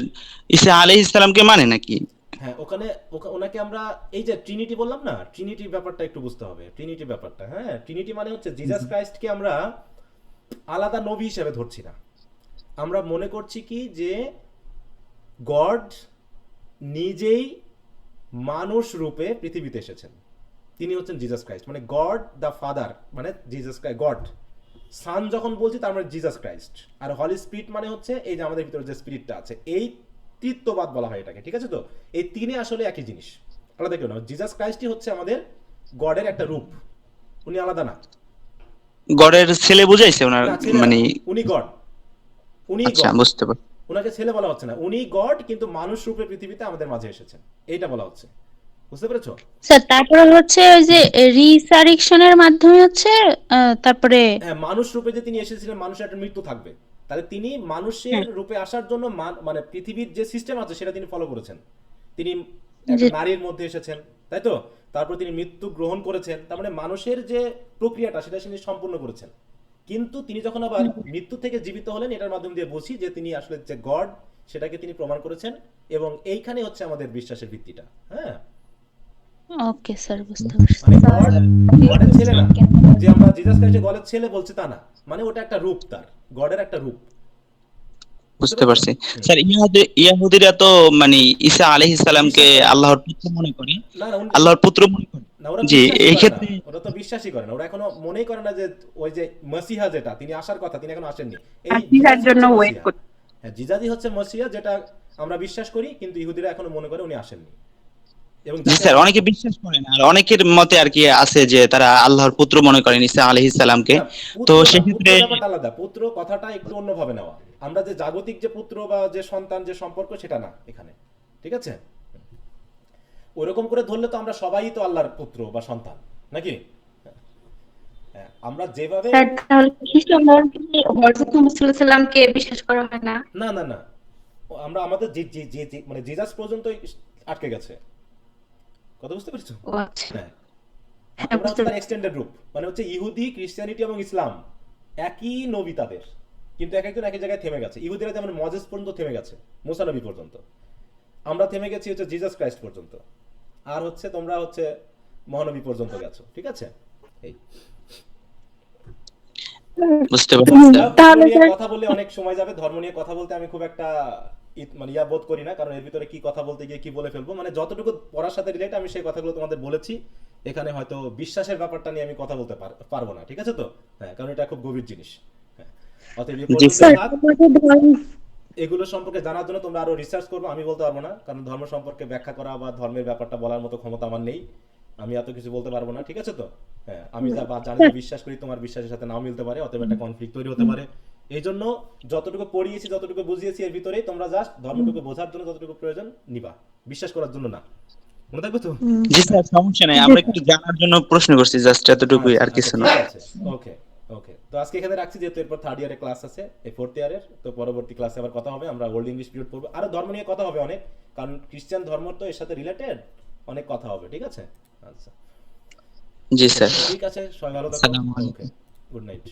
ঈসা আলাইহিস সালামকে মানে নাকি? হ্যাঁ ওখানে ওনাকে আমরা এই যে ট্রিনিটি বললাম না, ট্রিনিটি ব্যাপারটা একটু বুঝতে হবে। ট্রিনিটি ব্যাপারটা, হ্যাঁ ট্রিনিটি মানে হচ্ছে জিসাস ক্রাইস্টকে আমরা আলাদা নবী হিসেবে ধরছি না। আমরা মনে করছি কি যে গড নিজেই মানুষ রূপে পৃথিবীতে এসেছেন, তিনি হচ্ছেন জিসাস ক্রাইস্ট। মানে গড দ্য ফাদার মানে জিসাস ক্রাইস্ট, গড সান যখন বলছি তার মানে জিসাস ক্রাইস্ট। আর হলি স্পিরিট মানে হচ্ছে এই যে আমাদের ভিতরে যে স্পিরিটটা আছে, এই তৃত্ববাদ বলা হয় এটাকে, ঠিক আছে? তো এই তিনে আসলে একই জিনিস, আলাদা কেউ না। জিসাস ক্রাইস্টই হচ্ছে আমাদের গডের একটা রূপ, উনি আলাদা না। গডের ছেলে বুঝাইছে ওনার না, ছেলে না, মানে? উনি গড, উনি আচ্ছা গড। বুঝতে পারছি। ওনাকে ছেলে বলা হচ্ছে না, উনি গড কিন্তু মানুষ রূপে পৃথিবীতে আমাদের মাঝে এসেছেন, এইটা বলা হচ্ছে। বুঝতে পেরেছো? স্যার তারপরে হচ্ছে ওই যে রিসারেকশনের মাধ্যমে হচ্ছে তারপরে হ্যাঁ মানুষ রূপে যে তিনি এসেছিলেন, মানুষের একটা মৃত্যু থাকবে, তাহলে তিনি মানুষের রূপে আসার জন্য মানে পৃথিবীর যে সিস্টেম আছে সেটা তিনি ফলো করেছেন। তিনি একটা নারীর মধ্যে এসেছেন, তাই তো? তারপর তিনি মৃত্যু গ্রহণ করেছেন, তার মানে মানুষের যে প্রক্রিয়াটা সেটা তিনি সম্পূর্ণ করেছেন। কিন্তু তিনি যখন আবার মৃত্যু থেকে জীবিত হলেন, এটার মাধ্যম দিয়ে বুঝি যে তিনি আসলে যে গড সেটাকে তিনি প্রমাণ করেছেন। এবং এইখানে হচ্ছে আমাদের বিশ্বাসের ভিত্তিটা। হ্যাঁ ওকে স্যার বুঝতে পারছি। মানে গড গডের ছেলে না, যে আমরা জিসাস ক্রাইস্টকে গডের ছেলে বলছি তা না, মানে ওটা একটা রূপ, তার গডের একটা রূপ। বুঝতে পারছি স্যার। ইয়াহুদিরা তো মানে ঈসা আলাইহিস সালামকে আল্লাহর পুত্র মনে করে, না না আল্লাহর পুত্র মনে করে। না, ওরা জি বিশ্বাসই এই করে ক্ষেত্রে না, ওরা তো বিশ্বাসই করে না, ওরা এখনো মনেই করে না যে ওই যে মসিহা যেটা তিনি আসার কথা তিনি এখনো আসেননি। এই মসিহার জন্য হচ্ছে ওয়েট মসিহা। করতে। হ্যাঁ জিজাদি হচ্ছে মসিহা, যেটা আমরা বিশ্বাস করি, কিন্তু ইহুদিরা এখনো মনে করে উনি আসেননি। এবং জি স্যার, অনেকে বিশ্বাস করে না, আর অনেকের মতে আর কি আছে যে তারা আল্লাহর পুত্র মনে করেন ঈসা আলাইহিস সালামকে। তো সেক্ষেত্রে ব্যাপারটা আলাদা, পুত্র কথাটা একটু অন্যভাবে নেওয়া। আমরা যে জাগতিক যে পুত্র বা যে সন্তান যে সম্পর্ক সেটা না এখানে, ঠিক আছে? ওরকম করে ধরলে তো আমরা সবাই তো আল্লাহর পুত্র বা সন্তান, নাকি? হ্যাঁ আমরা যেভাবে স্যার তাহলে খ্রিস্টান ধর্মে হযরত মুহাম্মদ সাল্লাল্লাহু আলাইহি সাল্লামকে বিশ্বাস করা হয় না? না না না, আমরা আমাদের মানে জিজাস পর্যন্ত আটকে গেছে। কথা বুঝতে পেরেছো? ও আচ্ছা। হ্যাঁ আমরা হচ্ছে তার এক্সটেন্ডেড রূপ, মানে হচ্ছে ইহুদি, ক্রিশ্চিয়ানিটি এবং ইসলাম একই নবী তাদের, কিন্তু এক একজন এক এক জায়গায় থেমে গেছে। ইহুদিরা যেমন মজেস পর্যন্ত থেমে গেছে, মুসা নবী পর্যন্ত, আমরা থেমে গেছি হচ্ছে জিসাস ক্রাইস্ট পর্যন্ত, আর হচ্ছে তোমরা হচ্ছে মহানবী পর্যন্ত গেছো, ঠিক আছে? এই বুঝতে পারছি স্যার। ধর্ম নিয়ে কথা বললে অনেক সময় যাবে। ধর্ম নিয়ে কথা বলতে আমি খুব একটা মানে বোধ করি না, কারণ এর ভিতরে কি কথা বলতে গিয়ে কি বলে ফেলবো। মানে যতটুকু পড়ার সাথে রিলেট আমি সেই কথাগুলো তোমাদের বলেছি। এখানে হয়তো বিশ্বাসের ব্যাপারটা নিয়ে আমি কথা বলতে পারবো না, ঠিক আছে তো? হ্যাঁ কারণ এটা খুব গভীর জিনিস। হ্যাঁ অতএব এই পর্যন্ত থাক। এগুলো সম্পর্কে জানার জন্য তোমরা আরো রিসার্চ করবে, আমি বলতে পারবো না, কারণ ধর্ম সম্পর্কে ব্যাখ্যা করা বা ধর্মের ব্যাপারটা বলার মতো ক্ষমতা আমার নেই, আমি এত কিছু বলতে পারবো না, ঠিক আছে তো? হ্যাঁ আমি যা জানি বিশ্বাস করি তোমার বিশ্বাসের সাথে নাও মিলতে পারে, অতএব একটা কনফ্লিক্ট তৈরি হতে পারে। এই জন্য যতটুকু পড়িয়েছি যতটুকু বুঝিয়েছি এর ভিতরেই তোমরা জাস্ট ধর্মটুকু বোঝার জন্য যতটুকু প্রয়োজন নিবা, বিশ্বাস করার জন্য না। মনে থাকবে তো? জি স্যার সমস্যা নাই, আমরা একটু জানার জন্য প্রশ্ন করছি, জাস্ট এতটুকুই, আর কিছু না। ঠিক আছে, ওকে ওকে। তো আজকে এখানে রাখছি, যেহেতু এরপর থার্ড ইয়ারের ক্লাস আছে, এই ফোর্থ ইয়ারের। তো পরবর্তী ক্লাসে আবার কথা হবে, আমরা ওল্ড ইংলিশ পিরিয়ড পড়বো, আরো ধর্ম নিয়ে কথা হবে অনেক, কারণ খ্রিস্টান ধর্ম তো এর সাথে রিলেটেড, অনেক কথা হবে, ঠিক আছে? আচ্ছা জি স্যার। ঠিক আছে, সবাই ভালো থাকো। আসসালামু আলাইকুম। ওকে, গুড নাইট।